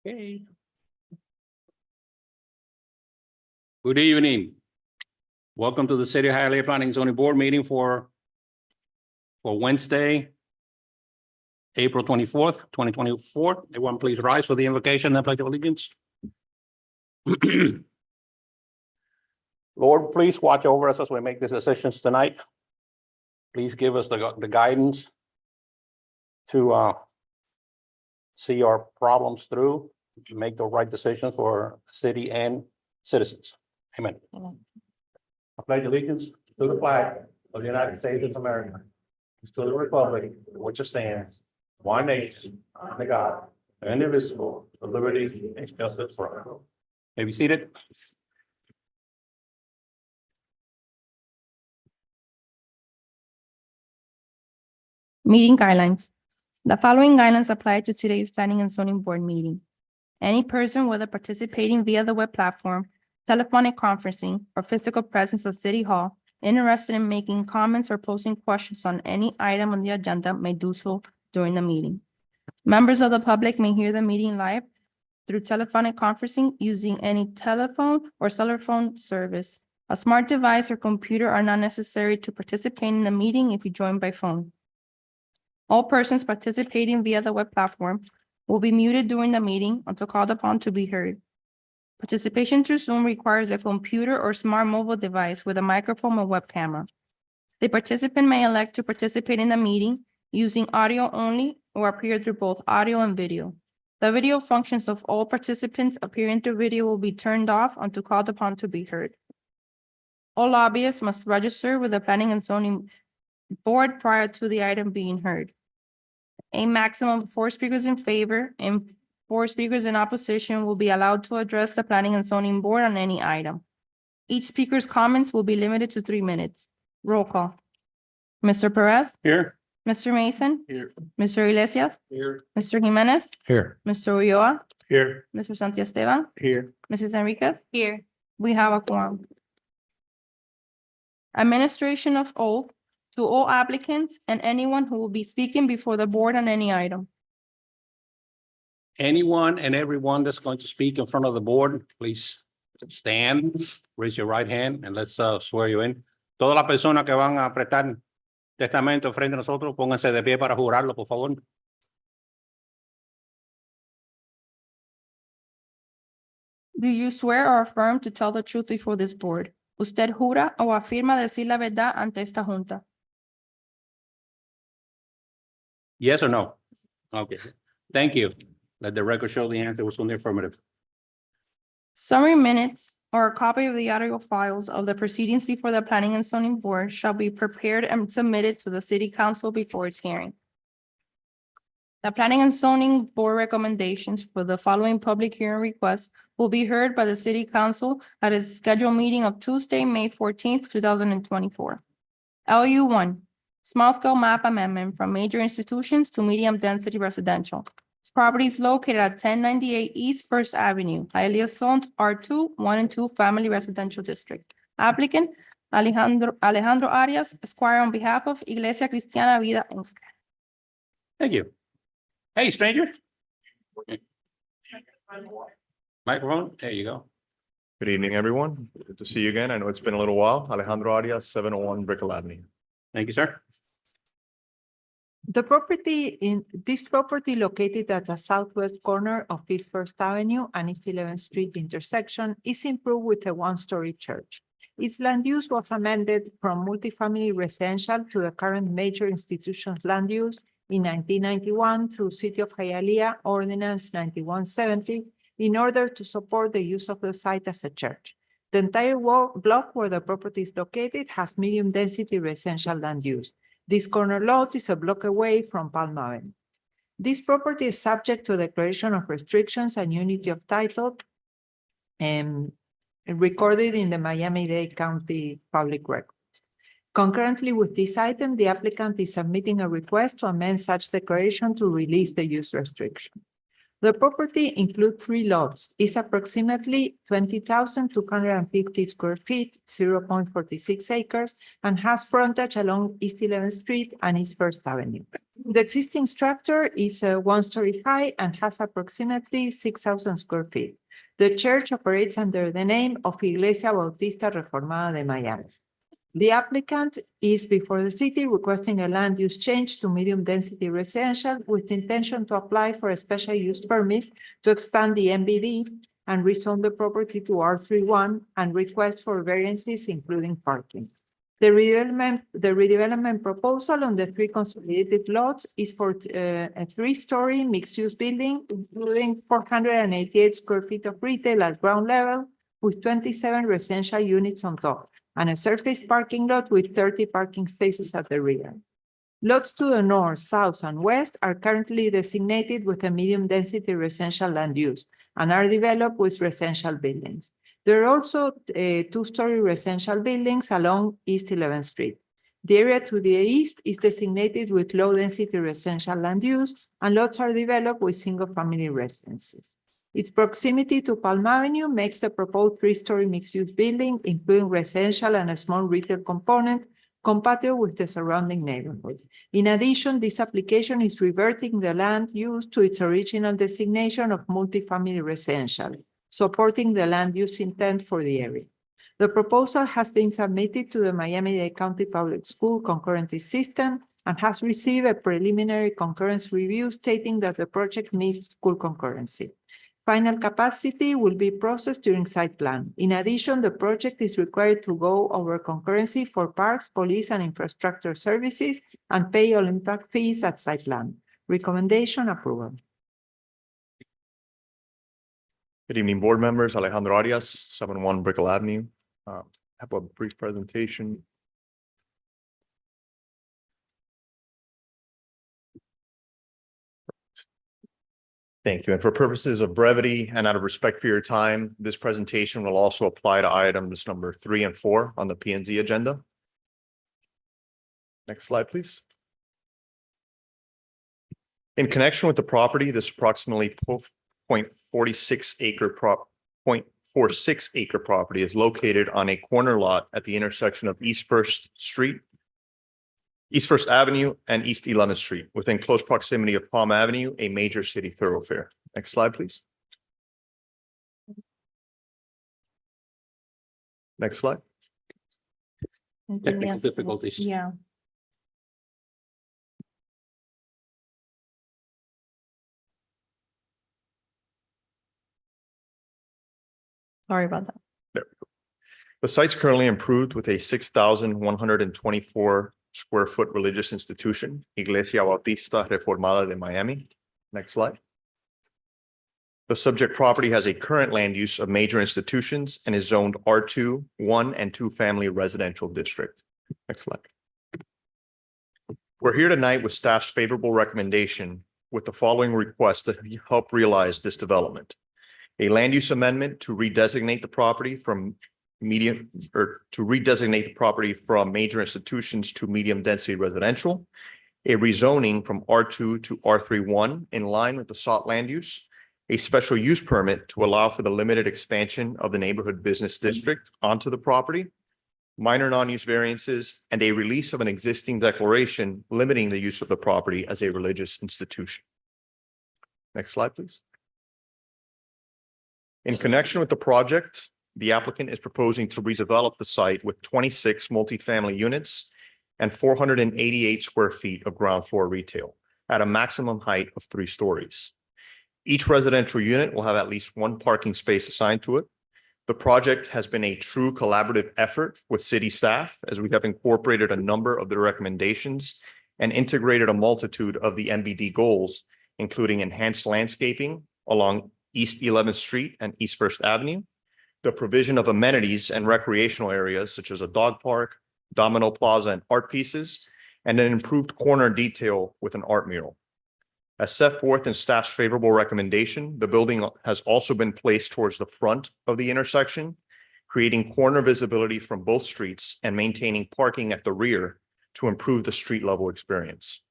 Okay. Good evening. Welcome to the City of Hialeah Planning and Zoning Board meeting for Wednesday, April 24th, 2024. Everyone please rise for the invocation and pledge of allegiance. Lord, please watch over us as we make these decisions tonight. Please give us the guidance to see our problems through, make the right decisions for the city and citizens. Amen. I pledge allegiance to the flag of the United States of America, and to the republic which it stands, one nation, under God, indivisible, with liberty and justice for all. May be seated. Meeting guidelines. The following guidelines apply to today's Planning and Zoning Board meeting. Any person, whether participating via the web platform, telephonic conferencing, or physical presence at City Hall, interested in making comments or posing questions on any item on the agenda may do so during the meeting. Members of the public may hear the meeting live through telephonic conferencing using any telephone or cellular phone service. A smart device or computer are not necessary to participate in the meeting if you join by phone. All persons participating via the web platform will be muted during the meeting until called upon to be heard. Participation through Zoom requires a computer or smart mobile device with a microphone or web camera. The participant may elect to participate in the meeting using audio only or appear through both audio and video. The video functions of all participants appearing through video will be turned off until called upon to be heard. All lobbyists must register with the Planning and Zoning Board prior to the item being heard. A maximum of 4 speakers in favor and 4 speakers in opposition will be allowed to address the Planning and Zoning Board on any item. Each speaker's comments will be limited to 3 minutes. Roll call. Mr. Perez, Here. Mr. Mason, Here. Mr. Iglesias, Here. Mr. Jimenez, Here. Mr. Ulloa, Here. Mr. Santiesteban, Here. Mrs. Enriquez. Here. We have a quorum. Administration of oath to all applicants and anyone who will be speaking before the board on any item. Anyone and everyone that's going to speak in front of the board, please stand, raise your right hand, and let's swear you in. Todas las personas que van a prestar testamento frente a nosotros, pónganse de pie para jurarlo, por favor. Do you swear or affirm to tell the truth before this board? ¿Usted jura o afirma decir la verdad ante esta junta? Yes or no? Okay, thank you. Let the record show the answer was on the affirmative. Summary minutes or a copy of the audio files of the proceedings before the Planning and Zoning Board shall be prepared and submitted to the City Council before its hearing. The Planning and Zoning Board recommendations for the following public hearing requests will be heard by the City Council at its scheduled meeting of Tuesday, May 14th, 2024. LU 1, small scale map amendment from major institutions to medium density residential. Properties located at 1098 East First Avenue, Hialeah zoned R2, 1 and 2 Family Residential District. Applicant Alejandro Arias, Esquire, on behalf of Iglesia Cristiana Vida. Thank you. Hey, stranger. Microphone, there you go. Good evening, everyone. Good to see you again. I know it's been a little while. Alejandro Arias, 701 Brickell Avenue. Thank you, sir. This property located at the southwest corner of East First Avenue and East 11th Street intersection is improved with a one-story church. Its land use was amended from multifamily residential to the current major institutions land use in 1991 through City of Hialeah Ordinance 9170 in order to support the use of the site as a church. The entire block where the property is located has medium density residential land use. This corner lot is a block away from Palm Avenue. This property is subject to declaration of restrictions and unity of title recorded in the Miami-Dade County Public Record. Concurrently with this item, the applicant is submitting a request to amend such declaration to release the use restriction. The property includes 3 lots, is approximately 20,250 square feet, 0.46 acres, and has frontage along East 11th Street and East First Avenue. The existing structure is 1-story high and has approximately 6,000 square feet. The church operates under the name of Iglesia Bautista Reformada de Miami. The applicant is before the city requesting a land use change to medium-density residential with the intention to apply for a special use permit to expand the MBD and rezone the property to R31 and request for variances, including parking. The redevelopment proposal on the 3 consolidated lots is for a 3-story mixed-use building, including 488 square feet of retail at ground level with 27 residential units on top, and a surface parking lot with 30 parking spaces at the rear. Lots to the north, south, and west are currently designated with a medium-density residential land use and are developed with residential buildings. There are also 2-story residential buildings along East 11th Street. The area to the east is designated with low-density residential land use, and lots are developed with single-family residences. Its proximity to Palm Avenue makes the proposed 3-story mixed-use building, including residential and a small retail component, compatible with the surrounding neighborhood. In addition, this application is reverting the land use to its original designation of multifamily residential, supporting the land use intent for the area. The proposal has been submitted to the Miami-Dade County Public School concurrency system and has received a preliminary concurrence review stating that the project meets school concurrency. Final capacity will be processed during site plan. In addition, the project is required to go over concurrency for parks, police, and infrastructure services and pay all impact fees at site plan. Recommendation approval. Good evening, board members. Alejandro Arias, 701 Brickell Avenue. Have a brief presentation. Thank you. And for purposes of brevity and out of respect for your time, this presentation will also apply to items number 3 and 4 on the P and Z agenda. Next slide, please. In connection with the property, this approximately 0.46 acre property is located on a corner lot at the intersection of East First Avenue and East 11th Street, within close proximity of Palm Avenue, a major city thoroughfare. Next slide, please. Next slide. Technical difficulties. Yeah. Sorry about that. The site's currently improved with a 6,124 square foot religious institution, Iglesia Bautista Reformada de Miami. Next slide. The subject property has a current land use of major institutions and is zoned R2, 1 and 2 family residential district. Next slide. We're here tonight with staff's favorable recommendation with the following request to help realize this development. A land use amendment to redesignate the property from major institutions to medium density residential, a rezoning from R2 to R31 in line with the sought land use, a special use permit to allow for the limited expansion of the neighborhood business district onto the property, minor non-use variances, and a release of an existing declaration limiting the use of the property as a religious institution. Next slide, please. In connection with the project, the applicant is proposing to redevelop the site with 26 multifamily units and 488 square feet of ground floor retail at a maximum height of 3 stories. Each residential unit will have at least 1 parking space assigned to it. The project has been a true collaborative effort with city staff as we have incorporated a number of the recommendations and integrated a multitude of the MBD goals, including enhanced landscaping along East 11th Street and East First Avenue, the provision of amenities and recreational areas such as a dog park, domino plaza, and art pieces, and an improved corner detail with an art mural. As set forth in staff's favorable recommendation, the building has also been placed towards the front of the intersection, creating corner visibility from both streets and maintaining parking at the rear to improve the street level experience.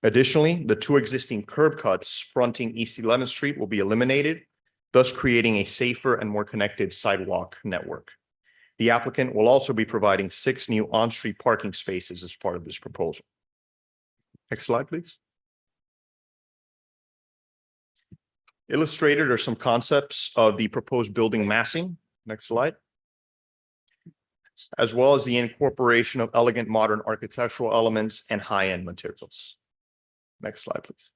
Additionally, the two existing curb cuts fronting East 11th Street will be eliminated, thus creating a safer and more connected sidewalk network. The applicant will also be providing 6 new on-street parking spaces as part of this proposal. Next slide, please. Illustrated are some concepts of the proposed building massing. Next slide. As well as the incorporation of elegant modern architectural elements and high-end materials. Next slide, please.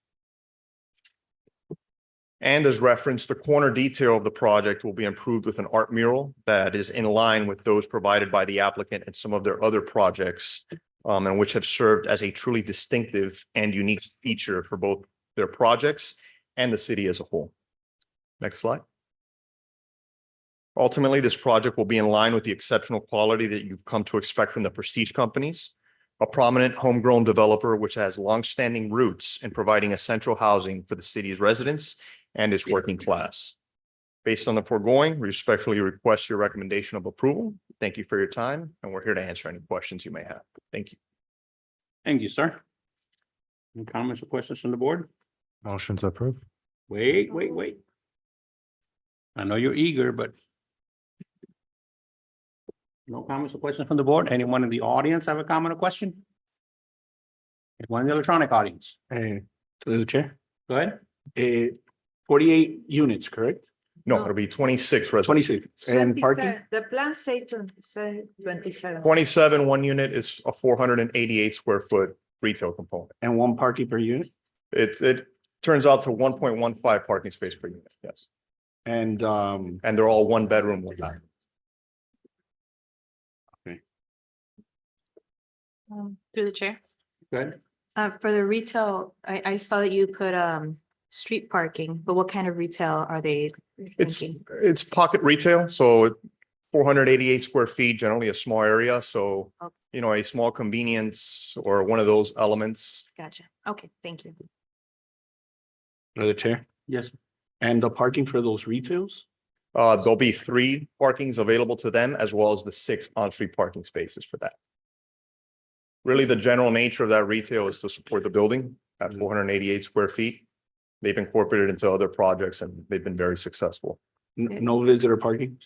And as referenced, the corner detail of the project will be improved with an art mural that is in line with those provided by the applicant and some of their other projects, and which have served as a truly distinctive and unique feature for both their projects and the city as a whole. Next slide. Ultimately, this project will be in line with the exceptional quality that you've come to expect from the Prestige companies, a prominent homegrown developer which has longstanding roots in providing essential housing for the city's residents and its working class. Based on the foregoing, we respectfully request your recommendation of approval. Thank you for your time, and we're here to answer any questions you may have. Thank you. Thank you, sir. Any comments or questions from the board? Motion's approved. Wait. I know you're eager, but no comments or questions from the board? Anyone in the audience have a comment or question? Anyone in the electronic audience? Through the chair. Go ahead. 48 units, correct? No, it'll be 26 residents. 26. And parking? The plan say 27. 27, one unit is a 488 square foot retail component. And one parking per unit? It turns out to 1.15 parking space per unit, yes. And And they're all one bedroom, one bath. Through the chair. Go ahead. For the retail, I saw that you put street parking, but what kind of retail are they thinking? It's pocket retail, so 488 square feet, generally a small area, so Okay. you know, a small convenience or one of those elements. Gotcha. Okay, thank you. through the chair. Yes. And the parking for those retails? There'll be 3 parkings available to them as well as the 6 on-street parking spaces for that. Really, the general nature of that retail is to support the building at 488 square feet. They've incorporated into other projects and they've been very successful. No visitor parking?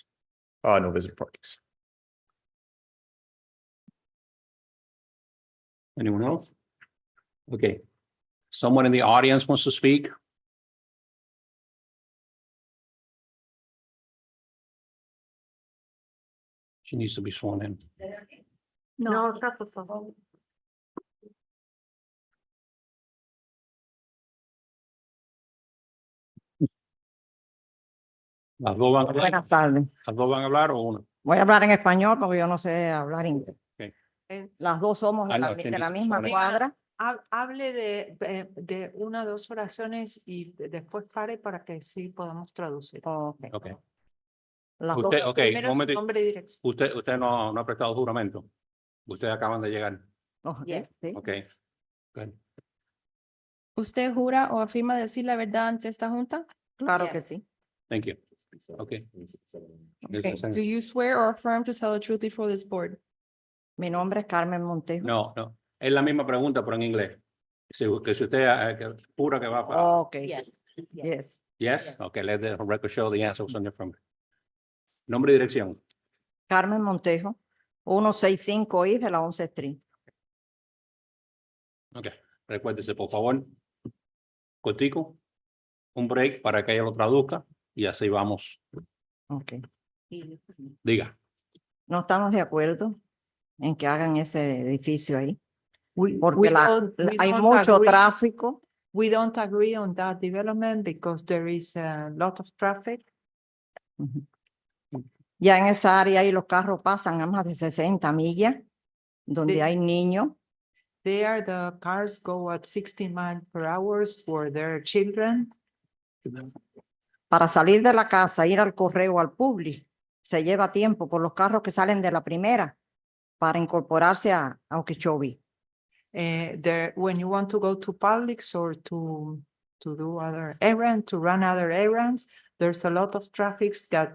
No visitor parkings. Anyone else? Okay. Someone in the audience wants to speak? She needs to be sworn in. No, por favor. ¿Las dos van a hablar? Buenas tardes. ¿Las dos van a hablar o una? Voy a hablar en español porque yo no sé hablar inglés. Eh, Las dos somos de Ah, la, no, de la sí, misma sí. cuadra. Hable de 1 o 2 oraciones y después pare para que sí podamos traducir. Ok. Ok. Las dos. Usted, ok, Primero un su momentito. nombre y dirección. Usted no ha prestado juramento. Ustedes acaban de llegar. Ok, Yeah. sí. Ok. Good. ¿Usted jura o afirma decir la verdad ante esta junta? Claro Yeah. que sí. Thank you. Okay. Okay. Do you swear or affirm to tell the truth before this board? Mi nombre es Carmen Montejo. No. Es la misma pregunta, pero en inglés. Que si usted que jura que va a... Ok. Yes. Yes? Okay, let the record show the answers on your front. Nombre y dirección. Carmen Montejo, 165 I de la 11 Street. Okay. Recuérdese, por favor. Cortico. Un break para que ella lo traduzca y así vamos. Ok. Diga. No estamos de acuerdo en que hagan ese edificio ahí. We Porque hay don't mucho agree. tráfico. We don't agree on that development because there is a lot of traffic. Ujú. Ya en esa área ahí los carros pasan a más de 60 millas, donde Sí. hay niños. There, the cars go at 60 miles per hour for their children. Para salir de la casa, ir al correo, al Publix, se lleva tiempo por los carros que salen de la primera para incorporarse a Okeechobee. There, when you want to go to Publix or to do other errands, to run other errands, there's a lot of traffic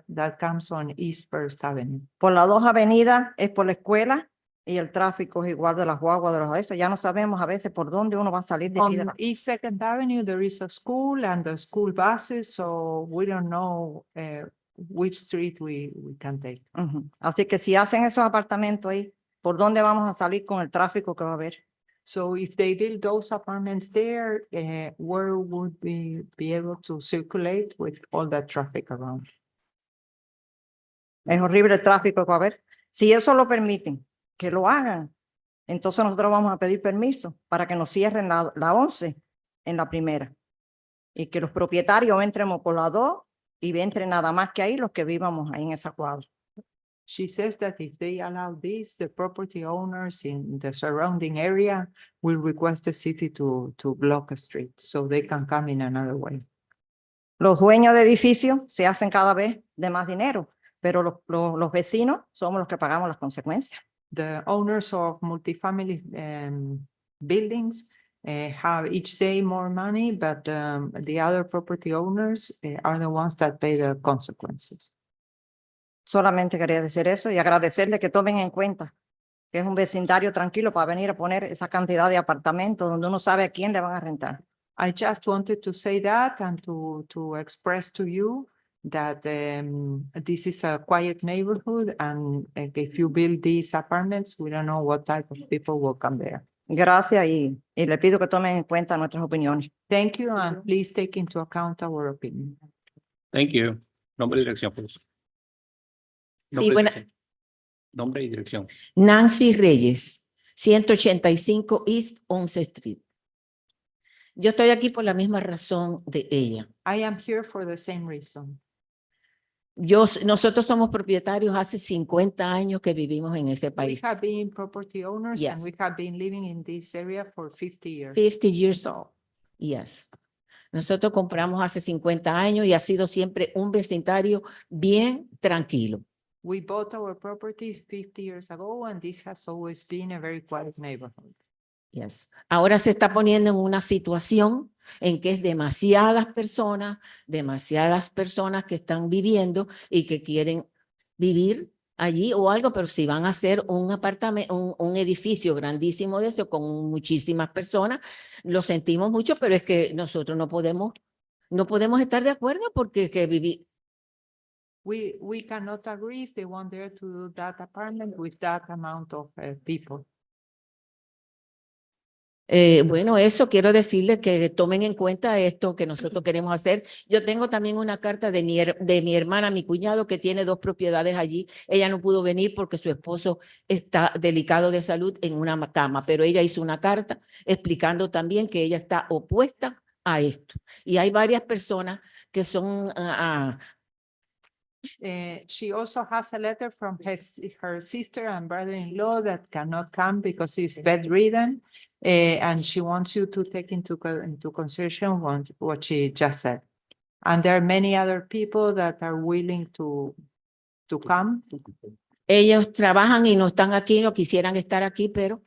that comes on East First Avenue. Por las 2 avenidas es por la escuela y el tráfico es igual de las guaguas, de los de eso. Ya no sabemos a veces por dónde uno va a salir de aquí. On East Second Avenue, there is a school and the school buses, so we don't know which street we can take. Ujú. Así que si hacen esos apartamentos ahí, ¿por dónde vamos a salir con el tráfico que va a haber? So if they build those apartments there, where would we be able to circulate with all that traffic around? Es horrible el tráfico que va a haber. Si eso lo permiten, que lo hagan, entonces nosotros vamos a pedir permiso para que nos cierren la 11 en la primera y que los propietarios entremos por la 2 y entren nada más que ahí los que vivamos ahí en esa cuadra. She says that if they allow this, the property owners in the surrounding area will request the city to block a street so they can come in another way. Los dueños de edificios se hacen cada vez de más dinero, pero los vecinos somos los que pagamos las consecuencias. The owners of multifamily buildings have each day more money, but the other property owners are the ones that pay the consequences. Solamente quería decir eso y agradecerle que tomen en cuenta que es un vecindario tranquilo para venir a poner esa cantidad de apartamentos donde uno sabe a quién le van a rentar. I just wanted to say that and to express to you that this is a quiet neighborhood and if you build these apartments, we don't know what type of people will come there. Gracias y le pido que tomen en cuenta nuestras opiniones. Thank you and please take into account our opinion. Thank you. Nombre y dirección, please. Nombre y buena- dirección. Nombre y dirección. Nancy Reyes, 185 East 11 Street. Yo estoy aquí por la misma razón de ella. I am here for the same reason. Nosotros somos propietarios hace 50 años que vivimos en ese We país. have been property owners and Yes. we have been living in this area for 50 years. 50 years old. Yes. Nosotros compramos hace 50 años y ha sido siempre un vecindario bien tranquilo. We bought our properties 50 years ago and this has always been a very quiet neighborhood. Yes. Ahora se está poniendo en una situación en que es demasiadas personas que están viviendo y que quieren vivir allí o algo, pero si van a hacer un apartamento, un edificio grandísimo de eso con muchísimas personas, lo sentimos mucho, pero es que nosotros no podemos estar de acuerdo porque que vivir. We cannot agree if they want there to do that apartment with that amount of people. Bueno, eso quiero decirles que tomen en cuenta esto que nosotros queremos hacer. Yo tengo también una carta de mi hermana, mi cuñado, que tiene 2 propiedades allí. Ella no pudo venir porque su esposo está delicado de salud en una cama, pero ella hizo una carta explicando también que ella está opuesta a esto. Y hay varias personas que son She also has a letter from her sister and brother-in-law that cannot come because he's bedridden. And she wants you to take into consideration what she just said. And there are many other people that are willing to come. ellos trabajan y no están aquí, no quisieran estar aquí, pero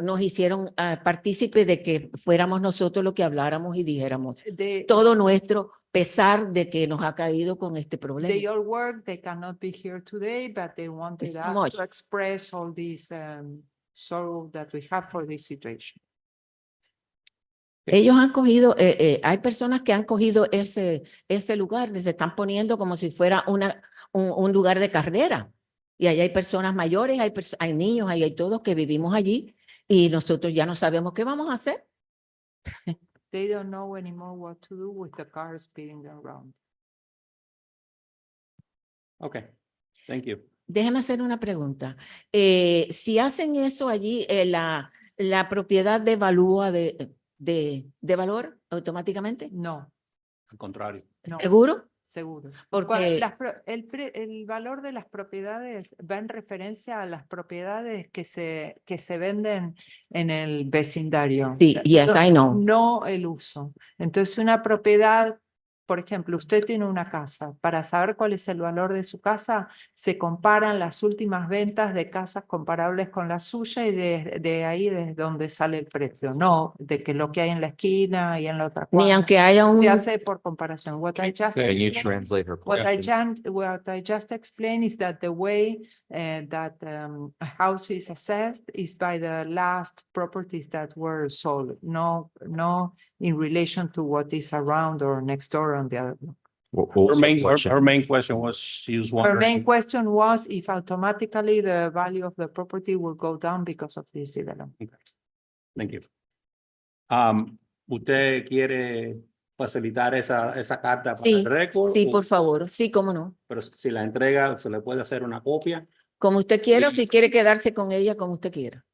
nos hicieron partícipe de que fuéramos nosotros los que habláramos y dijéramos todo nuestro pesar de que nos ha caído con este problema. They all work, they cannot be here today, but they wanted It's too us much. to express all this sorrow that we have for this situation. Ellos han cogido, hay personas que han cogido ese lugar, se están poniendo como si fuera un lugar de carrera. Y allá hay personas mayores, hay niños, hay todos que vivimos allí y nosotros ya no sabemos qué vamos a hacer. They don't know anymore what to do with the cars speeding around. Okay, thank you. Déjeme hacer una pregunta. Si hacen eso allí, la propiedad devalúa de valor automáticamente. No, Al contrario. no, ¿Seguro? seguro. Porque El valor de las propiedades va en referencia a las propiedades que se venden en el vecindario. sí, yes, I know. No el uso. Entonces, una propiedad por ejemplo, usted tiene una casa. Para saber cuál es el valor de su casa, se comparan las últimas ventas de casas comparables con la suya y de ahí desde donde sale el precio. No de que lo que hay en la esquina y en la otra Ni cuadra. aunque haya Se un, hace por comparación. What I just explained is that the way that a house is assessed is by the last properties that were sold, no in relation to what is around or next door on the other. Her main question was, she was Her main wondering, question was if automatically the value of the property will go down because of this development. thank you. ¿Usted quiere facilitar esa carta para sí, el récord? sí, o- por favor, sí, cómo no. Pero si la entrega, se le puede hacer una copia. Como usted quiera, o Sí. si quiere quedarse con ella, como usted quiera.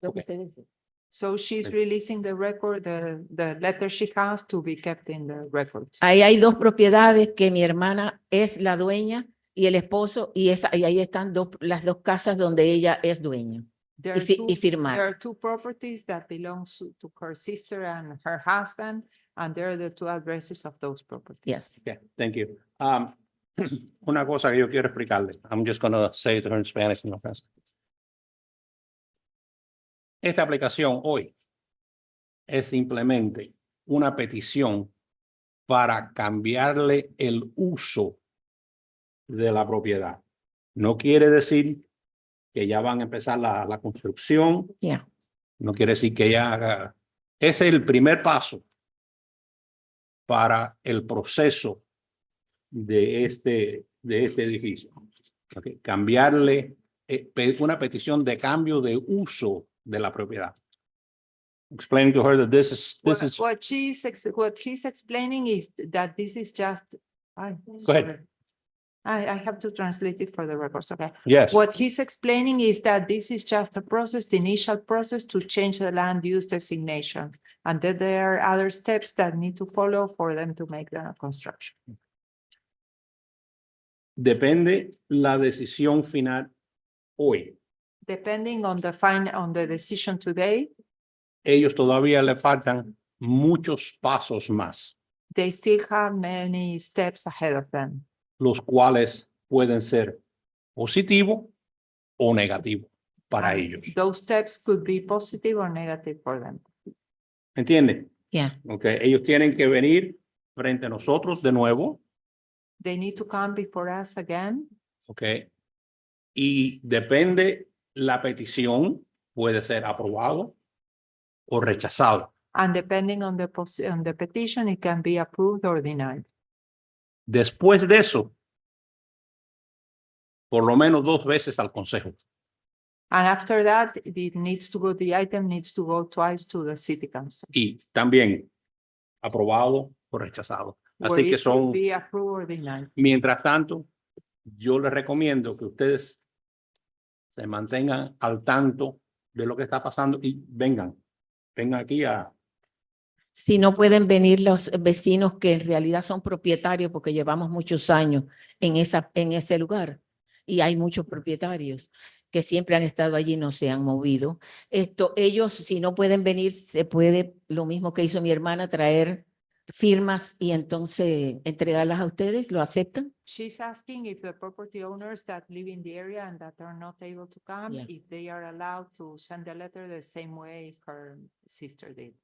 Lo que Ok. usted desee. So she's Thank you. releasing the record, the letter she has to be kept in the records. Ahí hay dos propiedades que mi hermana es la dueña y el esposo, y ahí están las dos casas donde ella es dueña. There Y, are y firmar. There are two properties that belongs to her sister and her husband, and there are the two addresses of those properties. Yes. Okay, thank you. Una cosa que yo quiero explicarle. I'm just gonna say it to her in Spanish, no offense. Esta aplicación hoy es simplemente una petición para cambiarle el uso de la propiedad. No quiere decir que ya van a empezar la construcción. Yeah. No quiere decir que ya haga. Ese es el primer paso para el proceso de este edificio. Okay. Cambiarle una petición de cambio de uso de la propiedad. Explaining to her that this is What he's explaining is that this is just. Go ahead. I have to translate it for the records, okay? yes. What he's explaining is that this is just a process, the initial process to change the land use designation. And that there are other steps that need to follow for them to make the construction. Depende la decisión final hoy. Depending on the decision today, Ellos todavía le faltan muchos pasos más, they still have many steps ahead of them. los cuales pueden ser positivo o negativo para And ellos. those steps could be positive or negative for them. ¿Entienden? Yeah. Okay. Ellos tienen que venir frente a nosotros de nuevo. They need to come before us again. Okay. Y depende la petición, puede ser aprobado o rechazado. And depending on the petition, it can be approved or denied. Después de eso, por lo menos 2 veces al consejo. And after that, the item needs to go twice to the city council. Y también aprobado o rechazado. Where Así que it could son, be approved or denied. mientras tanto, yo les recomiendo que ustedes se mantengan al tanto de lo que está pasando y vengan aquí a, Si no pueden venir los vecinos que en realidad son propietarios, porque llevamos muchos años en ese lugar y hay muchos propietarios que siempre han estado allí y no se han movido. Ellos, si no pueden venir, se puede, lo mismo que hizo mi hermana, traer firmas y entonces entregarlas a ustedes. ¿Lo aceptan? She's asking if the property owners that live in the area and that are not able to come, Yeah. if they are allowed to send a letter the same way her sister did.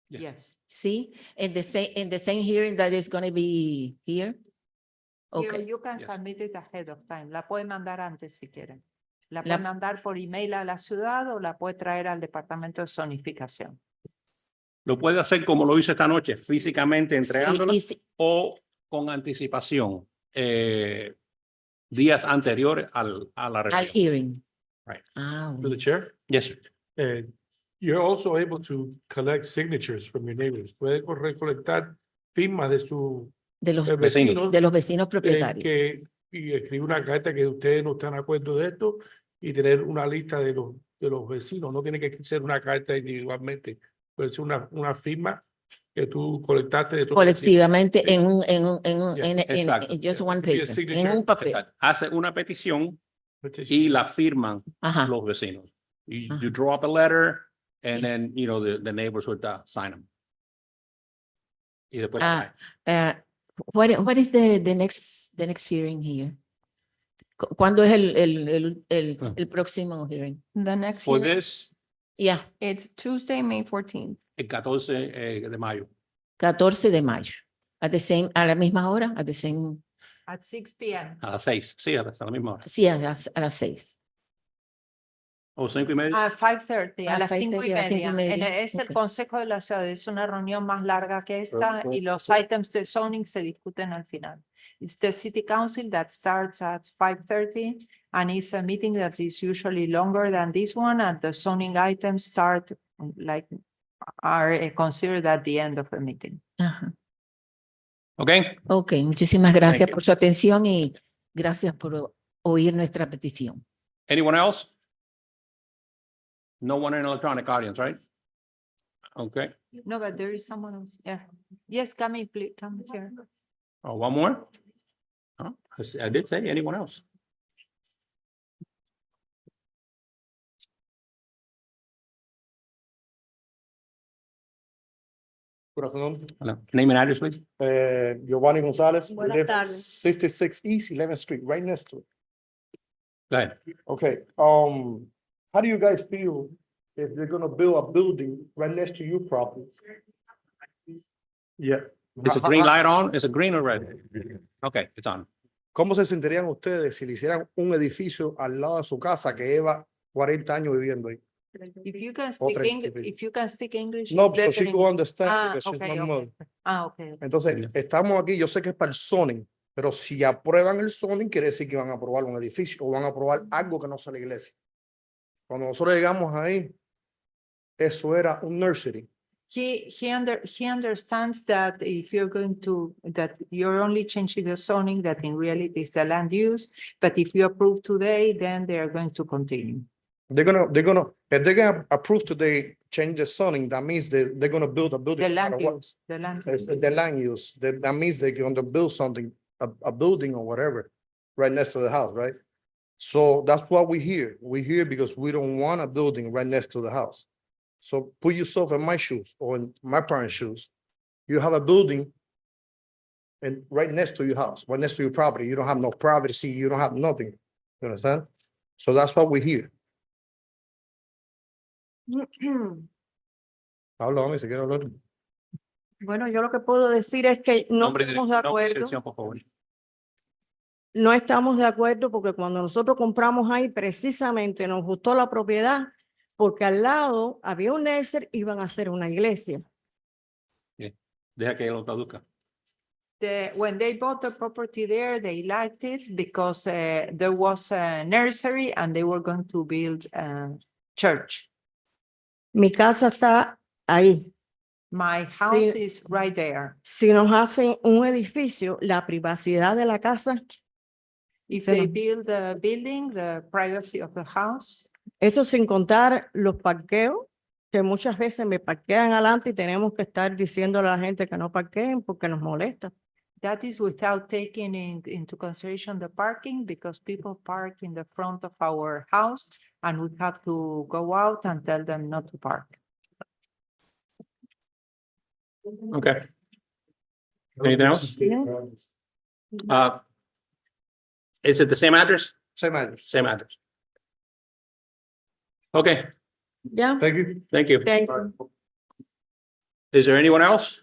Yes. Yes. Sí. In the same hearing that is going to be here? Okay. You can Yes. submit it ahead of time. La pueden mandar antes si quieren. La La- pueden mandar por email a la ciudad o la puede traer al departamento de zonificación. lo puede hacer como lo hice esta noche, físicamente entregándola Y si- o con anticipación, días anteriores a la al reunión. hearing. Right. Ah, To the chair, Yes, sir. you're also able to collect signatures from your neighbors. Puede recolectar firmas de su de los vecinos de los vecinos propietarios. y escribir una carta que ustedes no están de acuerdo de esto y tener una lista de los vecinos. No tiene que ser una carta individualmente. Puede ser una firma que tú colectaste de todos los vecinos. Colectivamente Sí. en Exacto. just one Be a paper, en signature. un papel. Exacto. Hace una petición Petition. y la firman Ajá. los vecinos. You Ajá. draw up a letter and Yeah. then, the neighbors would sign them. Y después. What is the next hearing here? ¿Cuándo es el próximo hearing? The next For hearing, this, Yeah, it's Tuesday, May 14th. el 14 de mayo. 14 de mayo. A la misma hora, at the same, At 6 p.m. A las 6, sí, a la misma hora. sí, a las 6. O 5:30. A 5:30, a las 5 y 5:30, a las 5:30, media. Es el ok. Consejo de la Ciudad, es una reunión más larga que esta y los items de zoning se discuten al final. It's the city council that starts at 5:30 and it's a meeting that is usually longer than this one, and the zoning items start are considered at the end of the meeting. Ajá. Okay, Ok, muchísimas gracias you. por su atención y gracias por oír nuestra petición. anyone else? No one in electronic audience, right? Okay, No, but there is someone else. Yeah. Yes, come in, please, come here. oh, one more? Oh, I did say anyone else. Good afternoon. Hello. Name and address, please. Giovanni Gonzalez. We Buenas live tardes. 66 East 11th Street, right next to it. Go ahead. Okay, how do you guys feel if they're gonna build a building right next to your property? Yeah. Is the green light on? Is it green or red? Okay, it's on. ¿Cómo se sentirían ustedes si le hicieran un edificio al lado de su casa que lleva 40 años viviendo ahí? If you can speak Otra English, actividad. if you can speak English. No, it's so better she in- could understand Ah, because she's okay, not okay. mother. Okay. Entonces, estamos aquí, yo sé que es para el zoning, pero si aprueban el zoning, quiere decir que van a aprobar un edificio o van a aprobar algo que no sea la iglesia. Cuando nosotros llegamos ahí, eso era un nursery. He understands that if you're going to, that you're only changing the zoning, that in reality is the land use. But if you approve today, then they are going to continue. If they're gonna approve today, change the zoning, that means they're gonna build a building. The no land matter what. use, the land. It's the land use, that means they're gonna build something, a building or whatever, right next to the house, right? So that's why we're here. We're here because we don't want a building right next to the house. So put yourself in my shoes or in my parents' shoes. You have a building and right next to your house, right next to your property. You don't have no privacy, you don't have nothing. You understand? So that's why we're here. Habla, mami, si quiere hablar. Bueno, yo lo que puedo decir es que no Nombre y estamos de nombre y acuerdo. dirección, por favor. No estamos de acuerdo porque cuando nosotros compramos ahí, precisamente nos gustó la propiedad porque al lado había un nursery, iban a hacer una iglesia. Deja que lo traduzca. When they bought the property there, they liked it because there was a nursery and they were going to build a church. Mi casa está ahí. My house Sí. is right there. Si nos hacen un edificio, la privacidad de la casa, If Se they nos- build a building, the privacy of the house, eso sin contar los parqueos, que muchas veces me parquean adelante y tenemos que estar diciéndole a la gente que no parqueen porque nos molesta. that is without taking into consideration the parking because people park in the front of our house and we have to go out and tell them not to park. Okay. Anything else? Is it the same address? Same address. Same address. Okay, ¿Ya? Thank you. thank you. Thank you. Is there anyone else?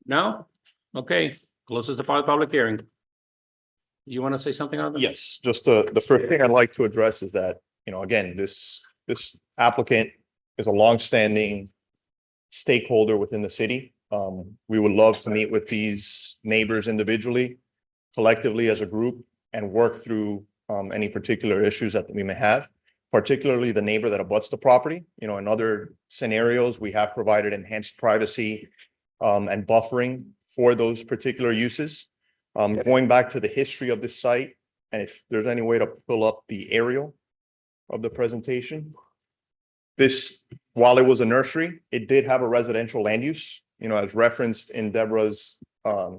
No? Okay, closes the public hearing. You want to say something on that? Yes, just the first thing I'd like to address is that, again, this applicant is a longstanding stakeholder within the city. We would love to meet with these neighbors individually, collectively as a group, and work through any particular issues that we may have, particularly the neighbor that abuts the property. In other scenarios, we have provided enhanced privacy and buffering for those particular uses. Going back to the history of this site, and if there's any way to pull up the aerial of the presentation. This, while it was a nursery, it did have a residential land use, as referenced in Deborah's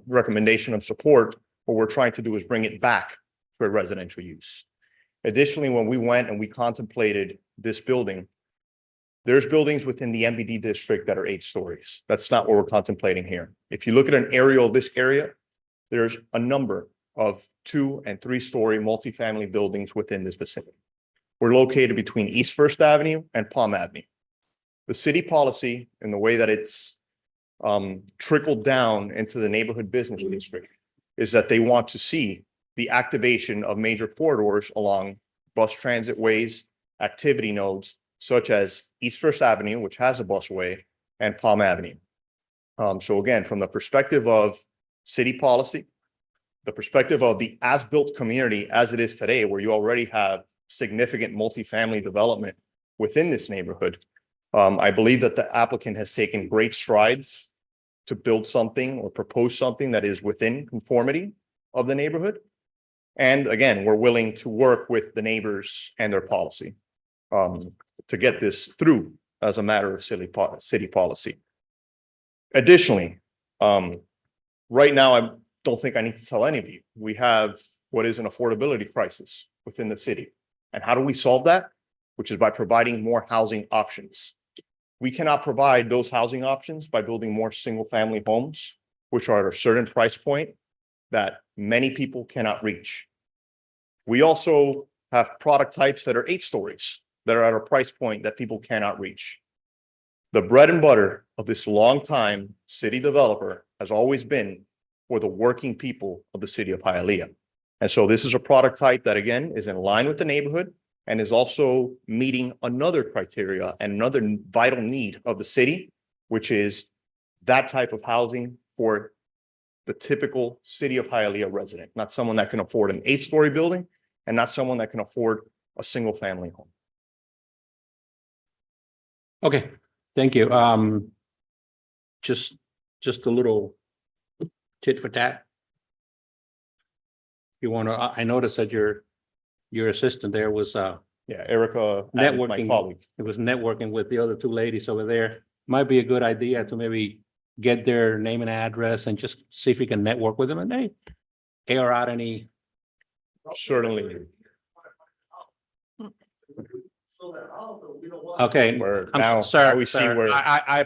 recommendation of support. What we're trying to do is bring it back to a residential use. Additionally, when we went and we contemplated this building, There's buildings within the MBD district that are 8 stories. That's not what we're contemplating here. If you look at an aerial of this area, there's a number of 2- and 3-story multifamily buildings within this vicinity. We're located between East First Avenue and Palm Avenue. The city policy and the way that it's trickled down into the neighborhood business district is that they want to see the activation of major corridors along bus transit ways, activity nodes, such as East First Avenue, which has a busway, and Palm Avenue. So again, from the perspective of city policy, the perspective of the as-built community as it is today, where you already have significant multifamily development within this neighborhood, I believe that the applicant has taken great strides to build something or propose something that is within conformity of the neighborhood. And again, we're willing to work with the neighbors and their policy to get this through as a matter of city policy. Additionally, right now, I don't think I need to tell any of you, we have what is an affordability crisis within the city. And how do we solve that? Which is by providing more housing options. We cannot provide those housing options by building more single-family homes, which are at a certain price point that many people cannot reach. We also have product types that are 8 stories that are at a price point that people cannot reach. The bread and butter of this longtime city developer has always been for the working people of the city of Hialeah. And so this is a product type that, again, is in line with the neighborhood and is also meeting another criteria and another vital need of the city, which is that type of housing for the typical city of Hialeah resident, not someone that can afford an 8-story building and not someone that can afford a single family home. Okay, thank you. Just a little tit for tat. You want to, I noticed that your assistant there was, Yeah, Erica, my networking. colleague. It was networking with the other 2 ladies over there. Might be a good idea to maybe get their name and address and just see if you can network with them and they air out any. Certainly. Okay, Where I'm now sorry, we see sir. where I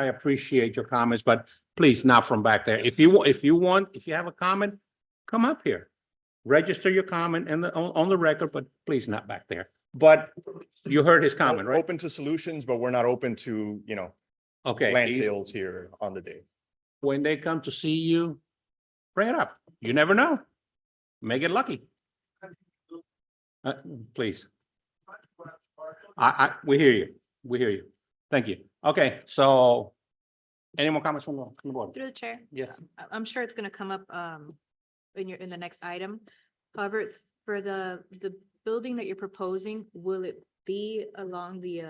appreciate your comments, but please not from back there. If you have a comment, come up here. Register your comment on the record, but please not back there. But you heard his comment, right? open to solutions, but we're not open to, Okay. land sales here on the day. When they come to see you, bring it up. You never know. Make it lucky. Please. We hear you. We hear you. Thank you. Okay, so any more comments from the board? Through the chair. Yes. I'm sure it's gonna come up in the next item. However, for the building that you're proposing, will it be along the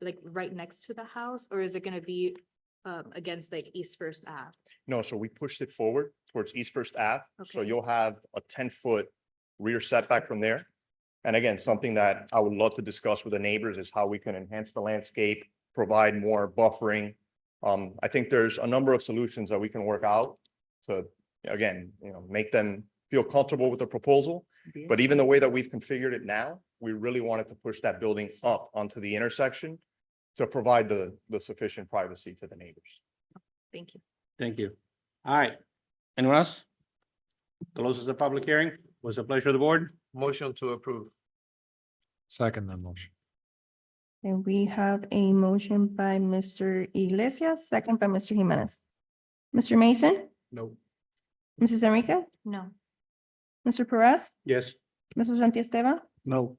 like right next to the house, or is it gonna be against like East First Ave? No, so we pushed it forward towards East First Ave. So Okay. you'll have a 10-foot rear setback from there. And again, something that I would love to discuss with the neighbors is how we can enhance the landscape, provide more buffering. I think there's a number of solutions that we can work out to, again, make them feel comfortable with the proposal. But even the way that we've configured it now, we really wanted to push that building up onto the intersection to provide the sufficient privacy to the neighbors. Thank you. Thank you. All right. Anyone else? Closes the public hearing. Was a pleasure of the board. Motion to approve. Second that motion. And we have a motion by Mr. Iglesias, second by Mr. Jimenez. Mr. Mason, No. Mrs. Enrique, No. Mr. Perez, Yes. Mrs. Santiesteban, No.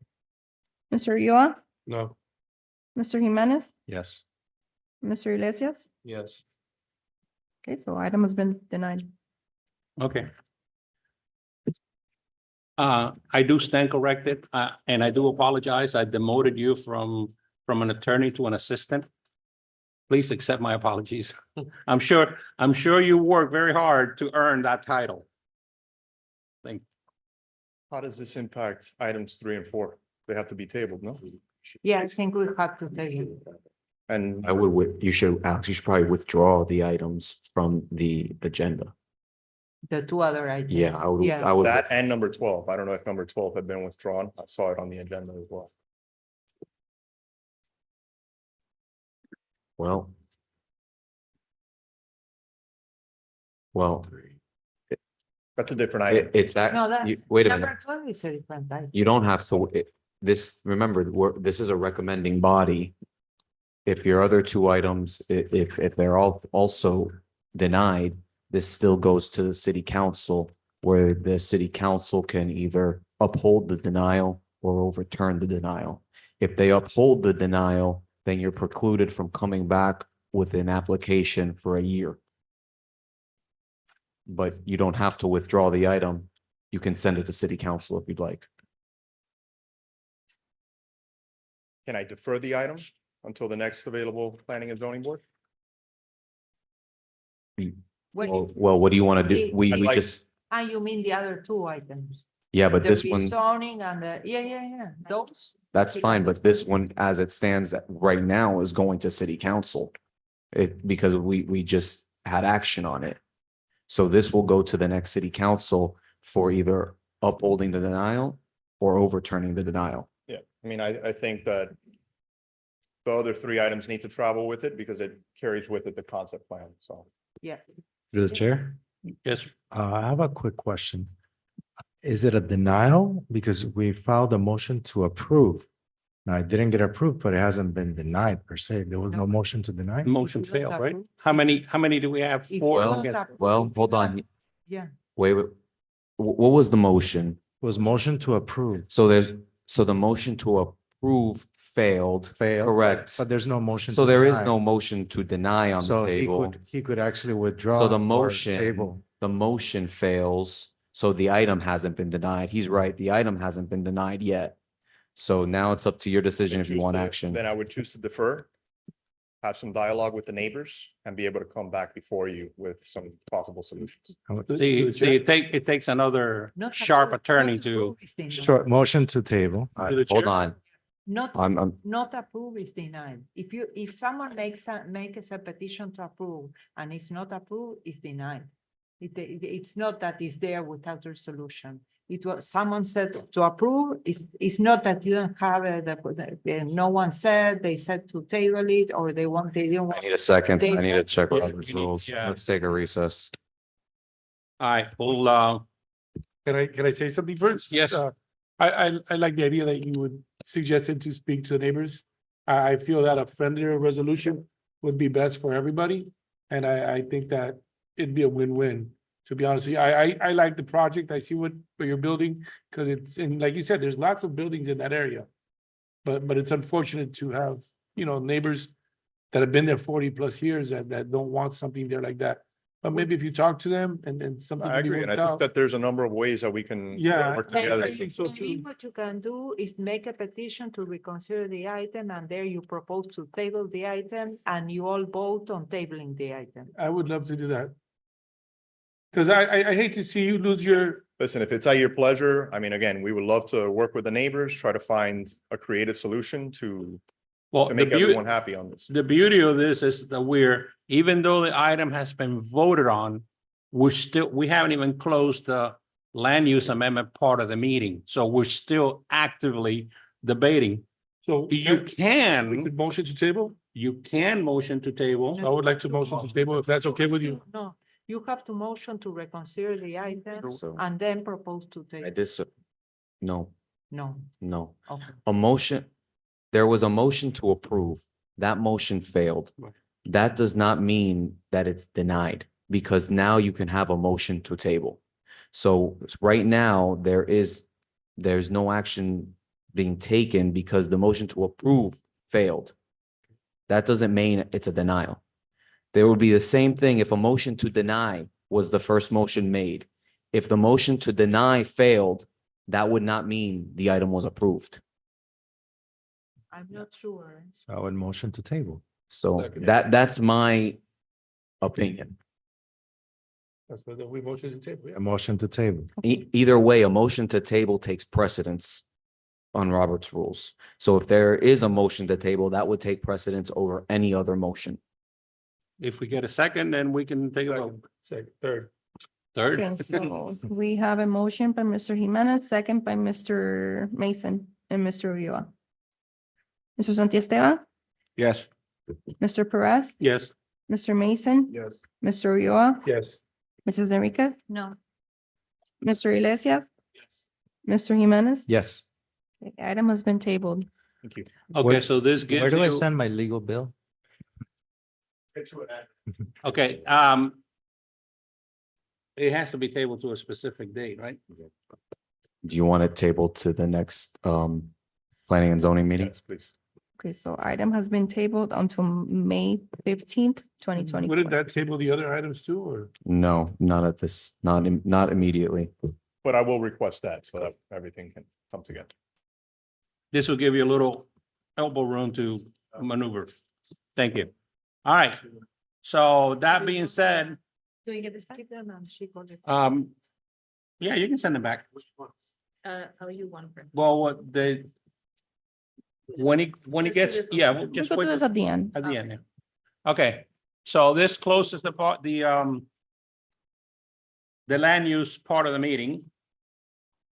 Mr. Ulloa, No. Mr. Jimenez, Yes. Mr. Iglesias. Yes. Okay, so item has been denied. Okay. I do stand corrected, and I do apologize. I demoted you from an attorney to an assistant. Please accept my apologies. I'm sure you worked very hard to earn that title. How does this impact items 3 and 4? They have to be tabled, no? Yeah, I think we have to tell you. And Alex, you should probably withdraw the items from the agenda. The 2 other items. Yeah, Yeah. I would. that and number 12. I don't know if number 12 had been withdrawn. I saw it on the agenda as well. Well. Well, That's a different item. it's No, that, that, wait a minute. number 12 is a different item. You don't have to, this, remember, this is a recommending body. If your other two items, if they're all also denied, this still goes to the city council, where the city council can either uphold the denial or overturn the denial. If they uphold the denial, then you're precluded from coming back with an application for a year. But you don't have to withdraw the item. You can send it to city council if you'd like. Can I defer the item until the next available planning and zoning board? Well, what do you want to do? We I'd like- just, You mean the other two items? yeah, but The this one, rezoning and the, yeah, those. that's fine, but this one, as it stands right now, is going to city council. Because we just had action on it. So this will go to the next city council for either upholding the denial or overturning the denial. Yeah, I mean, I think that the other three items need to travel with it because it carries with it the concept plan, so. Yeah. Through the chair, Yes, I have a quick question. Is it a denial? Because we filed a motion to approve. Now, it didn't get approved, but it hasn't been denied per se. There was no motion to deny. motion Not failed, right? approved. How many do we have? If Four. you Well, don't approve, Well, hold on, Yeah, wait, what was the motion? It was motion to approve, So the motion to approve failed, failed. correct? But there's no motion. So to there is deny. no motion to deny on the So table. he could actually withdraw. So the or motion, table. the motion fails, so the item hasn't been denied. He's right, the item hasn't been denied yet. So now it's up to your decision if you choose want to- action. Then I would choose to defer, have some dialogue with the neighbors and be able to come back before you with some possible solutions. See, it takes another not sharp approve, attorney not to, approve is denied. Short motion to table. All to the right, hold chair. on, Not, I'm, not approve is denied. If someone makes a petition to approve and it's not approved, it's denied. It's not that it's there without resolution. It was, someone said to approve, it's not that you don't have no one said, they said to table it, or they didn't I want. need a second, I They- need to check You Robert's need- rules. yeah. Let's take a recess. all right, well, Can I say something first? Yes. I like the idea that you would suggest it to speak to the neighbors. I feel that a friendlier resolution would be best for everybody. And I think that it'd be a win-win, to be honest with you. I like the project. I see what you're building, because it's, and like you said, there's lots of buildings in that area. But it's unfortunate to have, neighbors that have been there 40+ years that don't want something there like that. But maybe if you talk to them and something I can be agree, and I worked think out. that there's a number of ways that we can Yeah, work I together. think so Maybe too. what you can do is make a petition to reconsider the item, and there you propose to table the item, and you all vote on tabling the item. I would love to do that. Because I hate to see you lose your, Listen, if it's at your pleasure, I mean, again, we would love to work with the neighbors, try to find a creative solution to well, to the make beauty, everyone happy on this. the beauty of this is that even though the item has been voted on, we haven't even closed the land use amendment part of the meeting. So we're still actively debating. so You we can could motion to table. motion to table. I would like to motion to table if that's okay with you. No, you have to motion to reconsider the item So and then propose to I table. no, No, no. okay. A motion, there was a motion to approve. That motion failed. Right. That does not mean that it's denied, because now you can have a motion to table. So right now, there's no action being taken because the motion to approve failed. That doesn't mean it's a denial. There would be the same thing if a motion to deny was the first motion made. If the motion to deny failed, that would not mean the item was approved. I'm not sure. So I would motion to table. So Second. that's my opinion. That's what we motion to table. A motion to table. Either way, a motion to table takes precedence on Robert's rules. So if there is a motion to table, that would take precedence over any other motion. If we get a second, then we can take a vote. Second, third. Third. Okay, so we have a motion by Mr. Jimenez, second by Mr. Mason and Mr. Ulloa. Mr. Santiesteban, Yes. Mr. Perez, Yes. Mr. Mason, Yes. Mr. Ulloa, Yes. Mrs. Enriquez, No. Mr. Iglesias, Yes. Mr. Jimenez. Yes. The item has been tabled. Thank you. Okay, Where- so this Where gives do I you, send my legal bill? okay, it has to be tabled to a specific date, right? Do you want it tabled to the next planning and zoning meeting? Yes, please. Okay, so item has been tabled until May 15th, 2024. Wouldn't that table the other items too, or? No, not at this, not immediately. But I will request that so that everything can come together. This will give you a little elbow room to maneuver. Thank you. All right. So that being said, Do we get this back? yeah, you can send it back. Oh, you want for. Well, what the when he Let's do gets, this one. yeah, we'll We just could do wait this at the end. at the end. Yeah. Okay, so this closes the part, the land use part of the meeting.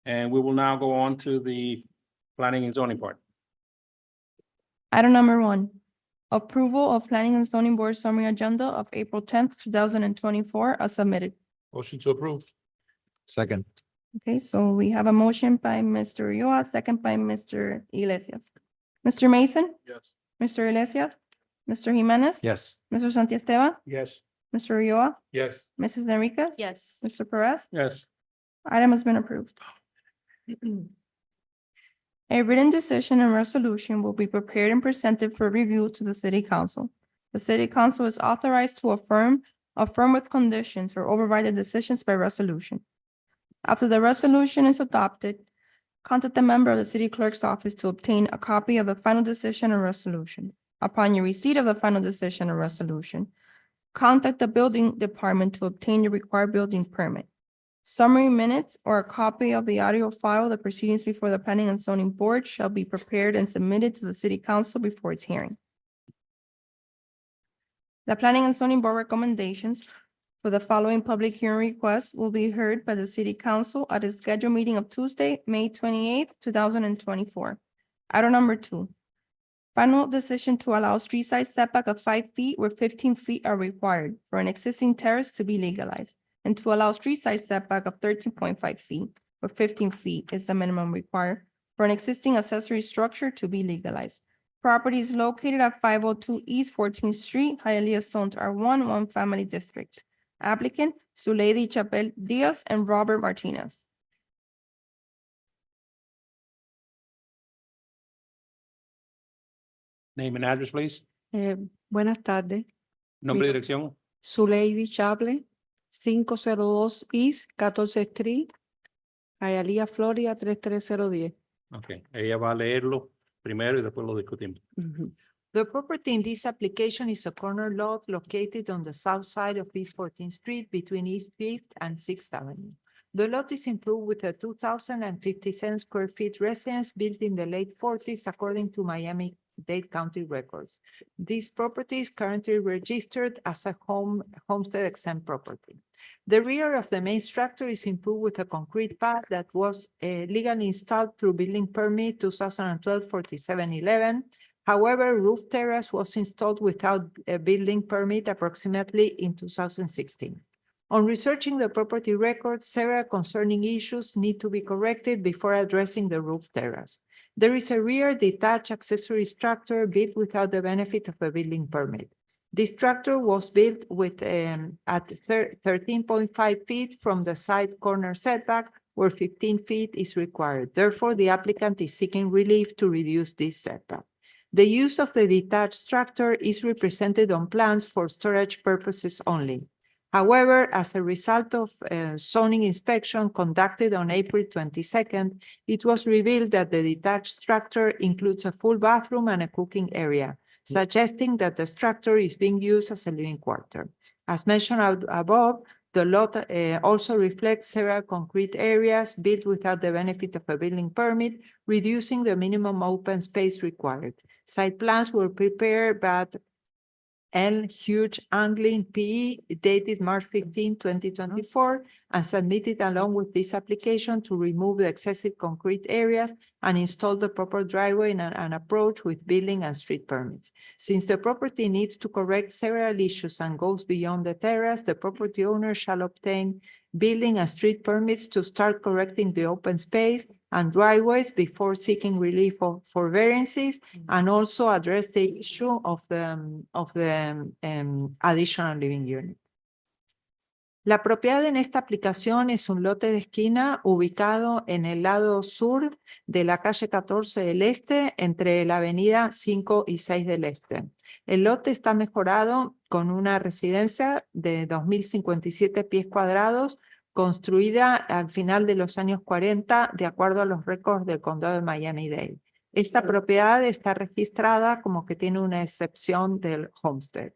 And we will now go on to the planning and zoning part. Item number 1, approval of Planning and Zoning Board summary agenda of April 10th, 2024 as submitted. Motion to approve. Second. Okay, so we have a motion by Mr. Ulloa, second by Mr. Iglesias. Mr. Mason, Yes. Mr. Iglesias, Mr. Jimenez. Yes. Mr. Santiesteban, Yes. Mr. Ulloa, Yes. Mrs. Enriquez. Yes. Mr. Perez. Yes. Item has been approved. A written decision and resolution will be prepared and presented for review to the city council. The city council is authorized to affirm with conditions or override the decisions by resolution. After the resolution is adopted, contact a member of the city clerk's office to obtain a copy of the final decision and resolution. Upon your receipt of the final decision and resolution, contact the building department to obtain your required building permit. Summary minutes or a copy of the audio file of the proceedings before the Planning and Zoning Board shall be prepared and submitted to the city council before its hearing. The Planning and Zoning Board recommendations for the following public hearing requests will be heard by the city council at a scheduled meeting of Tuesday, May 28th, 2024. Item number 2. Final decision to allow street side setback of 5 feet where 15 feet are required for an existing terrace to be legalized, and to allow street side setback of 13.5 feet where 15 feet is the minimum required for an existing accessory structure to be legalized. Property is located at 502 East 14th Street, Hialeah, zoned R1, one family district. Applicant, Zuleidi Chapel Diaz and Robert Martinez. Name and address, please. Buenas tardes, Nombre y Mira. dirección. Zuleidi Chable, 502 East 14 Street, Hialeah, Florida 33010. Ok, ella va a leerlo primero y después lo discutimos. The property in this application is a corner lot located on the south side of East 14th Street between East 5th and 6th Avenue. The lot is improved with a 2,057 square feet residence built in the late 40s according to Miami-Dade County records. This property is currently registered as a homestead exempt property. The rear of the main structure is improved with a concrete pad that was legally installed through building permit 2012-4711. However, roof terrace was installed without a building permit approximately in 2016. On researching the property records, several concerning issues need to be corrected before addressing the roof terrace. There is a rear detached accessory structure built without the benefit of a building permit. This structure was built with at 13.5 feet from the side corner setback, where 15 feet is required. Therefore, the applicant is seeking relief to reduce this setback. The use of the detached structure is represented on plans for storage purposes only. However, as a result of zoning inspection conducted on April 22nd, it was revealed that the detached structure includes a full bathroom and a cooking area, suggesting that the structure is being used as a living quarter. As mentioned above, the lot also reflects several concrete areas built without the benefit of a building permit, reducing the minimum open space required. Site plans were prepared, but L. Hughes Angling P. dated March 15, 2024, and submitted along with this application to remove the excessive concrete areas and install the proper driveway and approach with building and street permits. Since the property needs to correct several issues and goes beyond the terrace, the property owner shall obtain building and street permits to start correcting the open space and driveways before seeking relief for variances, and also address the issue of the additional living unit. La propiedad en esta aplicación es un lote de esquina ubicado en el lado sur de la calle 14 del Este, entre la avenida 5 y 6 del Este. El lote está mejorado con una residencia de 2.057 pies cuadrados, construida al final de los años 40, de acuerdo a los récords del condado de Miami-Dade. Esta propiedad está registrada como que tiene una excepción del homestead.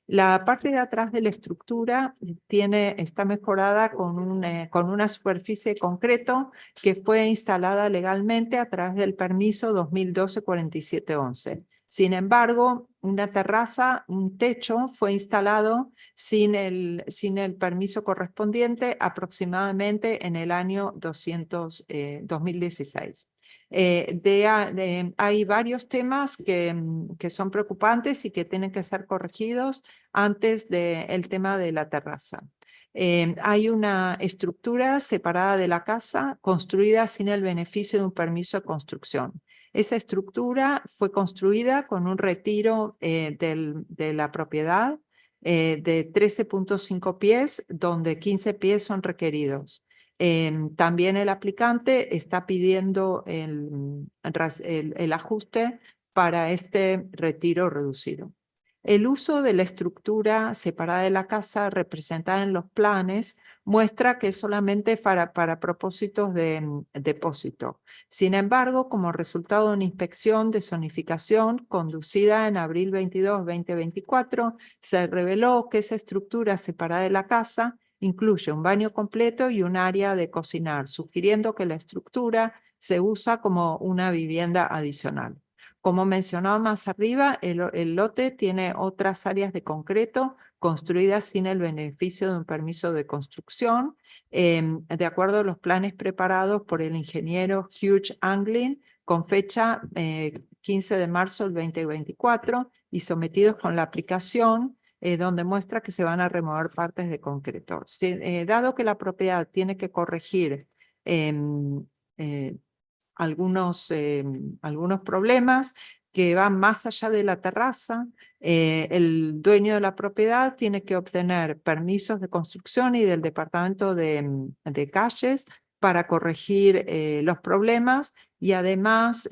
La parte de atrás de la estructura está mejorada con una superficie de concreto que fue instalada legalmente a través del permiso 2012-4711. Sin embargo, una terraza, un techo fue instalado sin el permiso correspondiente aproximadamente en el año 2016. Hay varios temas que son preocupantes y que tienen que ser corregidos antes del tema de la terraza. Hay una estructura separada de la casa construida sin el beneficio de un permiso de construcción. Esa estructura fue construida con un retiro de la propiedad de 13.5 pies, donde 15 pies son requeridos. También el aplicante está pidiendo el ajuste para este retiro reducido. El uso de la estructura separada de la casa representada en los planes muestra que es solamente para propósitos de depósito. Sin embargo, como resultado de una inspección de zonificación conducida en abril 22, 2024, se reveló que esa estructura separada de la casa incluye un baño completo y un área de cocinar, sugiriendo que la estructura se usa como una vivienda adicional. Como mencionado más arriba, el lote tiene otras áreas de concreto construidas sin el beneficio de un permiso de construcción, de acuerdo a los planes preparados por el ingeniero Hughes Angling con fecha 15 de marzo del 2024 y sometidos con la aplicación donde muestra que se van a remover partes de concreto. Dado que la propiedad tiene que corregir algunos problemas que van más allá de la terraza, el dueño de la propiedad tiene que obtener permisos de construcción y del departamento de calles para corregir los problemas y además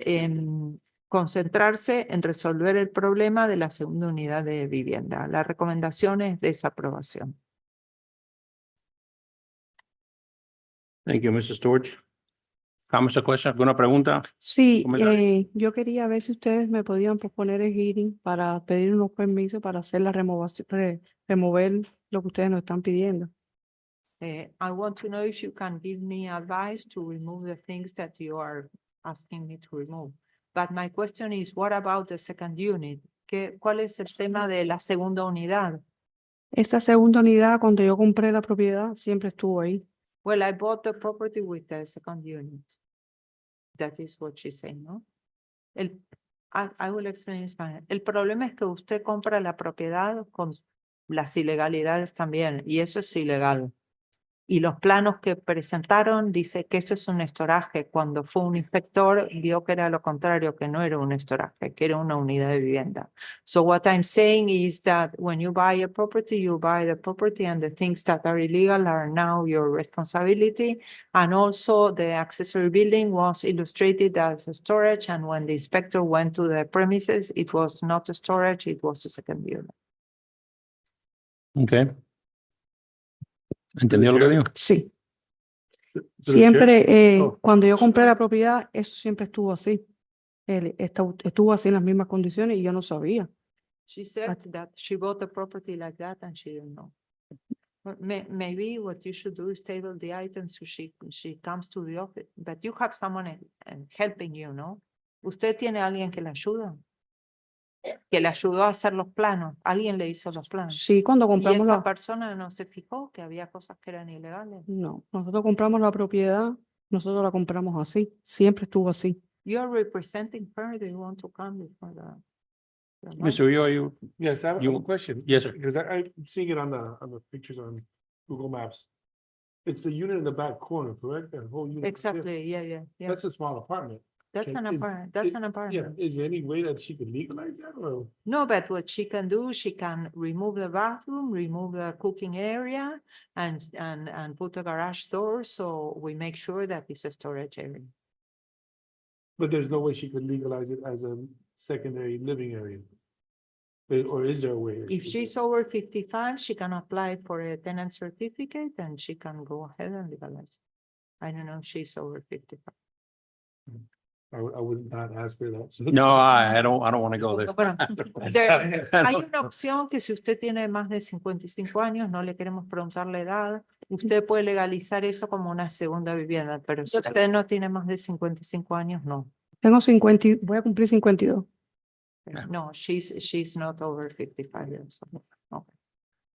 concentrarse en resolver el problema de la segunda unidad de vivienda. La recomendación es desaprobación. Thank you, Mrs. George. ¿Comments or questions? ¿Alguna pregunta? Sí, Comentario. yo quería ver si ustedes me podían proponer el hearing para pedir unos permisos para hacer la remover lo que ustedes nos están pidiendo. I want to know if you can give me advice to remove the things that you are asking me to remove. But my question is, what about the second unit? ¿Cuál es el tema de la segunda unidad? Esa segunda unidad, cuando yo compré la propiedad, siempre estuvo ahí. Well, I bought the property with the second unit. That is what she's saying, ¿no? I will explain in Spanish. El problema es que usted compra la propiedad con las ilegalidades también, y eso es ilegal. Y los planos que presentaron dice que eso es un estoraje. Cuando fue un inspector, vio que era lo contrario, que no era un estoraje, que era una unidad de vivienda. So what I'm saying is that when you buy a property, you buy the property and the things that are illegal are now your responsibility. And also the accessory building was illustrated as a storage. And when the inspector went to the premises, it was not a storage, it was a second unit. Okay. ¿Entendió lo que digo? Sí. Pero Siempre, Oh. cuando yo compré la propiedad, eso siempre estuvo así. Estuvo así en las mismas condiciones y yo no sabía. She said that she bought the property like that and she didn't know. But maybe what you should do is table the items so she comes to the office, but you have someone helping you, ¿no? ¿Usted tiene alguien que le ayuda? que le ayudó a hacer los planos. Alguien le hizo los planos. Sí, cuando Y compramos esa la, persona no se fijó que había cosas que eran ilegales. no, nosotros compramos la propiedad, nosotros la compramos así, siempre estuvo así. You're representing her, do you want to come before the Mr. Rio, you, Yes, I have You- a question. yes, sir. Because I'm seeing it on the pictures on Google Maps. It's the unit in the back corner, correct? That whole unit. Exactly, yeah. That's a small apartment. That's Can- an is- apartment, that's is- an Yeah, apartment. is there any way that she could legalize that or? No, but what she can do, she can remove the bathroom, remove the cooking area and put a garage door, so we make sure that it's a storage area. But there's no way she could legalize it as a secondary living area? Or is there a way? If she's over 55, she can apply for a tenant certificate and she can go ahead and legalize. I don't know if she's over 55. I would not ask her that. no, I don't want to go there. Bueno, hay una opción que si usted tiene más de 55 años, no le queremos preguntar la edad, usted puede legalizar eso como una segunda vivienda, pero si usted no tiene más de 55 años, no. Tengo 50, voy a cumplir 52. No, she's not over 55 years old. Okay.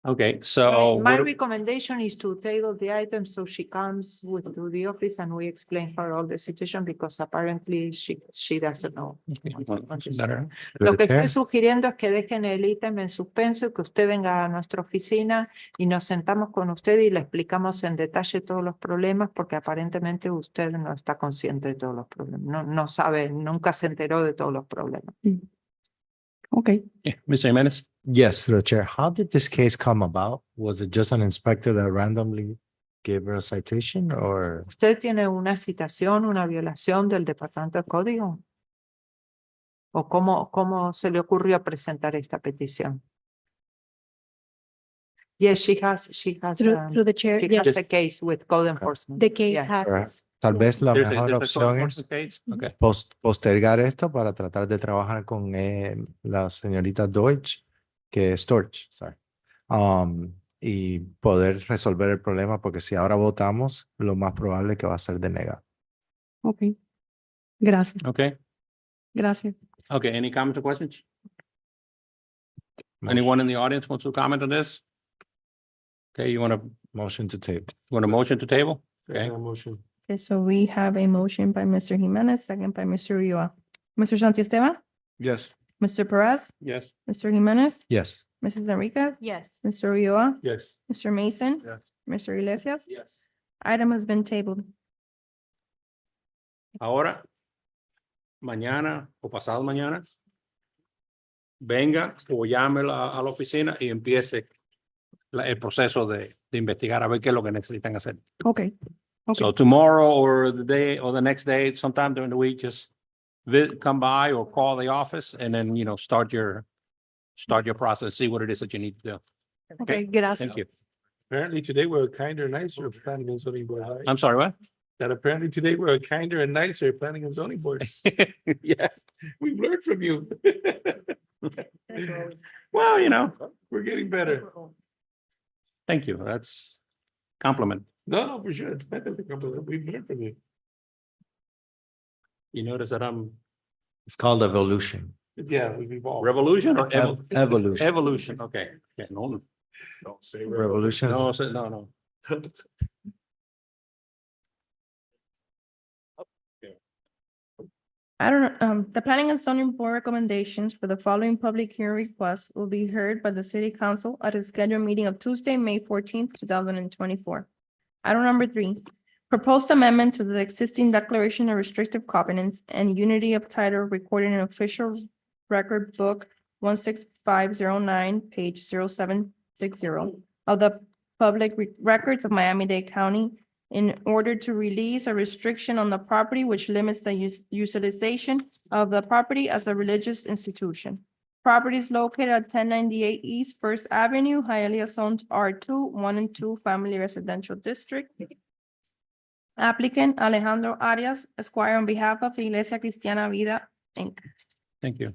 Okay, so. My what do- recommendation is to table the item so she comes to the office and we explain her all the situation because apparently she doesn't know. Better. Lo que Chair? estoy sugiriendo es que dejen el ítem en suspenso y que usted venga a nuestra oficina y nos sentamos con usted y le explicamos en detalle todos los problemas porque aparentemente usted no está consciente de todos los problemas. No sabe, nunca se enteró de todos los problemas. Okay. Yeah, Mr. Jimenez? Yes, through the chair. How did this case come about? Was it just an inspector that randomly gave her a citation or? ¿Usted tiene una citación, una violación del Departamento de Código? ¿O cómo se le ocurrió presentar esta petición? Yes, she has Through the chair, she yes, has a case with code enforcement. the case Yeah. has. Tal vez la There's a- mejor there's a code opción es enforcement case? Okay. postergar esto para tratar de trabajar con la señorita Deutsch, que es Storch, sorry. Y poder resolver el problema, porque si ahora votamos, lo más probable es que va a ser denegado. Okay. Gracias, Okay, gracias. okay, any comments or questions? Anyone in the audience wants to comment on this? Okay, you want Motion to table. a motion to table? Okay, Motion. Okay, so we have a motion by Mr. Jimenez, second by Mr. Ulloa. Mr. Santiesteban, Yes. Mr. Perez, yes. Mr. Jimenez, Yes. Mrs. Enriquez, Yes. Mr. Ulloa, Yes. Mr. Mason, Yes. Mr. Iglesias. Yes. Item has been tabled. Ahora, mañana o pasado mañana, venga o llame a la oficina y empiece el proceso de investigar a ver qué es lo que necesitan hacer. Okay. So Okay. tomorrow or the day or the next day, sometime during the week, just come by or call the office and then, start your process, see what it is that you need to do. Okay, gracias. Thank you. Apparently today we're kinder and nicer planning and zoning board. right? I'm sorry, what? That apparently today we're kinder and nicer planning and zoning boards. Yes, We've learned from you. well, We're getting better. thank you. That's compliment. No, for sure. It's better to compliment. We've learned from you. You notice that I'm It's called evolution. Yeah, we've evolved. revolution or Evolution. evolution? Okay. Yeah, no, Don't say Revolution. no, is- no. The planning and zoning board recommendations for the following public hearing requests will be heard by the city council at a scheduled meeting of Tuesday, May 14th, 2024. Item number 3, proposed amendment to the existing declaration of restrictive covenants and unity of title recorded in official record book 16509, page 0760 of the public records of Miami-Dade County in order to release a restriction on the property which limits the utilization of the property as a religious institution. Property is located at 1098 East First Avenue, Hialeah zoned R2, 1 and 2 Family Residential District. Applicant Alejandro Arias, Esquire, on behalf of Iglesia Cristiana Vida, Inc. Thank you.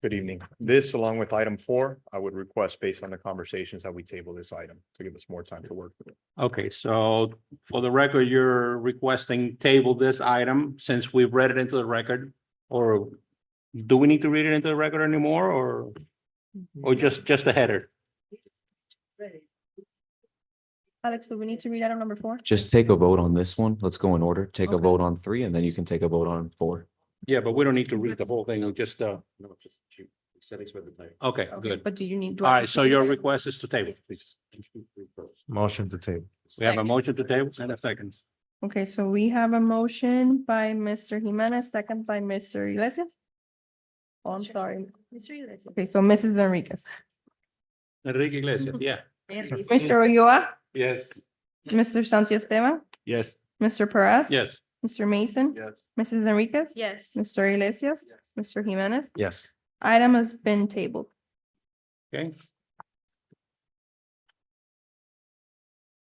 Good evening. This, along with item 4, I would request based on the conversations that we table this item to give us more time to work with it. Okay, so for the record, you're requesting table this item since we've read it into the record or Do we need to read it into the record anymore or just the header? Alex, do we need to read item number 4? Just take a vote on this one. Let's go in order. Take a Okay. vote on 3 and then you can take a vote on 4. Yeah, but we don't need to read the whole thing, we'll just, okay, good. But do you need? do All I right, need so to- your request is to table, please. Motion to table. We have a motion to table and a second. Okay, so we have a motion by Mr. Jimenez, second by Mr. Iglesias. Oh, I'm sorry. Okay, so Mrs. Enriquez. Enrique Iglesias, yeah. Mr. Ulloa, Yes. Mr. Santiesteban, Yes. Mr. Perez. Yes. Mr. Mason, Yes. Mrs. Enriquez. Yes. Mr. Iglesias, Mr. Jimenez. Yes. Item has been tabled. Okay,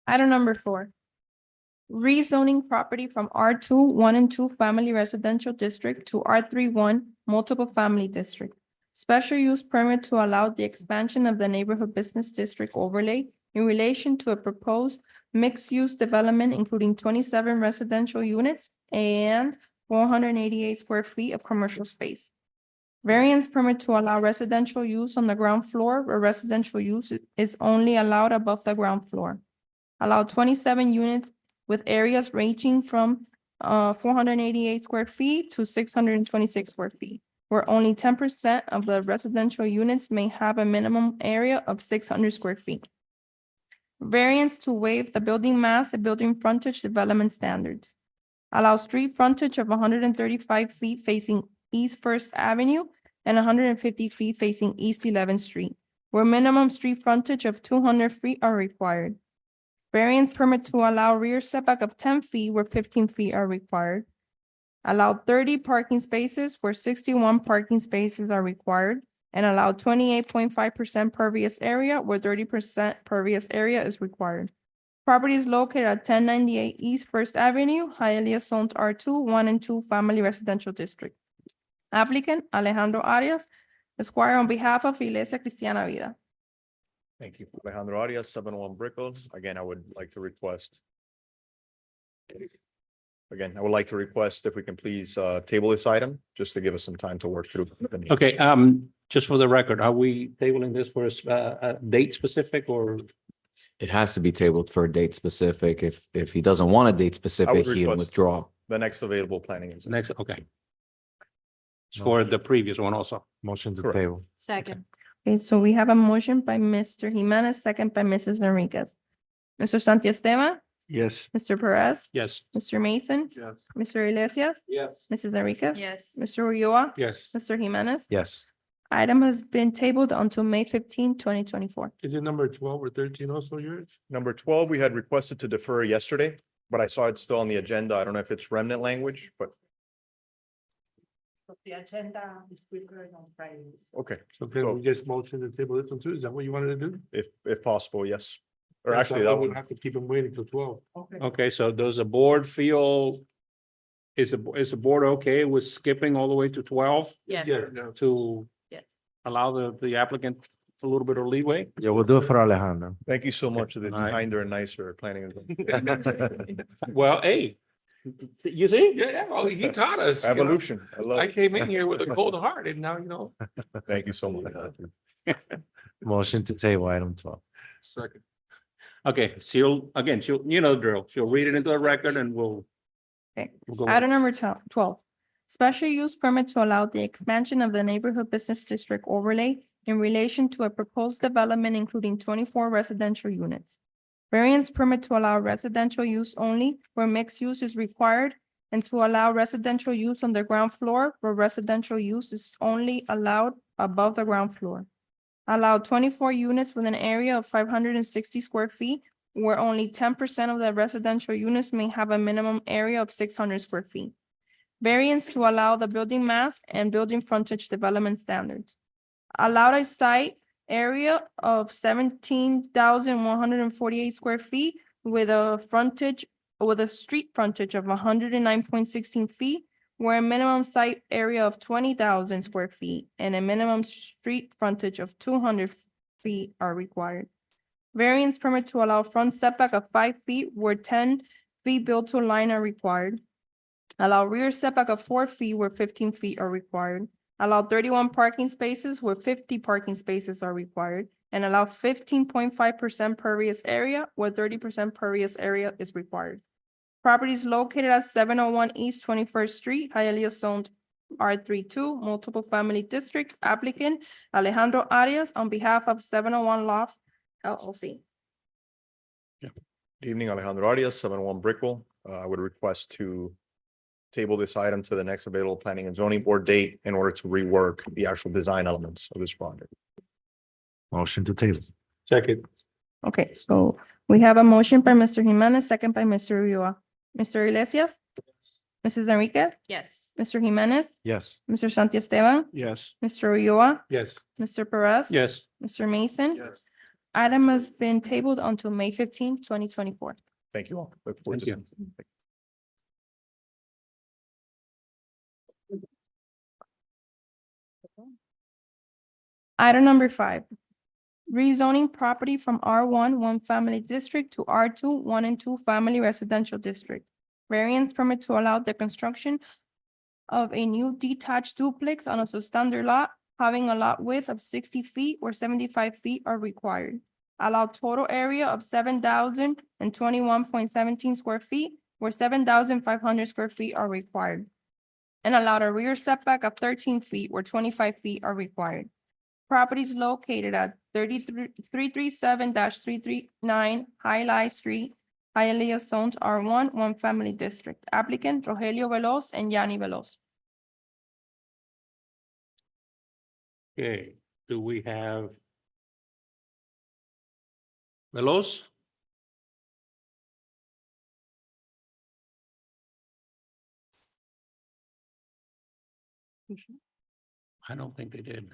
Item number 4. Rezoning property from R2, 1 and 2 Family Residential District to R3, 1 Multiple Family District. Special use permit to allow the expansion of the Neighborhood Business District overlay in relation to a proposed mixed-use development including 27 residential units and 488 square feet of commercial space. Variance permit to allow residential use on the ground floor where residential use is only allowed above the ground floor. Allow 27 units with areas ranging from 488 square feet to 626 square feet, where only 10% of the residential units may have a minimum area of 600 square feet. Variance to waive the building mass and building frontage development standards. Allow street frontage of 135 feet facing East First Avenue and 150 feet facing East 11th Street, where minimum street frontage of 200 feet are required. Variance permit to allow rear setback of 10 feet where 15 feet are required. Allow 30 parking spaces where 61 parking spaces are required, and allow 28.5% pervious area where 30% pervious area is required. Property is located at 1098 East First Avenue, Hialeah Zones R2, 1 and 2 Family Residential District. Applicant Alejandro Arias, Esquire, on behalf of Iglesia Cristiana Vida. Thank you. Alejandro Arias, 701 Brickell. Again, I would like to request. Again, I would like to request if we can please table this item, just to give us some time to work through. the need. okay, just for the record, are we tabling this for a date specific or? It has to be tabled for a date specific. If he doesn't want a date specific, he'll request- withdraw. The next available planning is. Next, okay. It's for the previous one also. Motion to Correct. table. Second. Okay, so we have a motion by Mr. Jimenez, second by Mrs. Enriquez. Mr. Santiesteban, Yes. Mr. Perez, Yes. Mr. Mason, Yes. Mr. Iglesias, Yes. Mrs. Enriquez. Yes. Mr. Ulloa, Yes. Mr. Jimenez. Yes. Item has been tabled until May 15, 2024. Is it number 12 or 13 also yours? Number 12, we had requested to defer yesterday, but I saw it's still on the agenda. I don't know if it's remnant language, but The agenda is prepared on Friday. okay, So can we just motion to table this one too? Is that what you wanted to do? if possible, yes. Or Yes, actually, I that would would, have to keep them waiting till 12. Okay, so does the board feel? Is the board okay with skipping all the way to 12 Yes. to Yes. allow the applicant a little bit of leeway? Yeah, we'll do it for Alejandro. thank you so much. This is All right. kinder and nicer planning. Well, hey, you see? Yeah, well, he taught us. you know. Evolution. I love I it. came in here with a cold heart and now, Thank you so much. Motion to table item 12. Second. Okay, she'll you know the drill. She'll read it into the record and we'll. Okay. we'll go. Item number 12, special use permit to allow the expansion of the Neighborhood Business District overlay in relation to a proposed development including 24 residential units. Variance permit to allow residential use only where mixed use is required and to allow residential use on the ground floor where residential use is only allowed above the ground floor. Allow 24 units with an area of 560 square feet where only 10% of the residential units may have a minimum area of 600 square feet. Variance to allow the building mass and building frontage development standards. Allowed a site area of 17,148 square feet with a street frontage of 109.16 feet, where a minimum site area of 20,000 square feet and a minimum street frontage of 200 feet are required. Variance permit to allow front setback of 5 feet where 10 feet built to line are required. Allow rear setback of 4 feet where 15 feet are required. Allow 31 parking spaces where 50 parking spaces are required, and allow 15.5% pervious area where 30% pervious area is required. Property is located at 701 East 21st Street, Hialeah zoned R32, multiple family district. Applicant Alejandro Arias on behalf of 701 Lofts LLC. Good evening, Alejandro Arias, 701 Brickwell. I would request to table this item to the next available planning and zoning board date in order to rework the actual design elements of this project. Motion to table. Second. Okay, so we have a motion by Mr. Jimenez, second by Mr. Ulloa. Mr. Iglesias? Mrs. Enriquez? Yes. Mr. Jimenez? Yes. Mr. Santiesteban? Yes. Mr. Ulloa? Yes. Mr. Perez? Yes. Mr. Mason? Yes. Item has been tabled until May 15, 2024. Thank you all. Look forward Thank to. Item number 5, rezoning property from R1, one family district to R2, 1 and 2 family residential district. Variance permit to allow the construction of a new detached duplex on a substandard lot having a lot width of 60 feet where 75 feet are required. Allow total area of 7,021.17 square feet where 7,500 square feet are required. And allowed a rear setback of 13 feet where 25 feet are required. Properties located at 337-339 Highlight Street, Hialeah zoned R1, one family district. Applicant Rogelio Veloz and Yanni Veloz. Okay, do we have Veloz? I don't think they did.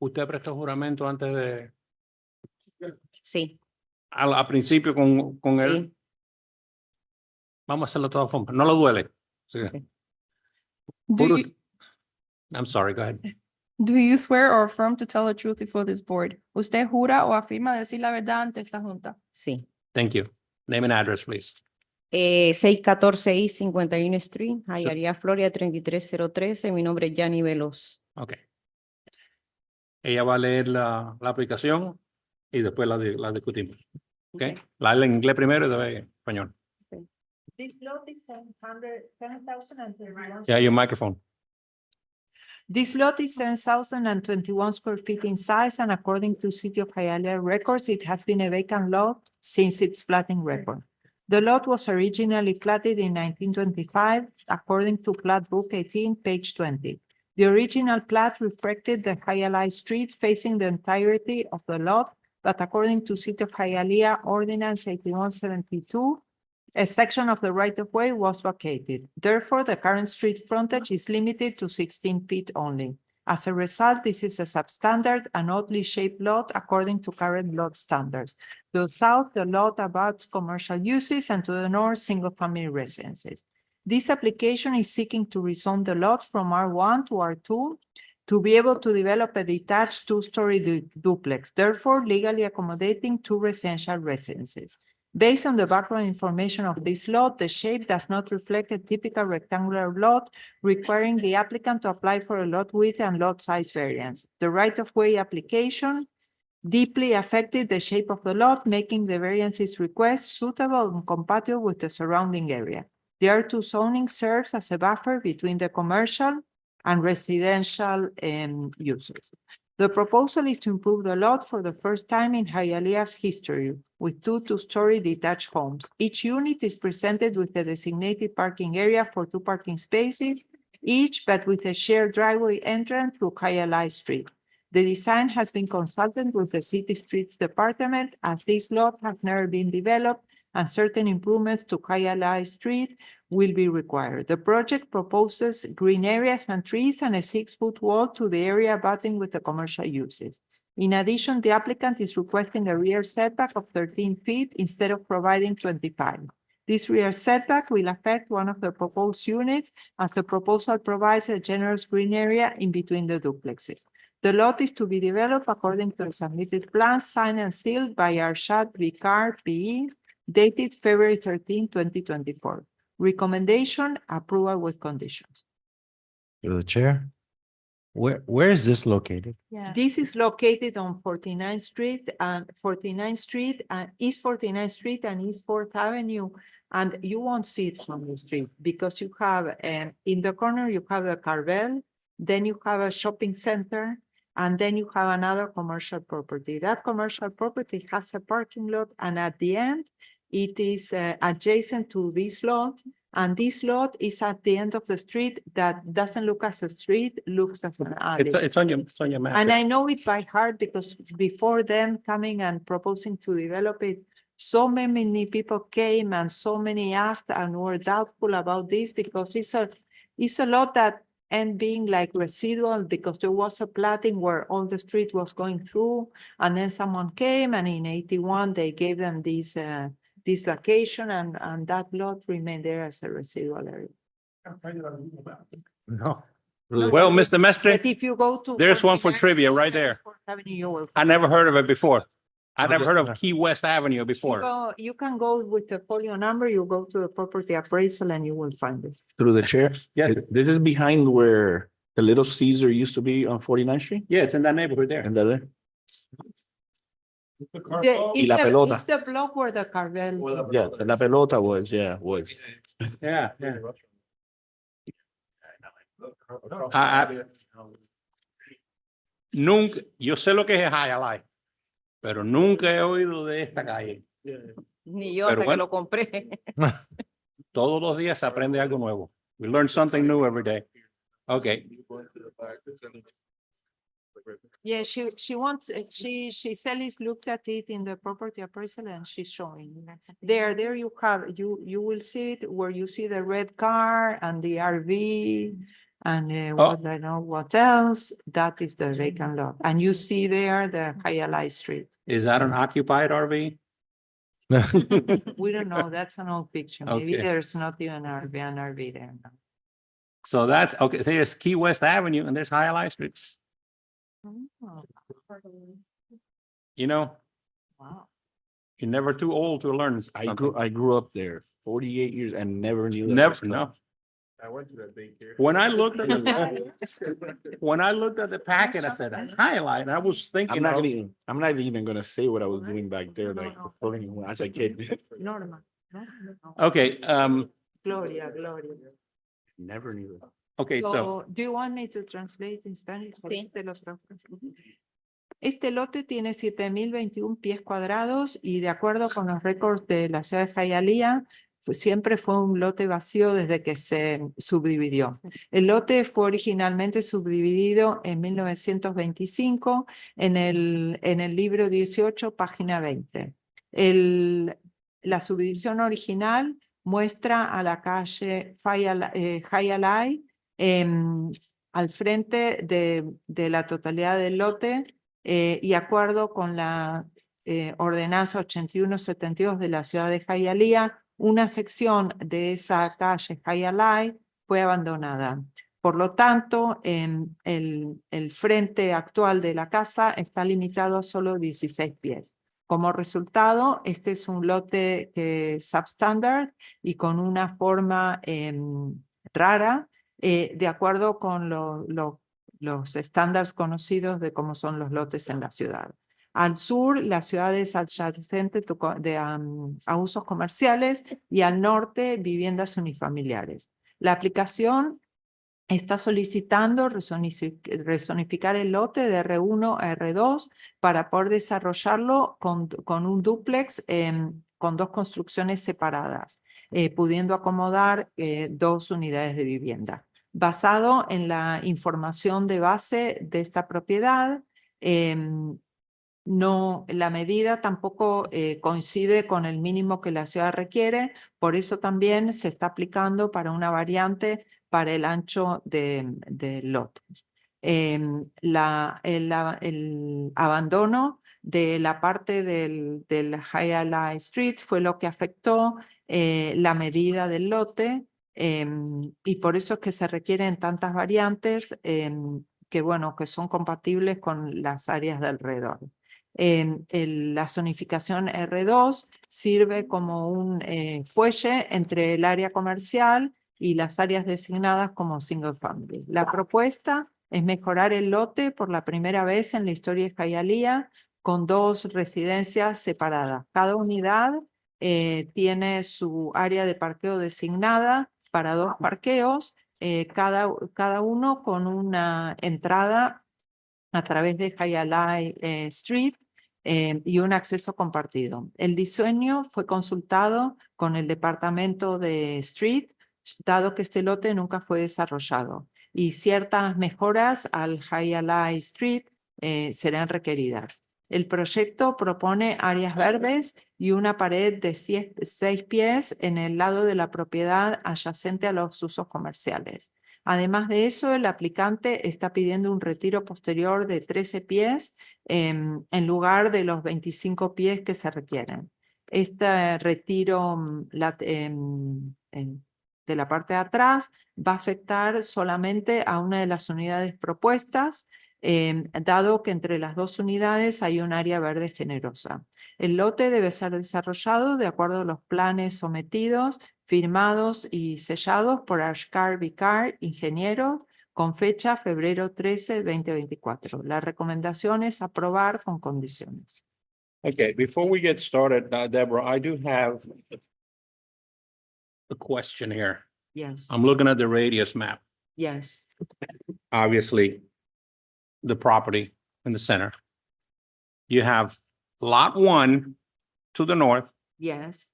¿Usted prestó juramento antes de, Sí, a principio con él? sí. Vamos a hacerlo de todas formas. No lo duele. Sí. Do Juro- you, I'm sorry, go ahead. do you swear or affirm to tell the truth before this board? ¿Usted jura o afirma decir la verdad ante esta junta? Sí. Thank you. Name and address, please. 614 East 51 Street, Hialeah, Florida 3303. Mi nombre es Yanni Veloz. Okay. Ella va a leer la aplicación y después la discutimos. Okay. La lee en inglés primero y después en español. This lot is 10,021. Yeah, your microphone. This lot is 10,021 square feet in size, and according to City of Hialeah records, it has been a vacant lot since its platting record. The lot was originally platted in 1925, according to Plat Book 18, page 20. The original plat reflected the Hialeah Street facing the entirety of the lot, but according to City of Hialeah Ordinance 8172, a section of the right-of-way was vacated. Therefore, the current street frontage is limited to 16 feet only. As a result, this is a substandard and oddly shaped lot according to current lot standards. To the south, the lot abuts commercial uses, and to the north, single-family residences. This application is seeking to rezone the lot from R1 to R2 to be able to develop a detached two-story duplex, therefore legally accommodating 2 residential residences. Based on the background information of this lot, the shape does not reflect a typical rectangular lot, requiring the applicant to apply for a lot width and lot size variance. The right-of-way application deeply affected the shape of the lot, making the variances request suitable and compatible with the surrounding area. The R2 zoning serves as a buffer between the commercial and residential uses. The proposal is to improve the lot for the first time in Hialeah's history with 2 two-story detached homes. Each unit is presented with a designated parking area for 2 parking spaces, each but with a shared driveway entrance through Hialeah Street. The design has been consulted with the City Streets Department, as this lot has never been developed and certain improvements to Hialeah Street will be required. The project proposes green areas and trees and a 6-foot wall to the area abutting with the commercial uses. In addition, the applicant is requesting a rear setback of 13 feet instead of providing 25. This rear setback will affect one of the proposed units, as the proposal provides a generous green area in between the duplexes. The lot is to be developed according to the submitted plans signed and sealed by Arshad Vikar, PE, dated February 13, 2024. Recommendation, approval with conditions. Through the chair. Where is this located? This is located on 49th Street and East 49th Street and East Fourth Avenue. And you won't see it from the street because you have, in the corner, you have the Carvel, then you have a shopping center, and then you have another commercial property. That commercial property has a parking lot, and at the end, it is adjacent to this lot. And this lot is at the end of the street that doesn't look as a street, looks as an alley. It's on your map. And I know it by heart because before them coming and proposing to develop it, so many people came and so many asked and were doubtful about this because it's a lot that end being like residual because there was a platting where all the street was going through, and then someone came and in 81 they gave them this location, and that lot remained there as a residual area. No. Well, Mr. Mestre, But if you go to there's one for 49th trivia Street right and there. Fourth Avenue, you will I find never it. heard of it before. I never Okay. heard of Key West Avenue before. You can go with the folio number, you go to the property appraisal and you will find it. Through the chair. Yes. This is behind where the Little Caesar used to be on 49th Street. Yeah, it's in that neighborhood there. And the, It's la pelota. it's the block where the Carvel. yeah, La Pelota was. Yeah, yeah. I- Nunca, yo sé lo que es Hialeah, pero nunca he oído de esta calle. Ni yo Pero hasta que bueno. lo compré. Todos los días se aprende algo nuevo. We learn something new every day. Okay, Yeah, she wants, she Celis looked at it in the property appraisal and she's showing. There you have, you will see it where you see the red car and the RV and what I know what else. That is the vacant lot. And you see there the Hialeah Street. is that an occupied RV? We don't know. That's an old picture. Maybe Okay. there's not even an RV there. now. So that's, okay, there's Key West Avenue and there's Hialeah Street. Oh, You know, wow. you're never too old to learn. I something. grew up there 48 years and never knew. that Never, was coming. no. I went to that daycare. When I looked at the packet, I said, highlight, I was thinking. I'm not even gonna say what I was doing back there, like when I was a kid. Norma. No. Okay, Gloria. Never knew that. okay, so, So, do you want me to translate in Spanish? Te lo traduzco. Este lote tiene 7,021 pies cuadrados y de acuerdo con los récords de la ciudad de Hialeah, siempre fue un lote vacío desde que se subdividió. El lote fue originalmente subdividido en 1925 en el libro 18, página 20. La subdivisión original muestra a la calle Hialeah al frente de la totalidad del lote y acuerdo con la ordenanza 8172 de la ciudad de Hialeah, una sección de esa calle Hialeah fue abandonada. Por lo tanto, el frente actual de la casa está limitado a solo 16 pies. Como resultado, este es un lote substandard y con una forma rara, de acuerdo con los estándares conocidos de cómo son los lotes en la ciudad. Al sur, la ciudad es adyacente a usos comerciales y al norte, viviendas unifamiliares. La aplicación está solicitando rezonificar el lote de R1 a R2 para poder desarrollarlo con un dúplex con dos construcciones separadas, pudiendo acomodar 2 unidades de vivienda. Basado en la información de base de esta propiedad, la medida tampoco coincide con el mínimo que la ciudad requiere, por eso también se está aplicando para una variante para el ancho del lote. El abandono de la parte del Hialeah Street fue lo que afectó la medida del lote y por eso es que se requieren tantas variantes que son compatibles con las áreas de alrededor. La zonificación R2 sirve como un fuelle entre el área comercial y las áreas designadas como single family. La propuesta es mejorar el lote por la primera vez en la historia de Hialeah con 2 residencias separadas. Cada unidad tiene su área de parqueo designada para 2 parqueos, cada uno con una entrada a través de Hialeah Street y un acceso compartido. El diseño fue consultado con el departamento de Street, dado que este lote nunca fue desarrollado y ciertas mejoras al Hialeah Street serán requeridas. El proyecto propone áreas verdes y una pared de 6 pies en el lado de la propiedad adyacente a los usos comerciales. Además de eso, el aplicante está pidiendo un retiro posterior de 13 pies en lugar de los 25 pies que se requieren. Este retiro de la parte de atrás va a afectar solamente a una de las unidades propuestas, dado que entre las 2 unidades hay un área verde generosa. El lote debe ser desarrollado de acuerdo a los planes sometidos, firmados y sellados por Ashkar Vicar, ingeniero, con fecha febrero 13, 2024. La recomendación es aprobar con condiciones. Okay, before we get started, Deborah, I do have a question here. Yes, I'm looking at the radius map. yes, Obviously, the property in the center. You have lot 1 to the north, yes,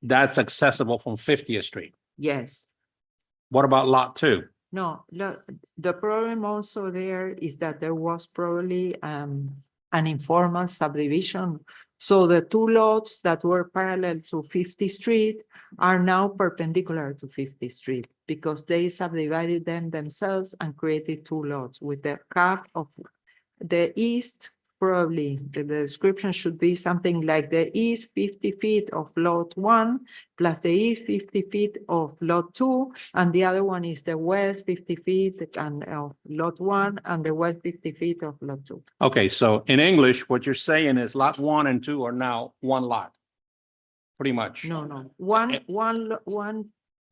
that's accessible from 50th Street. yes. What about lot 2? No, the problem also there is that there was probably an informal subdivision. So the 2 lots that were parallel to 50th Street are now perpendicular to 50th Street because they subdivided them themselves and created 2 lots with the half of the east. Probably the description should be something like the east 50 feet of lot 1 plus the east 50 feet of lot 2, and the other one is the west 50 feet and of lot 1 and the west 50 feet of lot 2. Okay, so in English, what you're saying is lot 1 and 2 are now one lot. Pretty much. No.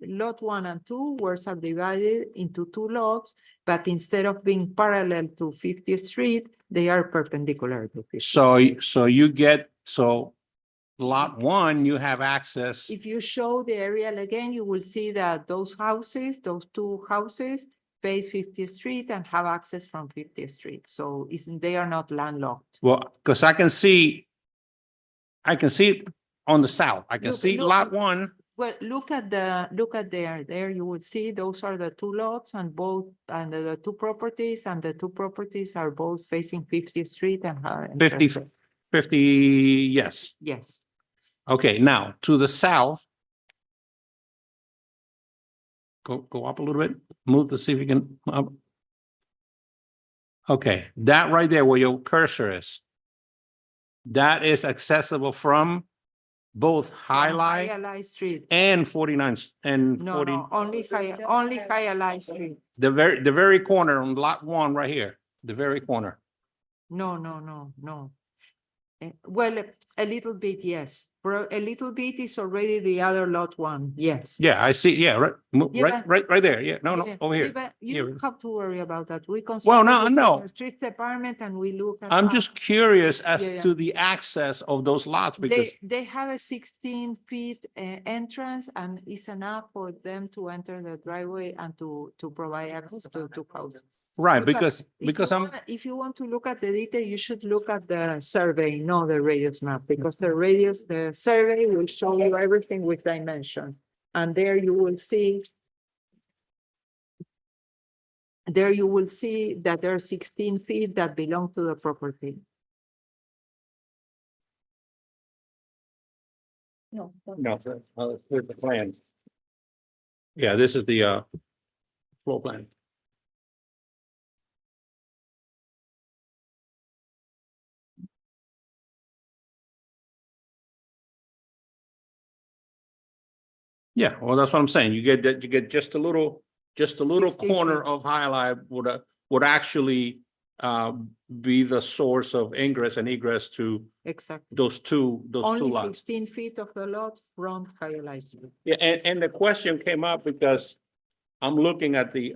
Lot 1 and 2 were subdivided into 2 lots, but instead of being parallel to 50th Street, they are perpendicular to 50th. So you get, so lot 1, you have access. If you show the aerial again, you will see that those 2 houses face 50th Street and have access from 50th Street. So they are not landlocked. Well, because I can see it on the south. I can see Look. lot 1. Well, look at there you will see those are the 2 lots and the 2 properties, and the 2 properties are both facing 50th Street and 50, yes. Yes. Okay, now to the south. Go up a little bit, move to see if you can. Up. Okay, that right there where your cursor is. That is accessible from both Hialeah Street. and 49 and No, 40. no, only Hialeah Street. The very corner on lot 1 right here, the very corner. No. Well, a little bit, yes. A little bit is already the other lot 1, yes. Yeah, I see. Yeah, right, Yeah. right there. Yeah, no, Yeah, over here. but you Here. don't have to worry about that. We Well, consulted with no. the Street Department and we look at. I'm how- just curious as Yeah. to the access of those lots because, They have a 16 feet entrance and it's enough for them to enter the driveway and to provide access to houses. right, Look at- because I'm, If you want to look at the detail, you should look at the survey, not the radius map, because the survey will show you everything with dimension. And there you will see that there are 16 feet that belong to the property. No. no, here's the plan. Yeah, this is the floor plan. Yeah, well, that's what I'm saying. You get just a little 16 corner feet. of Hialeah would actually be the source of ingress and egress to Exactly. those two Only lots. 16 feet of the lot from Hialeah Street. Yeah, and the question came up because I'm looking at the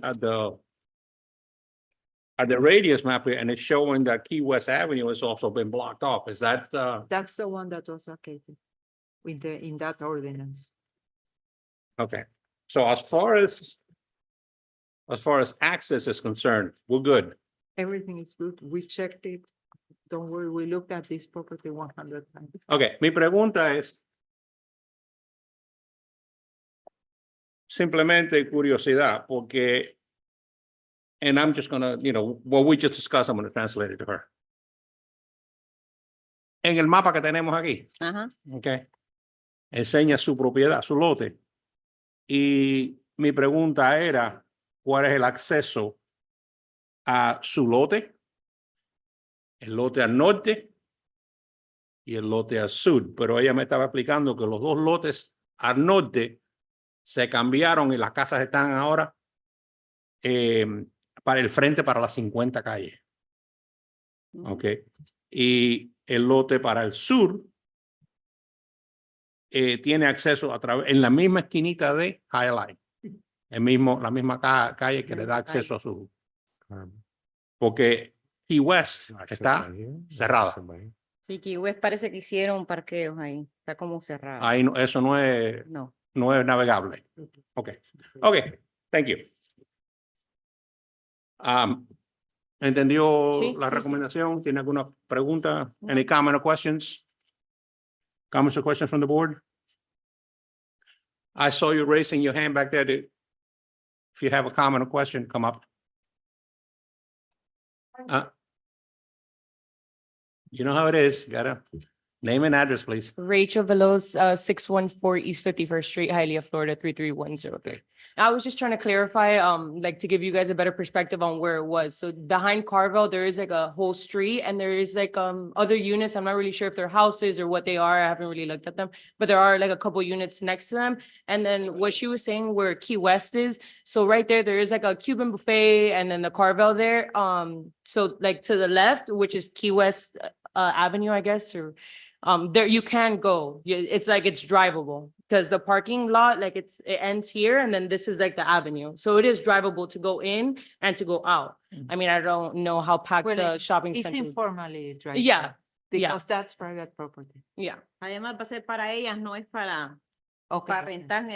radius map here, and it's showing that Key West Avenue has also been blocked off. Is that, That's the one that was located in that ordinance. okay? So as far as access is concerned, we're good. Everything is good. We checked it. Don't worry, we looked at this property 100 times. Okay, mi pregunta es simplemente curiosidad, porque, and I'm just gonna, what we just discussed, I'm gonna translate it to her. En el mapa que tenemos aquí, Ajá. okay, enseña su propiedad, su lote. Y mi pregunta era, ¿cuál es el acceso a su lote? El lote al norte y el lote al sur, pero ella me estaba explicando que los dos lotes al norte se cambiaron y las casas están ahora para el frente, para las 50 calles. Ok. Y el lote para el sur tiene acceso a través, en la misma esquinita de Highline, la misma calle que le da acceso a su, porque Key West está cerrada. Sí, Key West parece que hicieron parqueos ahí. Está como cerrado. Ahí eso no es navegable. Okay. Okay. Thank you. ¿Entendió Sí, la sí, sí. recomendación? ¿Tiene alguna pregunta? Any comment or questions? Comments or questions from the board? I saw you raising your hand back there. If you have a comment or question, come up. You know how it is. Gotta name and address, please. Rachel Veloz, 614 East 51st Street, Hialeah, Florida, 33103. I was just trying to clarify, like to give you guys a better perspective on where it was. So behind Carvel, there is like a whole street and there is like other units. I'm not really sure if they're houses or what they are. I haven't really looked at them, but there are like a couple units next to them. And then what she was saying where Key West is, so right there is like a Cuban buffet and then the Carvel there. So like to the left, which is Key West Avenue, I guess, or there you can go. It's like it's drivable because the parking lot, like it ends here and then this is like the avenue. So it is drivable to go in and to go out. I mean, I don't know how packed Well, the shopping It's center. informally drivable. Yeah, yeah. Because that's private property. Yeah. Además va a ser para ellas, no es para Okay. rentar,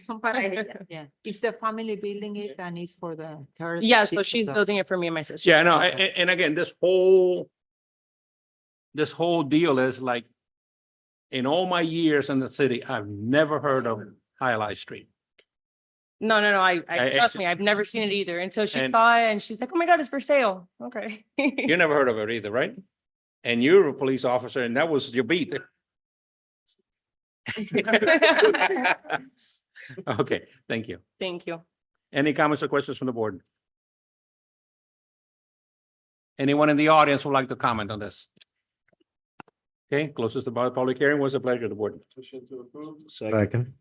son para ellas. Yeah, it's the family building it and it's for the third. Yeah, so she's building it for me and my sister. Yeah, no, and again, this whole deal is like, in all my years in the city, I've never heard of Highlight Street. No, I it's trust me, just- I've never seen it either until she And- saw it and she's like, oh my God, it's for sale. Okay. You never heard of it either, right? And you're a police officer and that was your beat. Okay, thank you. Thank you. Any comments or questions from the board? Anyone in the audience would like to comment on this? Okay, closest to the public hearing was a pleasure, the board. Second.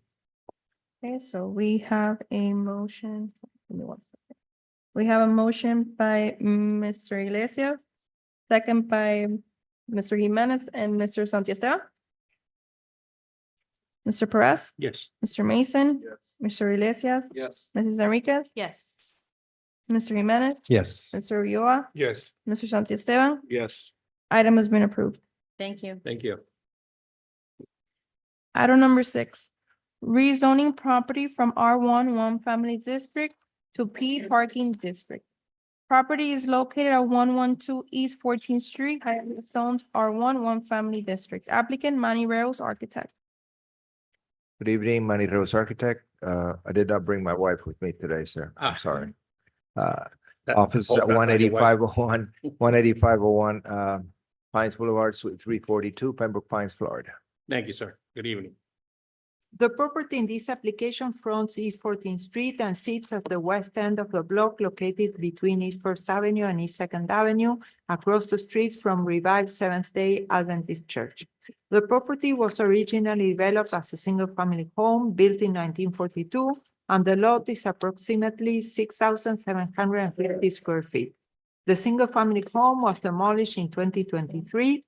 Okay, so we have a motion. Give me 1 second. We have a motion by Mr. Iglesias, second by Mr. Jimenez and Mr. Santiago. Mr. Perez, Yes. Mr. Mason, Mr. Iglesias, Yes. Mrs. Enriquez, Yes. Mr. Jimenez, Yes. Mr. Ulloa, Yes. Mr. Santiago. Yes. Item has been approved. Thank you. Thank you. Item number 6, rezoning property from R1 One Family District to P Parking District. Property is located at 112 East 14th Street, Hialeah, zoned R1 One Family District. Applicant Manny Reos, architect. Good evening, Manny Rose Architect. I did not bring my wife with me today, sir. Ah. I'm sorry. That- Office hope at that's not your wife. 18501 Pines Boulevard, Suite 342, Pembroke Pines, Florida. Thank you, sir. Good evening. The property in this application fronts East 14th Street and sits at the west end of the block located between East First Avenue and East Second Avenue, across the street from Revived Seventh-day Adventist Church. The property was originally developed as a single-family home built in 1942, and the lot is approximately 6,750 square feet. The single-family home was demolished in 2023.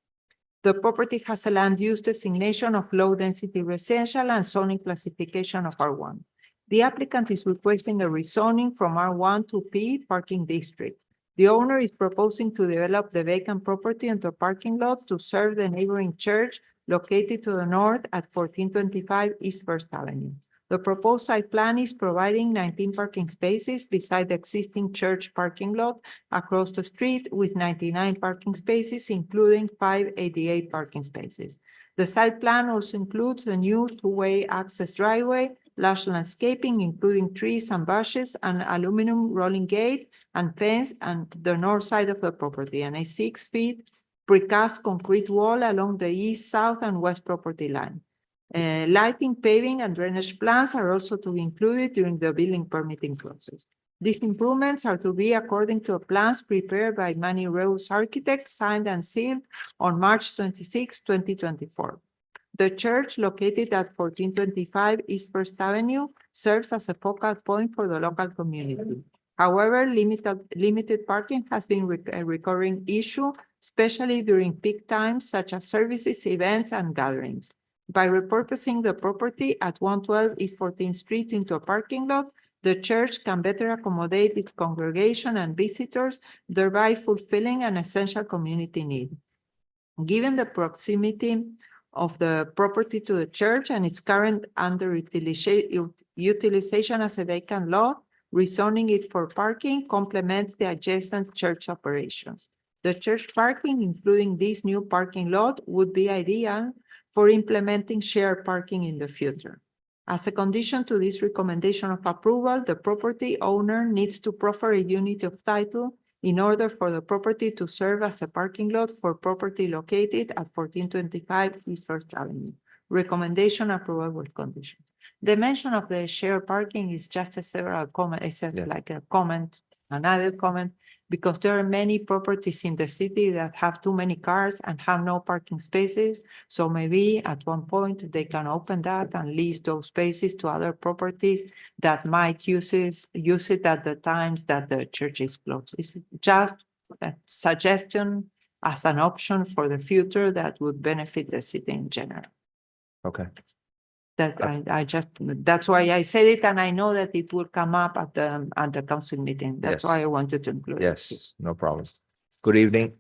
The property has a land use designation of low-density residential and zoning classification of R1. The applicant is requesting a rezoning from R1 to P parking district. The owner is proposing to develop the vacant property into a parking lot to serve the neighboring church located to the north at 1425 East First Avenue. The proposed site plan is providing 19 parking spaces beside the existing church parking lot across the street with 99 parking spaces, including 5 ADA parking spaces. The site plan also includes a new two-way access driveway, large landscaping, including trees and bushes, an aluminum rolling gate and fence on the north side of the property, and a 6 feet precast concrete wall along the east, south, and west property line. Lighting, paving, and drainage plans are also to be included during the building permitting process. These improvements are to be according to plans prepared by Manny Rose Architects, signed and sealed on March 26, 2024. The church, located at 1425 East First Avenue, serves as a focal point for the local community. However, limited parking has been a recurring issue, especially during peak times such as services, events, and gatherings. By repurposing the property at 112 East 14th Street into a parking lot, the church can better accommodate its congregation and visitors, thereby fulfilling an essential community need. Given the proximity of the property to the church and its current underutilization as a vacant lot, rezoning it for parking complements the adjacent church operations. The church parking, including this new parking lot, would be ideal for implementing shared parking in the future. As a condition to this recommendation of approval, the property owner needs to proffer a unit of title in order for the property to serve as a parking lot for property located at 1425 East First Avenue. Recommendation approval with conditions. The mention of the shared parking is just a several comment, it's like a comment, another comment, because there are many properties in the city that have too many cars and have no parking spaces. So maybe at one point they can open that and lease those spaces to other properties that might use it at the times that the church is closed. It's just a suggestion as an option for the future that would benefit the city in general. Okay. That that's why I said it, and I know that it will come up at the council meeting. That's why I wanted to include it. Yes, no problem. Good evening.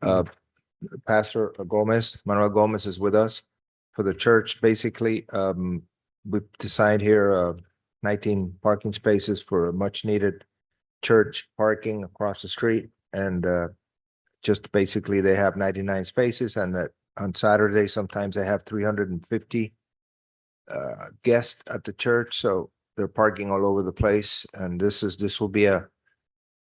Pastor Gomez, Manuel Gomez is with us for the church. Basically, we've decided here 19 parking spaces for a much needed church parking across the street. And just basically they have 99 spaces, and on Saturday, sometimes they have 350 guests at the church, so they're parking all over the place. And this will be a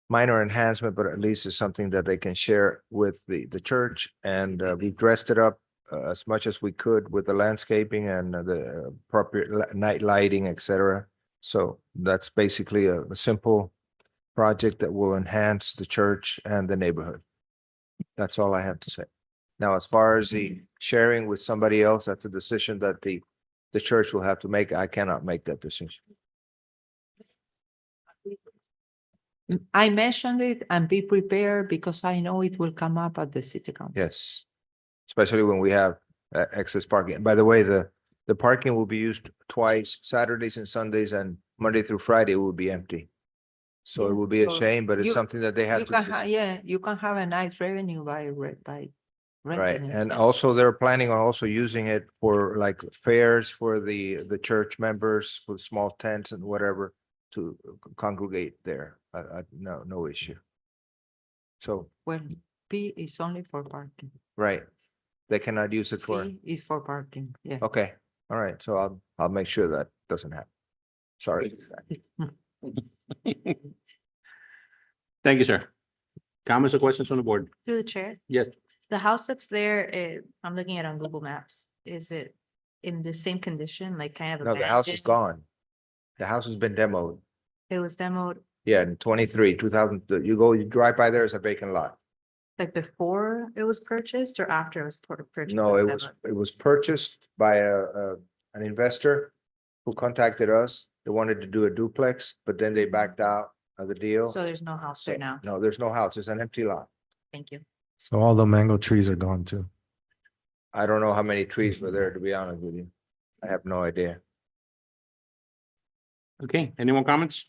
minor enhancement, but at least it's something that they can share with the church. And we dressed it up as much as we could with the landscaping and the appropriate night lighting, etc. So that's basically a simple project that will enhance the church and the neighborhood. That's all I have to say. Now, as far as the sharing with somebody else, that's a decision that the church will have to make. I cannot make that decision. I mentioned it, and be prepared because I know it will come up at the city council. Yes, especially when we have excess parking. By the way, the parking will be used twice, Saturdays and Sundays, and Monday through Friday will be empty. So it will be a So shame, but it's something that they have to. You can have a nice revenue by Right, renting it. and also they're planning on also using it for like fairs for the church members with small tents and whatever to congregate there. No issue. So, Well, P is only for parking. right, they cannot use it for, P is for parking, yeah. okay, all right, so I'll make sure that doesn't happen. Sorry. Thank you, sir. Comments or questions from the board? Through the chair, Yes. the house that's there, I'm looking at it on Google Maps. Is it in the same condition, like kind of? No, the house is abandoned? gone. The house has been demoed. It was demoed Yeah, in 2000, you drive by there, it's a vacant lot. like before it was purchased or after it was purchased? No, and it was purchased by an investor who contacted us. They wanted to do a duplex, but then they backed out of the deal. So there's no house there now. No, there's no house. It's an empty lot. Thank you. So all the mango trees are gone too. I don't know how many trees were there, to be honest with you. I have no idea. Okay, any more comments?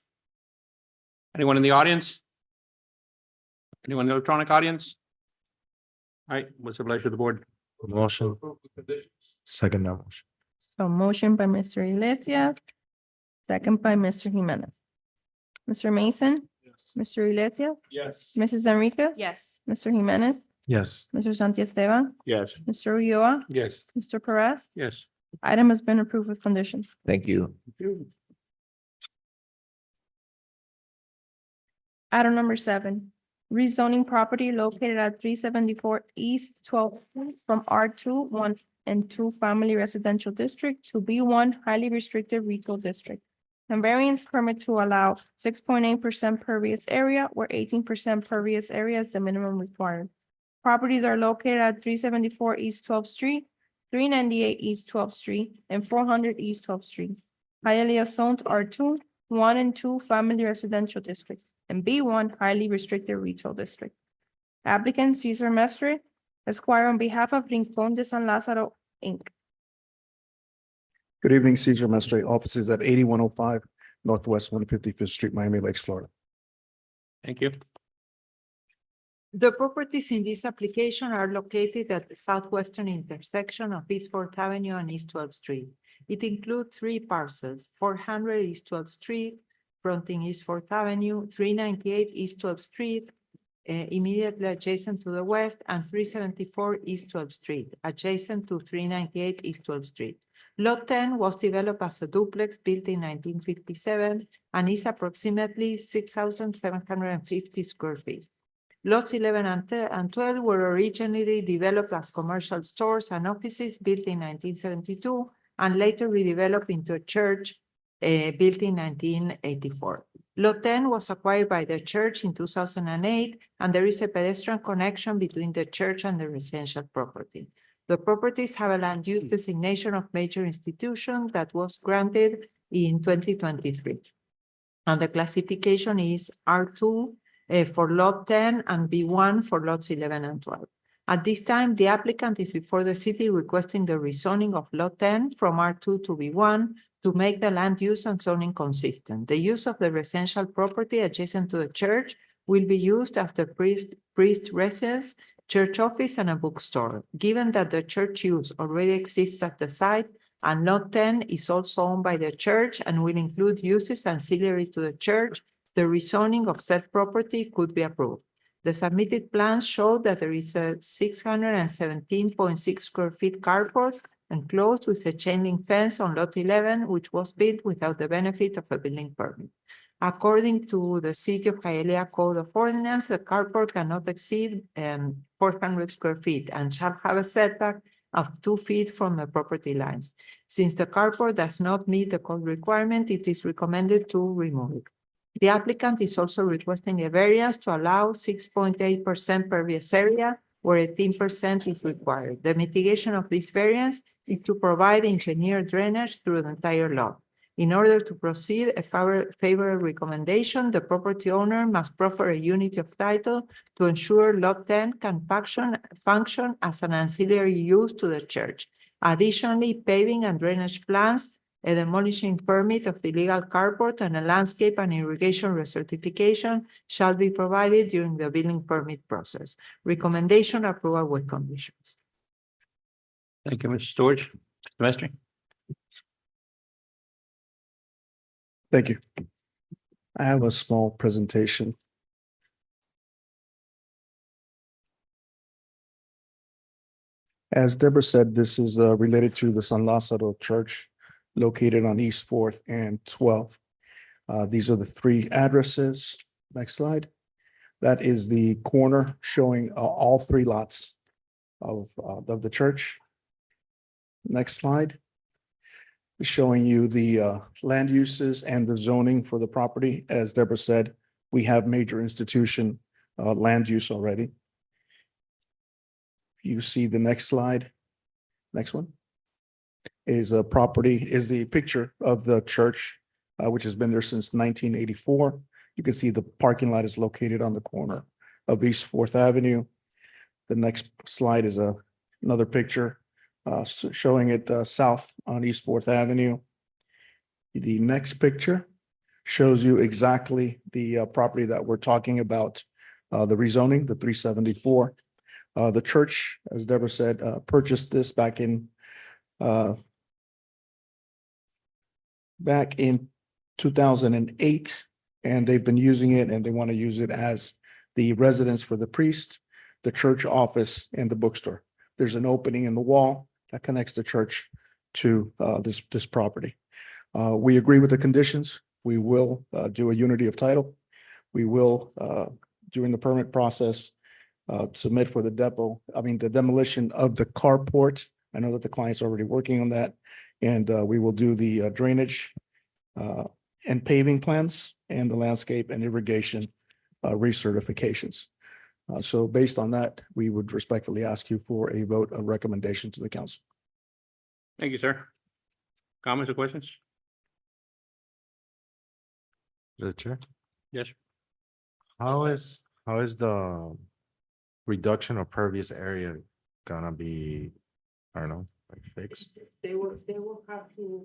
Anyone in the audience? Anyone in the electronic audience? All right, what's the pleasure of the board? Motion. Second that motion. So motion by Mr. Iglesias, second by Mr. Jimenez. Mr. Mason, Mr. Iglesias, Yes. Mrs. Enriquez, Yes. Mr. Jimenez, Yes. Mr. Santiesteban, Yes. Mr. Ulloa, Yes. Mr. Perez. Yes. Item has been approved with conditions. Thank you. Item number 7, rezoning property located at 374 East 12th from R2, 1 and 2 Family Residential District to B1 Highly Restricted Retail District. And variance permit to allow 6.8% pervious area where 18% pervious area is the minimum required. Properties are located at 374 East 12th Street, 398 East 12th Street, and 400 East 12th Street. Highly zoned R2, 1 and 2 Family Residential Districts, and B1 Highly Restricted Retail District. Applicant Cesar Mestre, Esquire, on behalf of Rincon de San Lázaro, Inc. Good evening, Cesar Mestre, offices at 8105 Northwest 155th Street, Miami Lakes, Florida. Thank you. The properties in this application are located at the southwestern intersection of East Fourth Avenue and East 12th Street. It includes 3 parcels, 400 East 12th Street, fronting East Fourth Avenue, 398 East 12th Street, immediately adjacent to the west, and 374 East 12th Street, adjacent to 398 East 12th Street. Lot 10 was developed as a duplex built in 1957 and is approximately 6,750 square feet. Lots 11 and 12 were originally developed as commercial stores and offices built in 1972 and later redeveloped into a church built in 1984. Lot 10 was acquired by the church in 2008, and there is a pedestrian connection between the church and the residential property. The properties have a land use designation of major institution that was granted in 2023. And the classification is R2 for lot 10 and B1 for lots 11 and 12. At this time, the applicant is before the city requesting the rezoning of lot 10 from R2 to B1 to make the land use and zoning consistent. The use of the residential property adjacent to the church will be used as the priest residence, church office, and a bookstore. Given that the church use already exists at the site and lot 10 is also owned by the church and will include uses ancillary to the church, the rezoning of said property could be approved. The submitted plans show that there is a 617.6 square feet carport enclosed with a chain link fence on lot 11, which was built without the benefit of a building permit. According to the City of Hialeah Code of Ordinance, the carport cannot exceed 400 square feet and shall have a setback of 2 feet from the property lines. Since the carport does not meet the code requirement, it is recommended to remove it. The applicant is also requesting a variance to allow 6.8% pervious area where 18% is required. The mitigation of this variance is to provide engineered drainage through the entire lot. In order to proceed a favorable recommendation, the property owner must proffer a unit of title to ensure lot 10 can function as an ancillary use to the church. Additionally, paving and drainage plans, a demolishing permit of the legal carport, and a landscape and irrigation recertification shall be provided during the building permit process. Recommendation approval with conditions. Thank you, Mr. Storage. Mr. Mestre? Thank you. I have a small presentation. As Deborah said, this is related to the San Lázaro Church located on East 4th and 12th. These are the 3 addresses. Next slide. That is the corner showing all 3 lots of the church. Next slide. Showing you the land uses and the zoning for the property. As Deborah said, we have major institution land use already. You see the next slide. Next one is the picture of the church, which has been there since 1984. You can see the parking lot is located on the corner of East Fourth Avenue. The next slide is another picture showing it south on East Fourth Avenue. The next picture shows you exactly the property that we're talking about, the rezoning, the 374. The church, as Deborah said, purchased this back in 2008, and they've been using it, and they want to use it as the residence for the priest, the church office, and the bookstore. There's an opening in the wall that connects the church to this property. We agree with the conditions. We will do a unity of title. We will, during the permit process, submit for the the demolition of the carport. I know that the client's already working on that. And we will do the drainage and paving plans and the landscape and irrigation recertifications. So based on that, we would respectfully ask you for a vote of recommendation to the council. Thank you, sir. Comments or questions? The chair. Yes. How is the reduction of pervious area gonna be, I don't know, like fixed? They will have to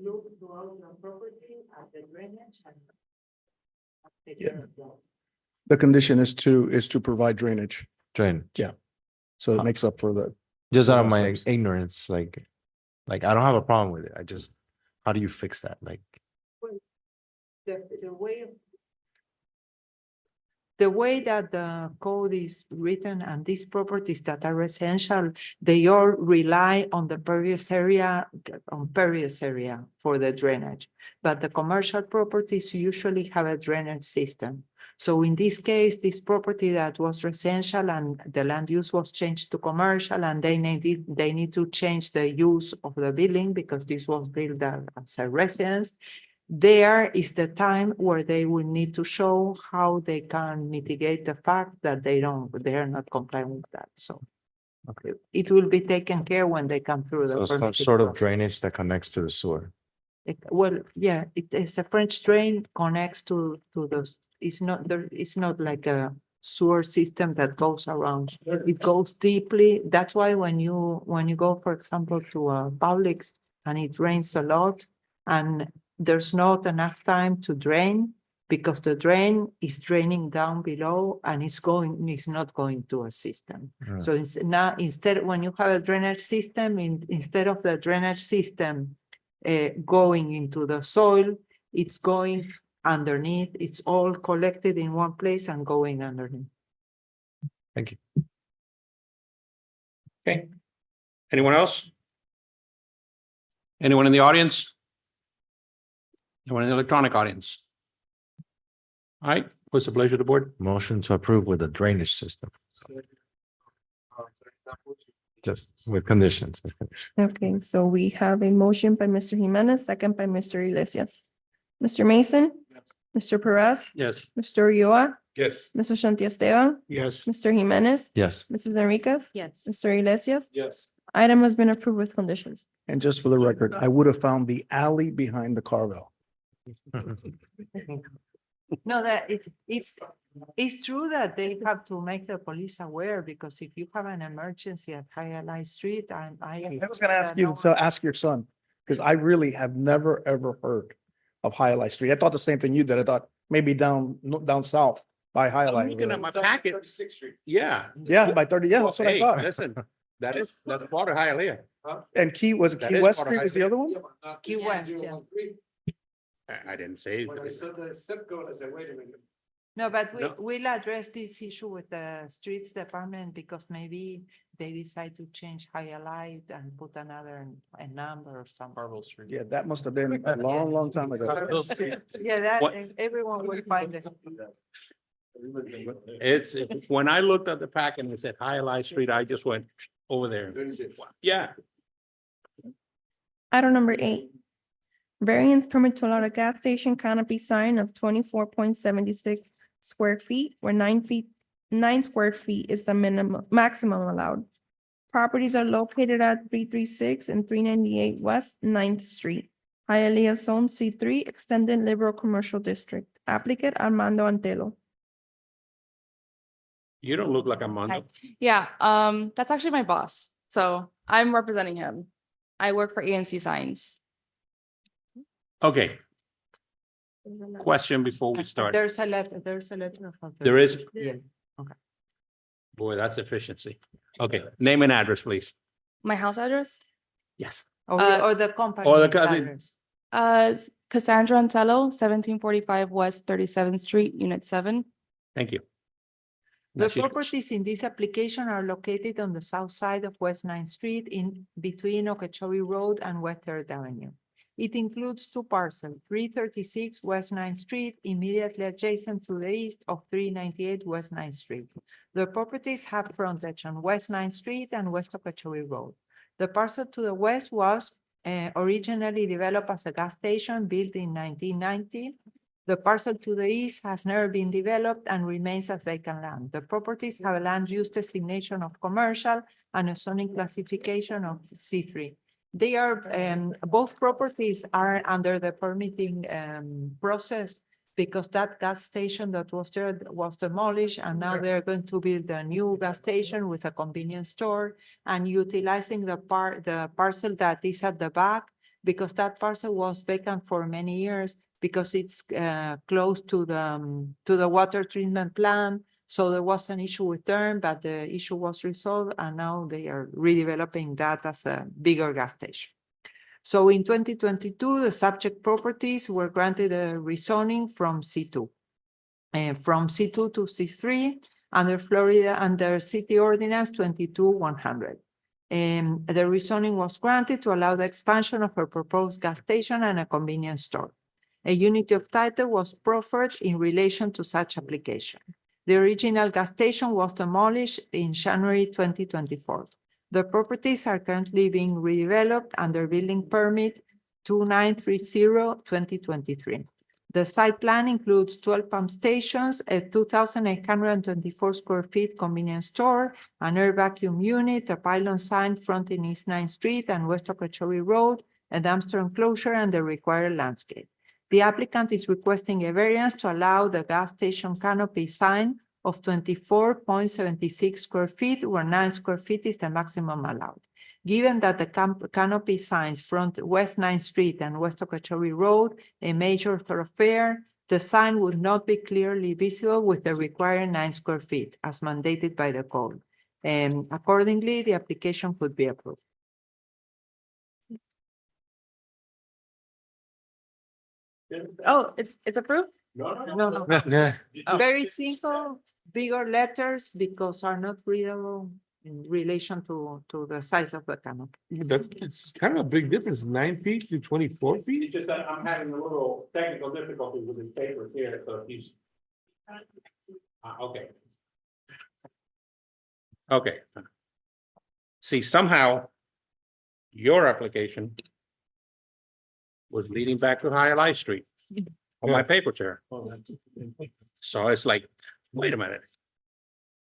look throughout the property at the drainage and take care of that. The condition is to provide drainage. Drain. Yeah. So it makes up for the. Just out of lost my space. ignorance, like I don't have a problem with it. I just, how do you fix that? Like, The way that the code is written and these properties that are residential, they all rely on the pervious area, for the drainage. But the commercial properties usually have a drainage system. So in this case, this property that was residential and the land use was changed to commercial, and they need to change the use of the building because this was built as a residence. There is the time where they will need to show how they can mitigate the fact that they are not complying with that. So it will be taken care when they come through the. so some permitting sort of process. drainage that connects to the sewer. Well, yeah, it is a French drain connects to those. It's not like a sewer system that goes around. It goes deeply. That's why when you go, for example, to a Publix and it rains a lot and there's not enough time to drain because the drain is draining down below and it's not going to a system. Right. So it's now instead, when you have a drainage system, instead of the drainage system going into the soil, it's going underneath. It's all collected in one place and going underneath. Thank you. Okay. Anyone else? Anyone in the audience? Anyone in the electronic audience? All right, what's the pleasure of the board? Motion to approve with the drainage system. Just with conditions. Okay, so we have a motion by Mr. Jimenez, second by Mr. Iglesias. Mr. Mason? Mr. Perez? Yes. Mr. Ulloa? Yes. Mr. Shantiesteban? Yes. Mr. Jimenez? Yes. Mrs. Enriquez? Yes. Mr. Iglesias? Yes. Item has been approved with conditions. And just for the record, I would have found the alley behind the Carvel. No, that it's true that they have to make the police aware because if you have an emergency at Highlight Street and I was gonna ask you, so ask your son, because I really have never, ever heard of Highlight Street. I thought the same thing you did. I thought maybe down south by I'm Highlight. looking at my packet. Yeah. Yeah, by 30, yeah, that's what I Hey, thought. listen, that's part of Hialeah. And Key That Key is West part of Street was the Hialeah. other one? Key West, yeah. I didn't say. the zip code, I said, wait a minute. No, but No. we'll address this issue with the streets department because maybe they decide to change Highlight and put a number or something. Yeah, that must have been a long, long time ago. Yeah, that, What? everyone will find it. It's, when I looked at the packet and it said Highlight Street, I just went over there. Yeah. Item number 8. Variance permit to allow a gas station canopy sign of 24.76 square feet, where 9 square feet is the maximum allowed. Properties are located at 336 and 398 West 9th Street. Hialeah Zone C3 Extended Liberal Commercial District. Applicant Armando Antelo. You don't look like Armando. Yeah, that's actually my boss. So I'm representing him. I work for ANC Signs. Okay. Question before we start. There's a letter of. There is? Yeah. Boy, that's efficiency. Okay, name and address, please. My house address? Yes. Or the company. or the company. address. Cassandra Antello, 1745 West 37th Street, Unit 7. Thank you. The Now she's- properties in this application are located on the south side of West 9th Street in between Okeechobee Road and West Third Avenue. It includes two parcels, 336 West 9th Street, immediately adjacent to the east of 398 West 9th Street. The properties have frontage on West 9th Street and West Okeechobee Road. The parcel to the west was originally developed as a gas station built in 1990. The parcel to the east has never been developed and remains as vacant land. The properties have a land use designation of commercial and a zoning classification of C3. They are, both properties are under the permitting process because that gas station that was there was demolished and now they're going to build a new gas station with a convenience store and utilizing the parcel that is at the back because that parcel was vacant for many years because it's close to the water treatment plant. So there was an issue with them, but the issue was resolved and now they are redeveloping that as a bigger gas station. So in 2022, the subject properties were granted a rezoning from C2. From C2 to C3 under City Ordinance 22-100. The rezoning was granted to allow the expansion of a proposed gas station and a convenience store. A unity of title was proffered in relation to such application. The original gas station was demolished in January 2024. The properties are currently being redeveloped under building permit 2930-2023. The site plan includes 12 pump stations, a 2,824 square feet convenience store, an air vacuum unit, a pylon sign fronting East 9th Street and West Okeechobee Road, a dumpster enclosure, and the required landscape. The applicant is requesting a variance to allow the gas station canopy sign of 24.76 square feet, where 9 square feet is the maximum allowed. Given that the canopy signs front West 9th Street and West Okeechobee Road, a major thoroughfare, the sign would not be clearly visible with the required 9 square feet as mandated by the code. And accordingly, the application could be approved. Oh, it's approved? No. Yeah. Very simple, bigger letters because are not readable in relation to the size of the canopy. It's kind of a big difference, 9 feet to 24 feet. It's just that I'm having a little technical difficulty with the paper here, so he's. Okay. Okay. See, somehow your application was leading back to High Street on my paper chair. So it's like, wait a minute.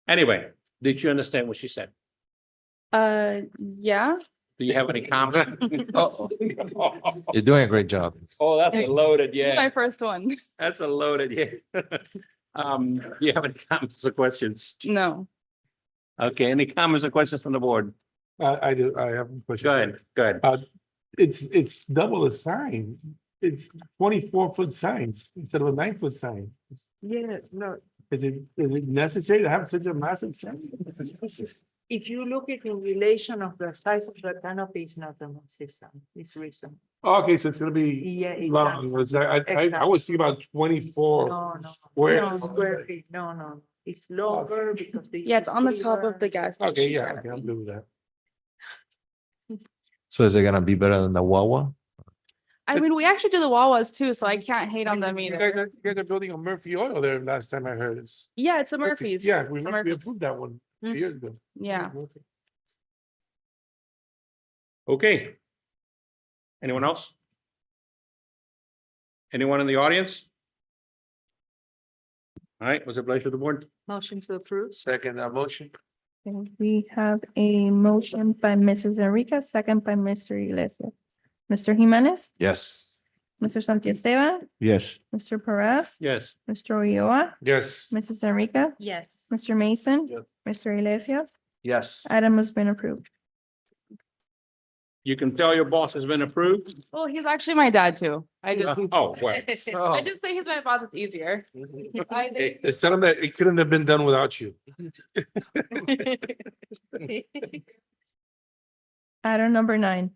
Anyway, did you understand what she said? Yeah. Do you have any comment? You're doing a great job. Oh, that's a loaded, This is my first one. That's a loaded, yeah. Do you have any comments or questions? No. Okay, any comments or questions from the board? I do, I have a question. Go ahead. It's double the sign. It's 24-foot sign instead of a 9-foot sign. Yeah, no. Is it necessary to have such a massive sign? If you look at in relation of the size of the canopy, it's not a massive sign. It's reason. Okay, so it's gonna be Yeah. long. Exactly. I was thinking about 24 No. square. No, square feet. No. It's longer because. Yeah, it's on the top of the gas station. Okay, yeah, okay, I'm good with that. So is it gonna be better than the Wawa? I mean, we actually do the Wawas too, so I can't hate on them You either. guys are building a Murphy Oil there last time I heard it's. Yeah, it's a Murphy's. Yeah, we It's a we Murphy's. approved that one a few years ago. Yeah. Okay. Anyone else? Anyone in the audience? All right, what's the pleasure of the board? Motion to approve. Second motion. Okay, we have a motion by Mrs. Enriquez, second by Mr. Iglesias. Mr. Jimenez, Yes. Mr. Santiesteban, Yes. Mr. Perez, Yes. Mr. Ulloa, Yes. Mrs. Enrique, Yes. Mr. Mason, Yes. Mr. Iglesias. Yes. Item has been approved. You can tell your boss has been approved. Well, he's actually my dad too. I just, Oh, well. I just say he's my boss, it's easier. I think- It's tell him that it couldn't have been done without you. Item number 9.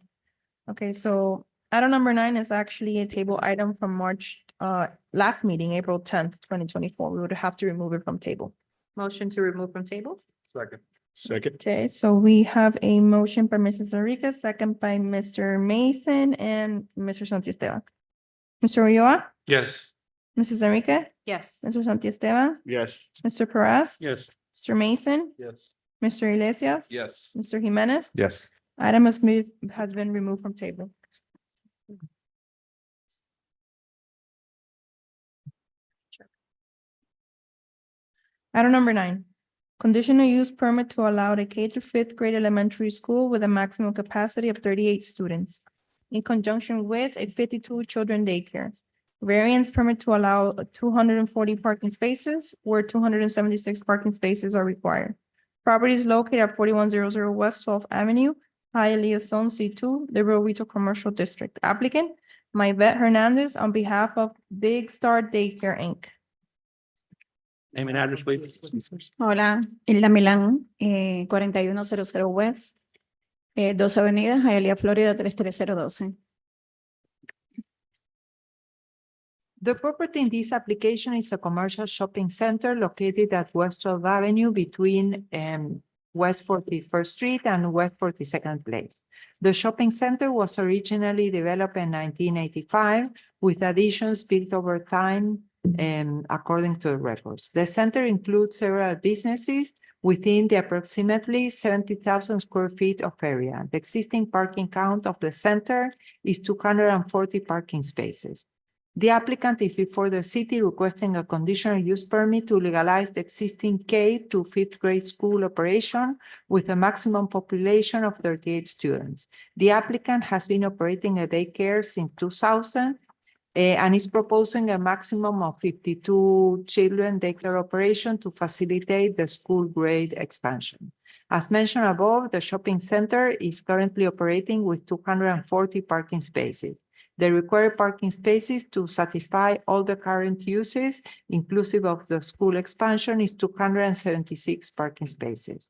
Okay, so item number 9 is actually a table item from March, last meeting, April 10th, 2024. We would have to remove it from table. Motion to remove from table? Second. Second. Okay, so we have a motion by Mrs. Enriquez, second by Mr. Mason and Mr. Santiesteban. Mr. Ulloa, Yes. Mrs. Enrique, Yes. Mr. Santiesteban, Yes. Mr. Perez. Yes. Mr. Mason, Yes. Mr. Iglesias. Yes. Mr. Jimenez. Yes. Item has been removed from table. Item number 9, conditional use permit to allow a K through 5th grade elementary school with a maximum capacity of 38 students in conjunction with a 52 children daycare. Variance permit to allow 240 parking spaces where 276 parking spaces are required. Property is located at 4100 West 12th Avenue, Hialeah Zone C2, Liberal Retail Commercial District. Applicant, Maybet Hernandez on behalf of Big Star Daycare, Inc. Name and address, please. Hola, Hilda Milán, 4100 West, 2 Avenidas, Hialeah, Florida, 33012. The property in this application is a commercial shopping center located at West 12th Avenue between West 41st Street and West 42nd Place. The shopping center was originally developed in 1985 with additions built over time according to the records. The center includes several businesses within the approximately 70,000 square feet of area. The existing parking count of the center is 240 parking spaces. The applicant is before the city requesting a conditional use permit to legalize the existing K to 5th grade school operation with a maximum population of 38 students. The applicant has been operating a daycare since 2000 and is proposing a maximum of 52 children daycare operation to facilitate the school grade expansion. As mentioned above, the shopping center is currently operating with 240 parking spaces. The required parking spaces to satisfy all the current uses, inclusive of the school expansion, is 276 parking spaces.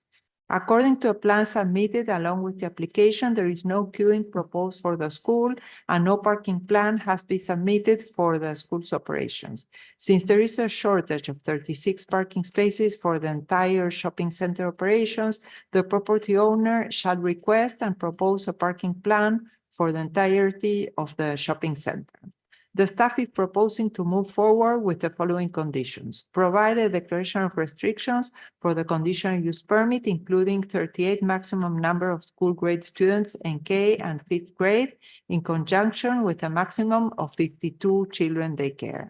According to a plan submitted along with the application, there is no queuing proposed for the school and no parking plan has been submitted for the school's operations. Since there is a shortage of 36 parking spaces for the entire shopping center operations, the property owner shall request and propose a parking plan for the entirety of the shopping center. The staff is proposing to move forward with the following conditions. Provide a declaration of restrictions for the conditional use permit, including 38 maximum number of school grade students in K and 5th grade, in conjunction with a maximum of 52 children daycare.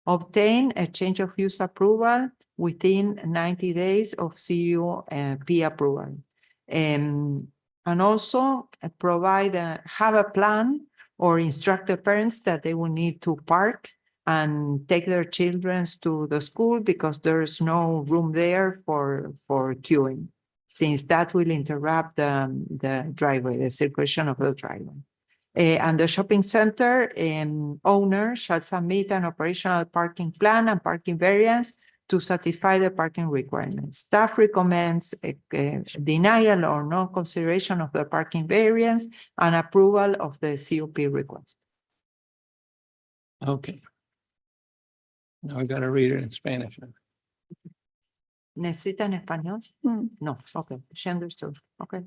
Obtain a change of use approval within 90 days of CUP approval. And also have a plan or instruct the parents that they will need to park and take their children to the school because there's no room there for queuing, since that will interrupt the driveway, the circulation of the driveway. And the shopping center owner shall submit an operational parking plan and parking variance to satisfy the parking requirements. Staff recommends a denial or no consideration of the parking variance and approval of the CUP request. Okay. Now I gotta read it in Spanish. ¿Necesita en español? No, okay, she understood, okay.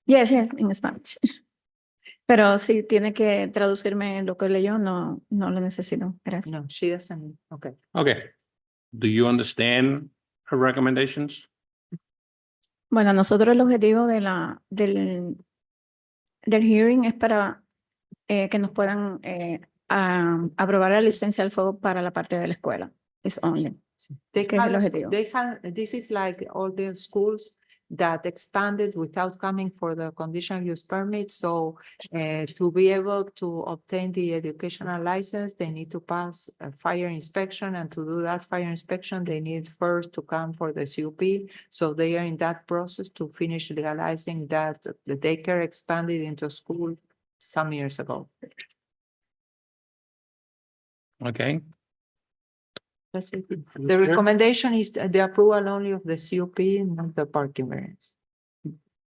Yes, in Spanish. Pero si tiene que traducirme lo que leyó, no lo necesito. Gracias. No, she doesn't, okay. Okay. Do you understand her recommendations? Bueno, nosotros el objetivo del hearing es para que nos puedan aprobar la licencia del fuego para la parte de la escuela. It's only. They ¿Qué es el objetivo? this is like all the schools that expanded without coming for the conditional use permit. So to be able to obtain the educational license, they need to pass a fire inspection, and to do that fire inspection, they need first to come for the CUP. So they are in that process to finish legalizing that the daycare expanded into school some years ago. Okay, That's it. The recommendation is the approval only of the CUP, not the parking variance.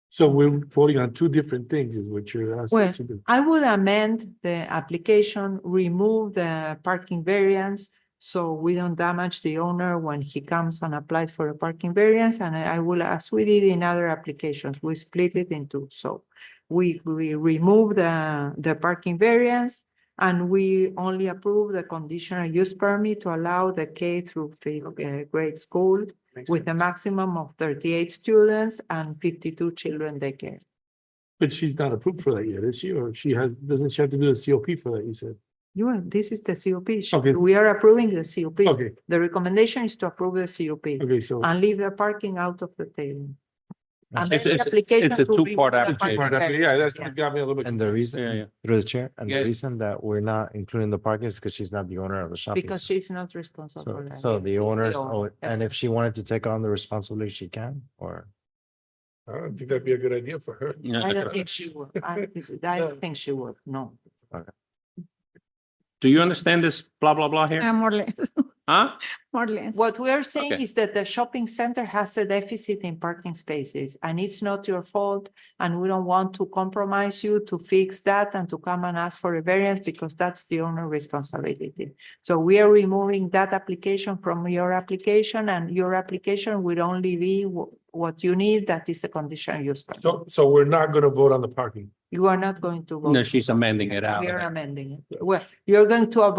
So we're voting on two different things is what you're asking. Well, us to do. I would amend the application, remove the parking variance, so we don't damage the owner when he comes and applies for a parking variance, and I will, as we did in other applications, we split it into, so we remove the parking variance, and we only approve the conditional use permit to allow the K through fifth grade school with a maximum of 38 students and 52 children daycare. But she's not approved for that yet, is she? Or doesn't she have to do a COP for that, you said? This is the COP. Okay. We are approving the COP. Okay, The recommendation is to approve the COP okay, so. and leave the parking out of the table. Amend It's- the it's- application it's a to remove two-part the application. parking variance. Yeah, that's Yeah. what got me a little bit. And the confused. reason, through the chair, and Yeah. the reason that we're not including the parking is because she's not the owner of the shopping. Because she's not responsible So, for that. so the owners, owner, and if she wanted to take on the responsibility, she can, or? I don't think that'd be a good idea for her. I don't think she would. I don't think she would, no. do you understand this blah, blah, blah here? More or less, Huh? more or less. What we are saying Okay. is that the shopping center has a deficit in parking spaces, and it's not your fault. And we don't want to compromise you to fix that and to come and ask for a variance, because that's the owner responsibility. So we are removing that application from your application, and your application would only be what you need, that is a conditional use permit. So we're not gonna vote on the parking. You are not going to vote. No, she's amending it out. We are amending it. Well, you're going to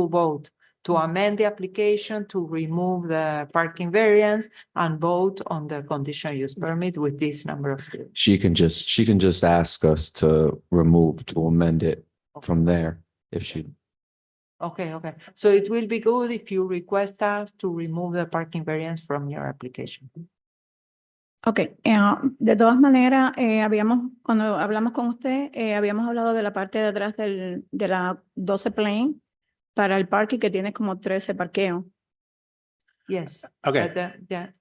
vote to amend the application to remove the parking variance and vote on the conditional use permit with this number of students. She can just ask us to amend it from there if she. Okay, okay. So it will be good if you request us to remove the parking variance from your application. Ok, de todas maneras, cuando hablamos con usted, habíamos hablado de la parte de atrás de la 12 Plain para el parque que tiene como 13 parqueos. Yes. Okay. But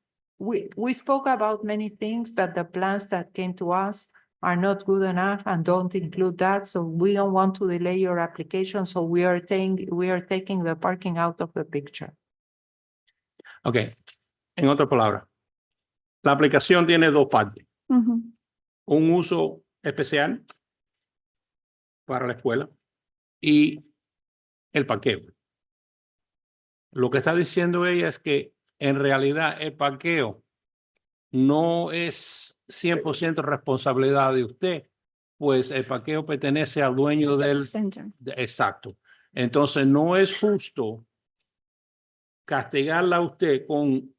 we spoke about many things, but the plans that came to us are not good enough and don't include that. So we don't want to delay your application. So we are taking the parking out of the picture. Ok, en otras palabras, la aplicación tiene dos partes. Ujú. Un uso especial para la escuela y el parqueo. Lo que está diciendo ella es que en realidad el parqueo no es 100% responsabilidad de usted, pues el parqueo pertenece al dueño del... Center. Exacto. Entonces no es justo castigarla a usted con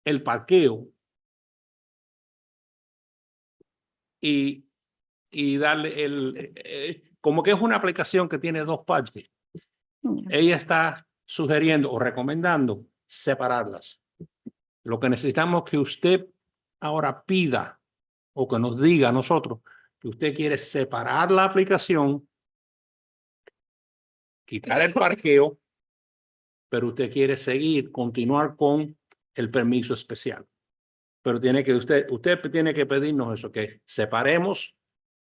el parqueo y darle como que es una aplicación que tiene dos partes. Ella está sugiriendo o recomendando separarlas. Lo que necesitamos es que usted ahora pida o que nos diga a nosotros que usted quiere separar la aplicación, quitar el parqueo, pero usted quiere continuar con el permiso especial. Pero usted tiene que pedirnos eso, que separemos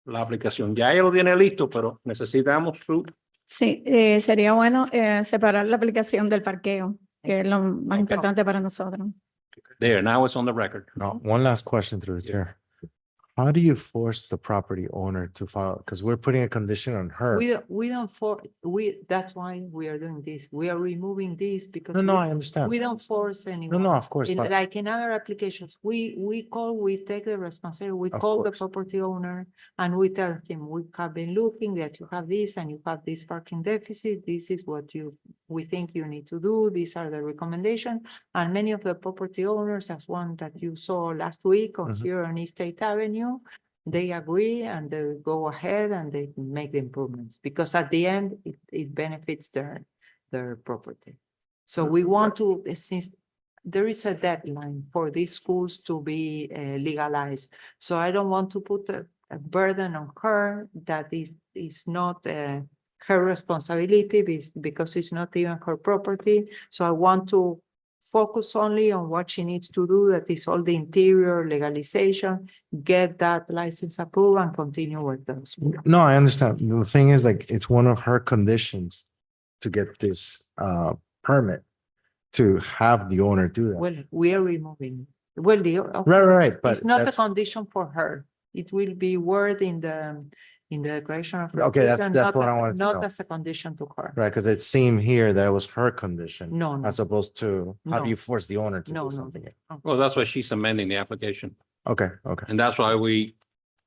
la aplicación. Ya ella lo tiene listo, pero necesitamos su... Sí, sería bueno separar la aplicación del parqueo, que es lo más importante para nosotros. There, now it's on the record. No, one last question through the chair. How do you force the property owner to follow? Because we're putting a condition on her. That's why we are doing this. We are removing this because No, I understand. we don't force anyone. No, of course. but- Like in other applications, we take the responsibility, we Of call the course. property owner and we tell him, we have been looking that you have this and you have this parking deficit. This is what we think you need to do. These are the recommendations. And many of the property owners, as one that you saw last week or Mhm. here on East State Avenue, they agree and they go ahead and they make the improvements because at the end, it benefits their property. So we want to, since there is a deadline for these schools to be legalized. So I don't want to put a burden on her that is not her responsibility because it's not even her property. So I want to focus only on what she needs to do, that is all the interior legalization, get that license approved and continue with those. No, I understand. The thing is, like, it's one of her conditions to get this permit, to have the owner do that. Well, we are removing. Well, Right, but it's not a that's, condition for her. It will be word in the declaration of. Okay, that's- Refusal, that's not what I as- wanted to Not know. as a condition to her. right, because it seemed here that it was her condition. No, no. As opposed to, how do No. you force the owner to No, do no. something? Well, that's why she's amending the application. Okay, okay. And that's why we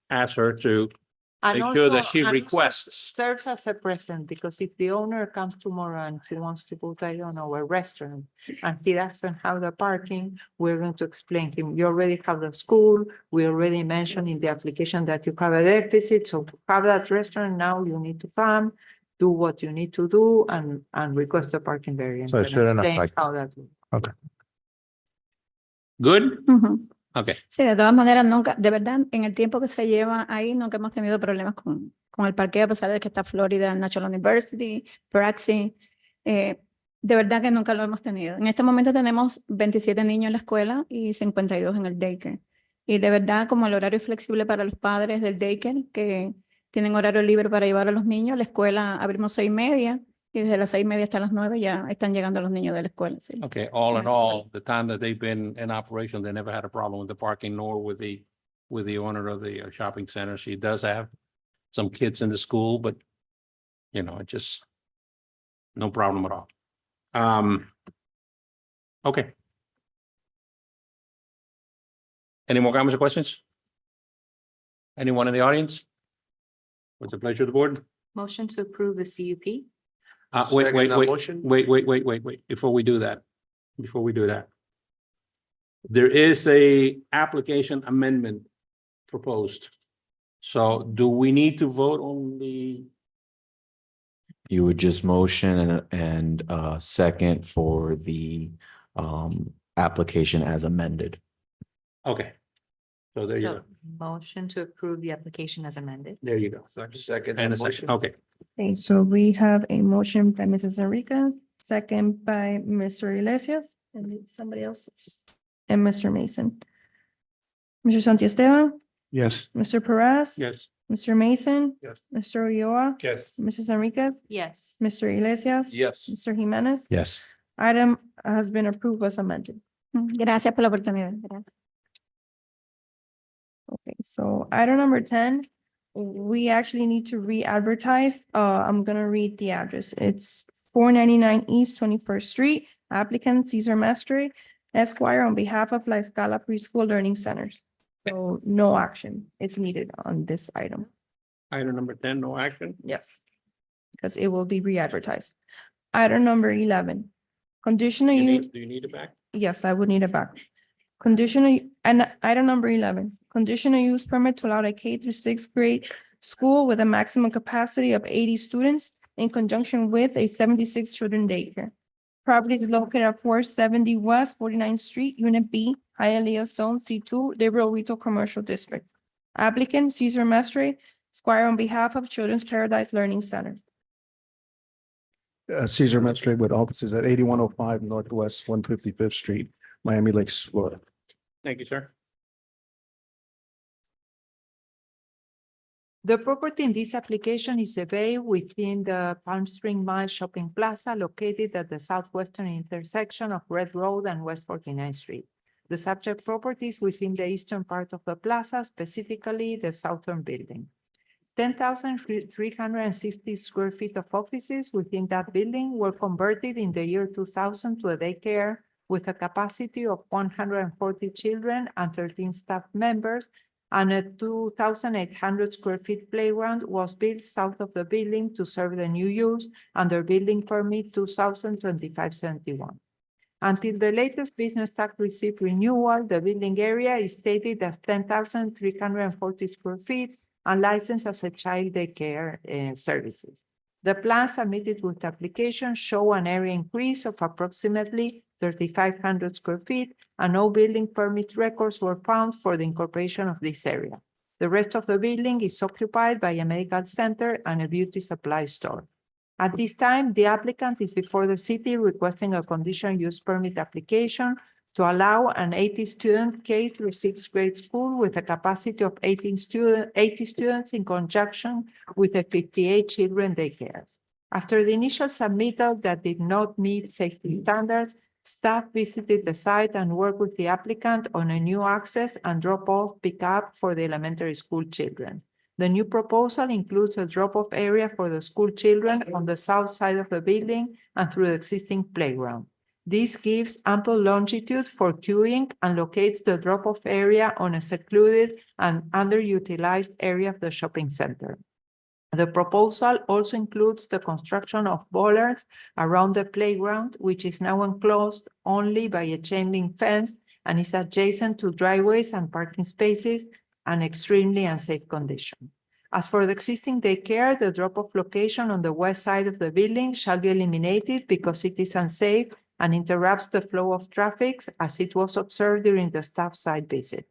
asked her to And make sure that also- she and also requests. Serves as a precedent, because if the owner comes tomorrow and he wants to put, I don't know, a restaurant, and he doesn't have the parking, we're going to explain to him, you already have the school, we already mentioned in the application that you have a deficit, so to have that restaurant, now you need to come, do what you need to do and request a parking variance. So it and shouldn't explain affect- how that will. Okay. Good? Ujú. Okay. Sí, de todas maneras, nunca, de verdad, en el tiempo que se lleva ahí, nunca hemos tenido problemas con el parqueo, a pesar de que está Florida National University, Praxis. De verdad que nunca lo hemos tenido. En este momento tenemos 27 niños en la escuela y 52 en el daycare. Y de verdad, como el horario es flexible para los padres del daycare, que tienen horario libre para llevar a los niños, la escuela abrimos 6:30 y desde las 6:30 hasta las 9 ya están llegando los niños de la escuela. Sí. Okay, all in all, the time that they've been in operation, they never had a problem with the parking nor with the owner of the shopping center. She does have some kids in the school, but you know, it just no problem at all. Okay. Any more comments or questions? Anyone in the audience? What's the pleasure of the board? Motion to approve the CUP. Wait, before we do that. There is a application amendment proposed. So do we need to vote on the, You would just motion and second for the application as amended. okay. So there you go, Motion to approve the application as amended. there you go. Second. And a second, okay. Okay, so we have a motion by Mrs. Enriquez, second by Mr. Iglesias, and somebody else, and Mr. Mason. Mr. Santiesteban, Yes. Mr. Perez. Yes. Mr. Mason. Yes. Mr. Ulloa. Yes. Mrs. Enriquez, Yes. Mr. Iglesias. Yes. Mr. Jimenez. Yes. Item has been approved as amended. Gracias por la oportunidad. Gracias. Okay, so item number 10, we actually need to re-advertise. I'm gonna read the address. It's 499 East 21st Street, applicant Cesar Mestre, Esquire, on behalf of La Escala Preschool Learning Centers. So no action is needed on this item. Item number 10, no action. Yes. Because it will be re-advertised. Item number 11, conditional use. Do you need it back? Yes, I would need it back. Conditional, and item number 11, conditional use permit to allow a K through 6th grade school with a maximum capacity of 80 students in conjunction with a 76 children daycare. Property is located at 470 West 49th Street, Unit B, Hialeah Zone C2, Liberal Retail Commercial District. Applicant Cesar Mestre, Squire, on behalf of Children's Paradise Learning Center. Cesar Mestre with offices at 8105 Northwest 155th Street, Miami Lakes, Florida. Thank you, sir. The property in this application is a bay within the Palm Spring Mall Shopping Plaza located at the southwestern intersection of Red Road and West 49th Street. The subject property is within the eastern part of the plaza, specifically the southern building. 10,360 square feet of offices within that building were converted in the year 2000 to a daycare with a capacity of 140 children and 13 staff members, and a 2,800 square feet playground was built south of the building to serve the new use under building permit 2025-71. Until the latest business tax receipt renewal, the building area is stated as 10,340 square feet and licensed as a child daycare services. The plans submitted with the application show an area increase of approximately 3,500 square feet, and no building permit records were found for the incorporation of this area. The rest of the building is occupied by a medical center and a beauty supply store. At this time, the applicant is before the city requesting a conditional use permit application to allow an 80-student K through 6th grade school with a capacity of 80 students in conjunction with a 58 children daycare. After the initial submittal that did not meet safety standards, staff visited the site and worked with the applicant on a new access and drop-off pickup for the elementary school children. The new proposal includes a drop-off area for the school children on the south side of the building and through the existing playground. This gives ample longitude for queuing and locates the drop-off area on a secluded and underutilized area of the shopping center. The proposal also includes the construction of bollards around the playground, which is now enclosed only by a chain link fence and is adjacent to driveways and parking spaces, an extremely unsafe condition. As for the existing daycare, the drop-off location on the west side of the building shall be eliminated because it is unsafe and interrupts the flow of traffic as it was observed during the staff site visit.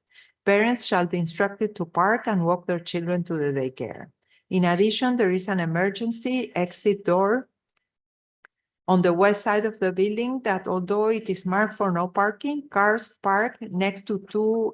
Parents shall be instructed to park and walk their children to the daycare. In addition, there is an emergency exit door on the west side of the building that, although it is marked for no parking, cars park next to two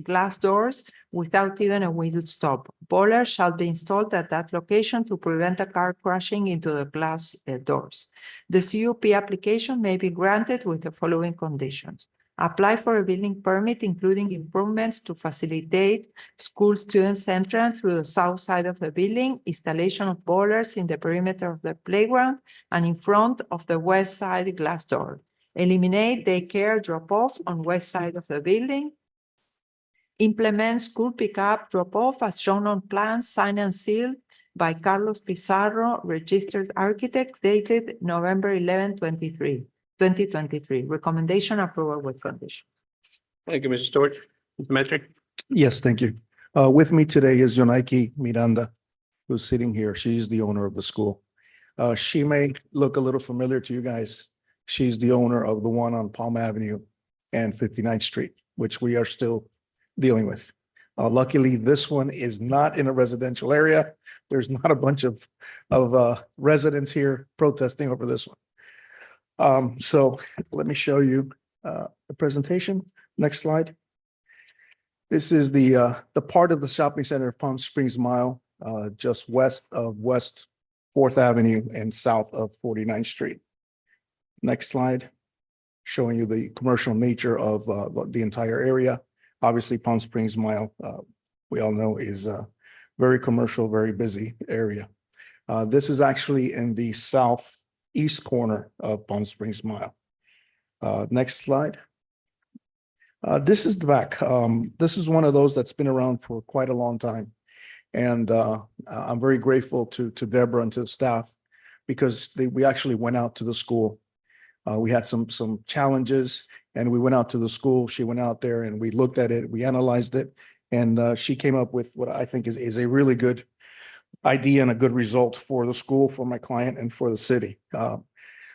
glass doors without even a window stop. Bollards shall be installed at that location to prevent a car crashing into the glass doors. The CUP application may be granted with the following conditions. Apply for a building permit, including improvements to facilitate school students' entrance through the south side of the building, installation of bollards in the perimeter of the playground, and in front of the west side glass door. Eliminate daycare drop-off on west side of the building. Implement school pickup drop-off as shown on plans, signed and sealed by Carlos Pizarro, registered architect, dated November 11, 2023. Recommendation approval with condition. Thank you, Mr. Stewart. Mr. Metric? Yes, thank you. With me today is Yonaiki Miranda, who's sitting here. She's the owner of the school. She may look a little familiar to you guys. She's the owner of the one on Palm Avenue and 59th Street, which we are still dealing with. Luckily, this one is not in a residential area. There's not a bunch of residents here protesting over this one. So let me show you the presentation. Next slide. This is the part of the shopping center of Palm Springs Mile, just west of West 4th Avenue and south of 49th Street. Next slide, showing you the commercial nature of the entire area. Obviously, Palm Springs Mile, we all know, is a very commercial, very busy area. This is actually in the southeast corner of Palm Springs Mile. Next slide. This is the back. This is one of those that's been around for quite a long time. And I'm very grateful to Deborah and to the staff because we actually went out to the school. We had some challenges and we went out to the school. She went out there and we looked at it, we analyzed it, and she came up with what I think is a really good idea and a good result for the school, for my client, and for the city.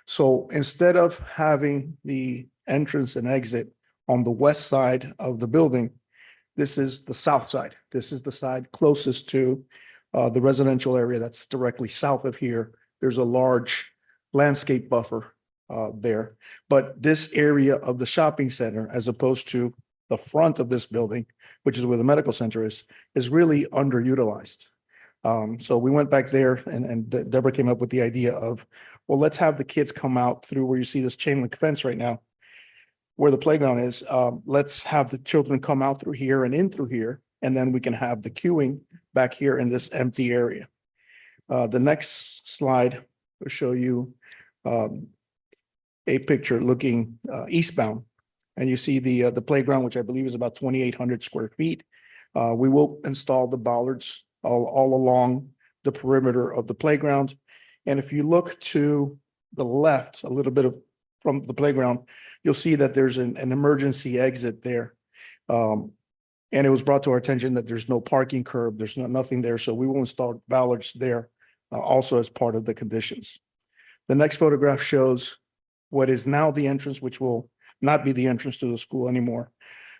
So instead of having the entrance and exit on the west side of the building, this is the south side. This is the side closest to the residential area that's directly south of here. There's a large landscape buffer there. But this area of the shopping center, as opposed to the front of this building, which is where the medical center is really underutilized. So we went back there and Deborah came up with the idea of, well, let's have the kids come out through where you see this chain link fence right now, where the playground is. Let's have the children come out through here and in through here, and then we can have the queuing back here in this empty area. The next slide will show you a picture looking eastbound, and you see the playground, which I believe is about 2,800 square feet. We will install the bollards all along the perimeter of the playground. And if you look to the left, a little bit from the playground, you'll see that there's an emergency exit there. And it was brought to our attention that there's no parking curb, there's nothing there. So we will install bollards there also as part of the conditions. The next photograph shows what is now the entrance, which will not be the entrance to the school anymore.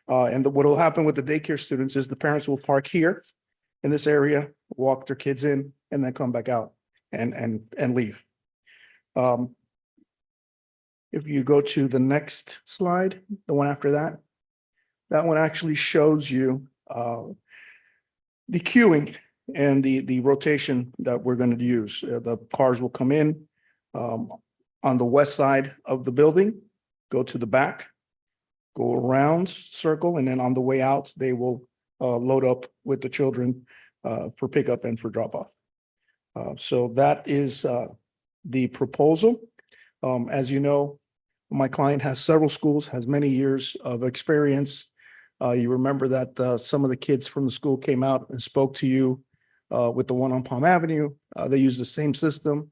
And what will happen with the daycare students is the parents will park here in this area, walk their kids in, and then come back out and leave. If you go to the next slide, the one after that, that one actually shows you the queuing and the rotation that we're going to use. The cars will come in on the west side of the building, go to the back, go around, circle, and then on the way out, they will load up with the children for pickup and for drop off. So that is the proposal. As you know, my client has several schools, has many years of experience. You remember that some of the kids from the school came out and spoke to you with the one on Palm Avenue. They use the same system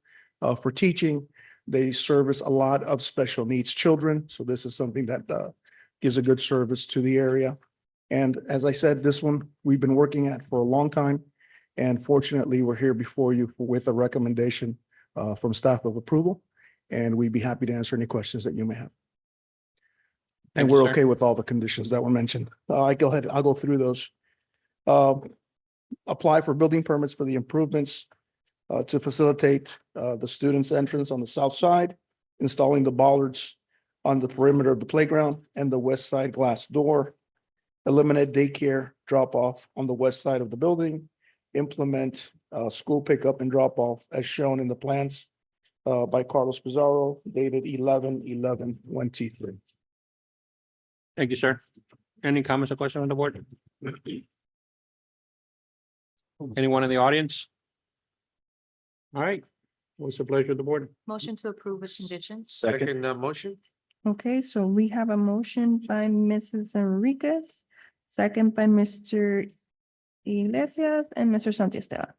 for teaching. They service a lot of special needs children. So this is something that gives a good service to the area. And as I said, this one we've been working at for a long time. And fortunately, we're here before you with a recommendation from staff of approval. And we'd be happy to answer any questions that you may have. And Thank you, we're sir. okay with all the conditions that were mentioned. I'll go through those. Apply for building permits for the improvements to facilitate the students' entrance on the south side, installing the bollards on the perimeter of the playground and the west side glass door, eliminate daycare drop-off on the west side of the building, implement school pickup and drop-off as shown in the plans by Carlos Pizarro dated 11/11/23. Thank you, sir. Any comments or questions on the board? Anyone in the audience? All right, what's the pleasure of the board? Motion to approve with conditions. Second. Motion. Okay, so we have a motion by Mrs. Enriquez, second by Mr. Iglesias and Mr. Santiesteban.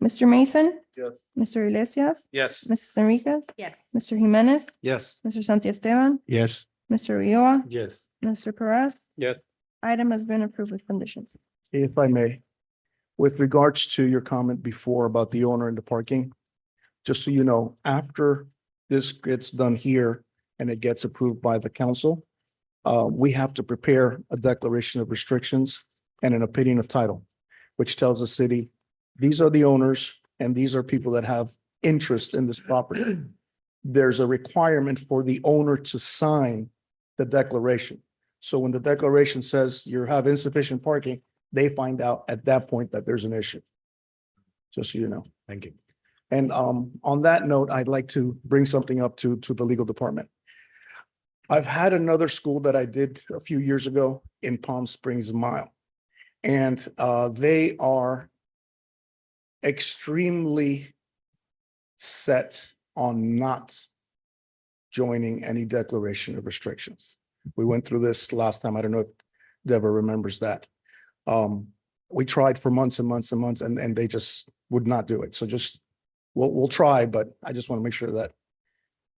Mr. Mason, Yes. Mr. Iglesias, Yes. Mrs. Enriquez, Yes. Mr. Jimenez, Yes. Mr. Santiesteban, Yes. Mr. Ulloa, Yes. Mr. Perez. Yes. Item has been approved with conditions. If I may, with regards to your comment before about the owner and the parking, just so you know, after this gets done here and it gets approved by the council, we have to prepare a declaration of restrictions and an opinion of title, which tells the city, these are the owners and these are people that have interest in this property. There's a requirement for the owner to sign the declaration. So when the declaration says you have insufficient parking, they find out at that point that there's an issue. Just so you know. Thank you. And on that note, I'd like to bring something up to the legal department. I've had another school that I did a few years ago in Palm Springs Mile. And they are extremely set on not joining any declaration of restrictions. We went through this last time. I don't know if Deborah remembers that. We tried for months and months and months and they just would not do it. So just, we'll try, but I just want to make sure that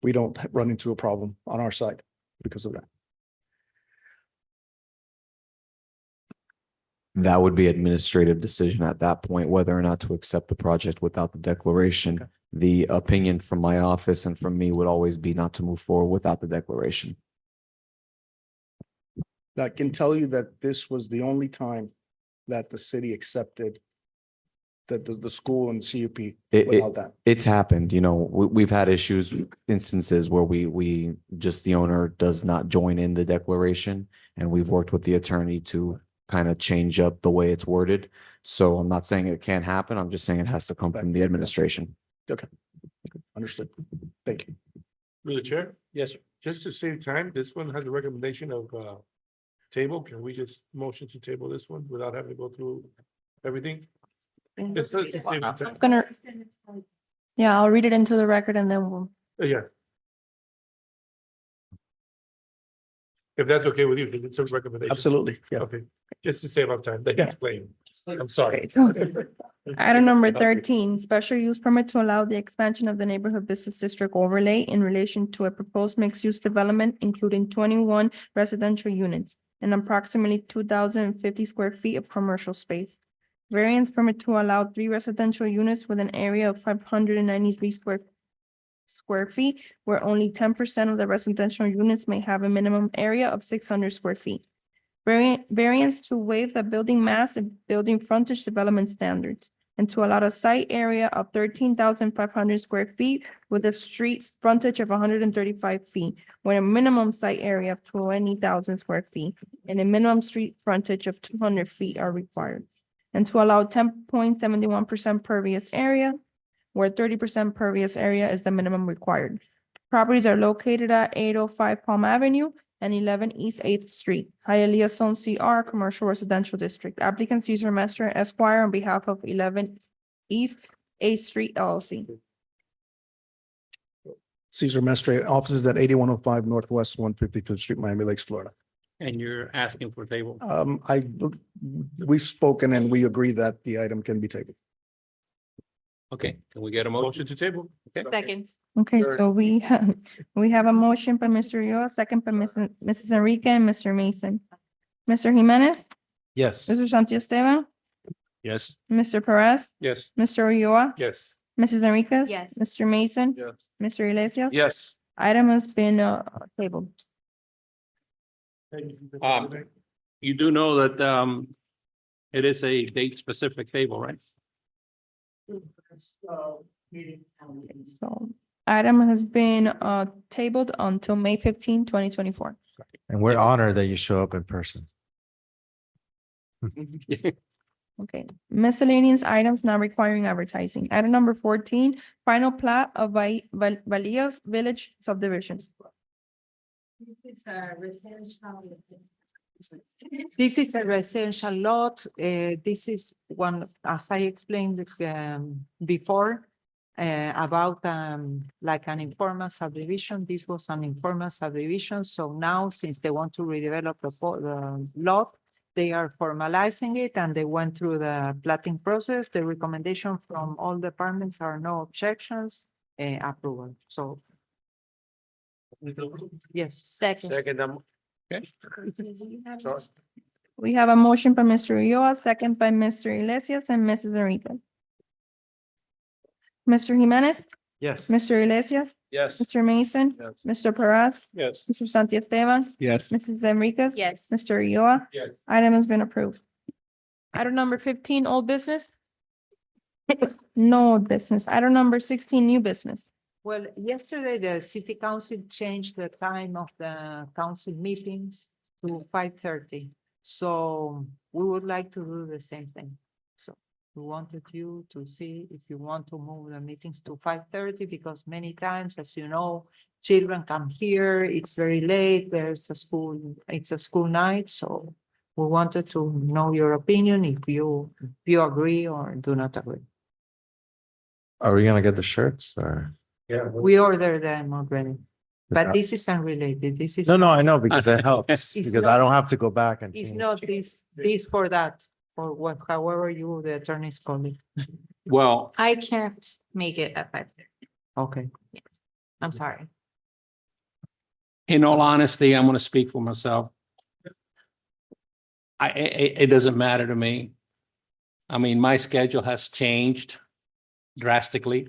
we don't run into a problem on our side because of that. That would be administrative decision at that point, whether or not to accept the project without the declaration. Okay. The opinion from my office and from me would always be not to move forward without the declaration. I can tell you that this was the only time that the city accepted that the school and CUP without that. It's happened, you know, we've had issues, instances where we just the owner does not join in the declaration. And we've worked with the attorney to kind of change up the way it's worded. So I'm not saying it can't happen. I'm just saying it has to come from the administration. Okay, understood. Thank you. Through the chair, Yes, sir. just to save time, this one has a recommendation of table. Can we just motion to table this one without having to go through everything? Just to save time. I'm gonna, yeah, I'll read it into the record and then we'll, Yeah. If that's okay with you, because it's a recommendation. Absolutely. Yeah. Okay, just to save our time, they explain. I'm sorry. item number 13, special use permit to allow the expansion of the neighborhood business district overlay in relation to a proposed mixed-use development, including 21 residential units and approximately 2,050 square feet of commercial space. Variance permit to allow 3 residential units with an area of 593 square square feet, where only 10% of the residential units may have a minimum area of 600 square feet. Variance to waive the building mass and building frontage development standards, and to allow a site area of 13,500 square feet with a street frontage of 135 feet, when a minimum site area of 20,000 square feet and a minimum street frontage of 200 feet are required. And to allow 10.71% pervious area, where 30% pervious area is the minimum required. Properties are located at 805 Palm Avenue and 11 East 8th Street, Hialeah Zone CR Commercial Residential District. Applicant Cesar Mestre Esquire on behalf of 11 East 8th Street LLC. Cesar Mestre, offices at 8105 Northwest 155th Street, Miami Lakes, Florida. And you're asking for table. We've spoken and we agree that the item can be tabled. Okay, can we get a motion to table? Okay. Second. Okay, so we have a motion by Mr. Ulloa, second by Mrs. Enrique and Mr. Mason. Mr. Jimenez, Yes. Mr. Santiesteban, Yes. Mr. Perez, Yes. Mr. Ulloa, Yes. Mrs. Enriquez. Yes. Mr. Mason, Yes. Mr. Iglesias. Yes. Item has been tabled. You do know that it is a date specific table, right? So item has been tabled until May 15, 2024. And we're honored that you show up in person. Okay, miscellaneous items not requiring advertising. Item number 14, final plat of Valillas Village subdivisions. This is a residential lot. This is one, as I explained before, about like an informal subdivision. This was an informal subdivision. So now, since they want to redevelop the lot, they are formalizing it and they went through the platting process. The recommendation from all departments are no objections, approval. So yes. Second. Okay. We have a motion by Mr. Ulloa, second by Mr. Iglesias and Mrs. Enriquez. Mr. Jimenez, Yes. Mr. Iglesias, Yes. Mr. Mason, Yes. Mr. Perez, Yes. Mr. Santiesteban, Yes. Mrs. Enriquez. Yes. Mr. Ulloa. Yes. Item has been approved. Item number 15, old business. No old business. Item number 16, new business. Well, yesterday, the city council changed the time of the council meeting to 5:30. So we would like to do the same thing. So we wanted you to see if you want to move the meetings to 5:30, because many times, as you know, children come here, it's very late, there's a school, it's a school night, so we wanted to know your opinion, if you agree or do not agree. Are we gonna get the shirts or? Yeah. We ordered them already, but that- this is unrelated. This is. No, I know because it helps, It's because I not- don't have to go back and. It's change. not this for that, or what, however you, the attorneys call it. Well, I can't make it at 5:30. Okay. I'm sorry. in all honesty, I'm gonna speak for myself. It doesn't matter to me. I mean, my schedule has changed drastically.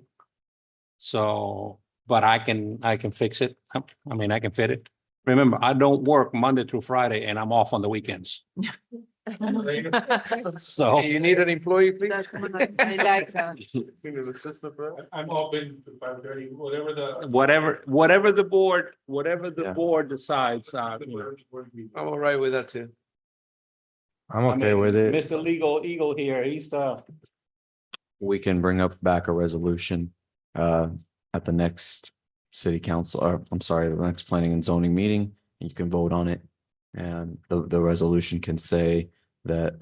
So, but I can fix it. I mean, I can fit it. Remember, I don't work Monday through Friday and I'm off on the weekends. So. You need an employee, please? That's nice. I like that. I'm open to 5:30, whatever the. Whatever the board, Yeah. board decides, I'm all right with that too. I'm okay with it. Mr. Legal Eagle here, he's We can bring up back a resolution at the next city council, or I'm sorry, the next planning and zoning meeting. You can vote on it. And the resolution can say that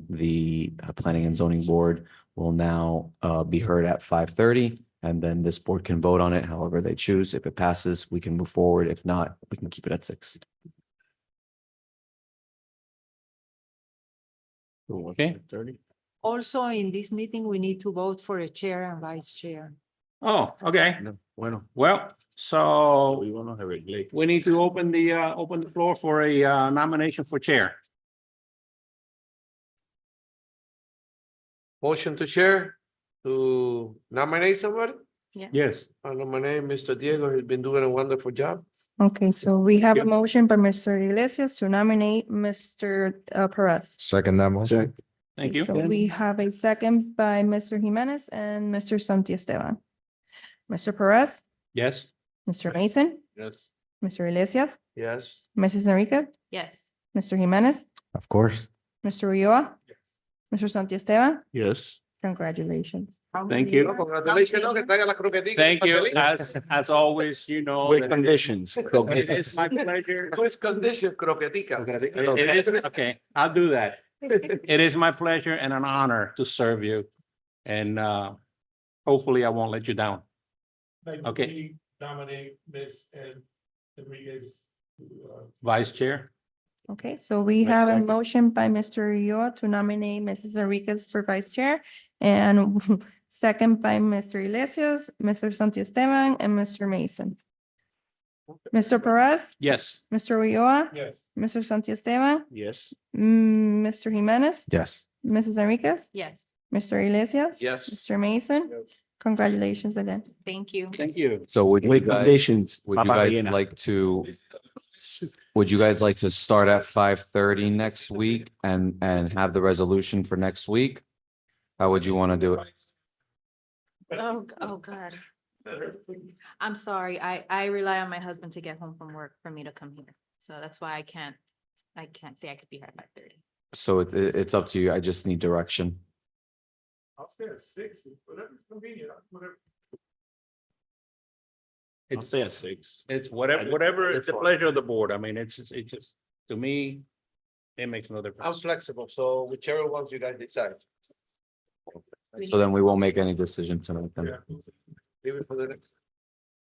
the planning and zoning board will now be heard at 5:30. And then this board can vote on it however they choose. If it passes, we can move forward. If not, we can keep it at 6. Okay. 30. Also, in this meeting, we need to vote for a chair and vice chair. Oh, okay. Bueno, Well, so we want to have it late. we need to open the floor for a nomination for chair. Motion to share, to nominate somebody? Yes. I nominate Mr. Diego. He's been doing a wonderful job. Okay, so we have a Yeah. motion by Mr. Iglesias to nominate Mr. Perez. Second that motion. Thank you. So we have a second by Mr. Jimenez and Mr. Santiesteban. Mr. Perez, Yes. Mr. Mason, Yes. Mr. Iglesias, Yes. Mrs. Enriquez, Yes. Mr. Jimenez, Of course. Mr. Ulloa, Mr. Santiesteban, Yes. congratulations. Thank you. Congratulations, no, que traiga las croqueticas. Thank you. As always, you know. With that conditions. It is my pleasure. With condition, croquetica. It is, okay, I'll do that. It is my pleasure and an honor to serve you. And hopefully I won't let you down. Okay. Nominate Ms. Enriquez. Vice Chair, Okay, so we have a motion by Mr. Ulloa to nominate Mrs. Enriquez for vice chair and second by Mr. Iglesias, Mr. Santiesteban, and Mr. Mason. Mr. Perez, yes. Mr. Ulloa, Yes. Mr. Santiesteban, Yes. Mr. Jimenez, Yes. Mrs. Enriquez, Yes. Mr. Iglesias, Yes. Mr. Mason. Congratulations again. Thank you. Thank you. So would you With guys, conditions, would you Papa guys Gallina. like to, would you guys like to start at 5:30 next week and have the resolution for next week? How would you want to do it? Oh, God. I'm sorry. I rely on my husband to get home from work for me to come here. So that's why I can't say I could be here at 5:30. So it's up to you. I just need direction. I'll stay at 6, whatever's convenient, whatever. I'll stay at 6. It's whatever, it's the pleasure of the board. I mean, it's just, to me, it makes no I'm difference. flexible, so whichever ones you guys decide. So then we won't make any decision tonight then. Leave it for the next.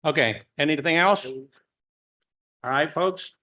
Okay, anything else? All right, folks,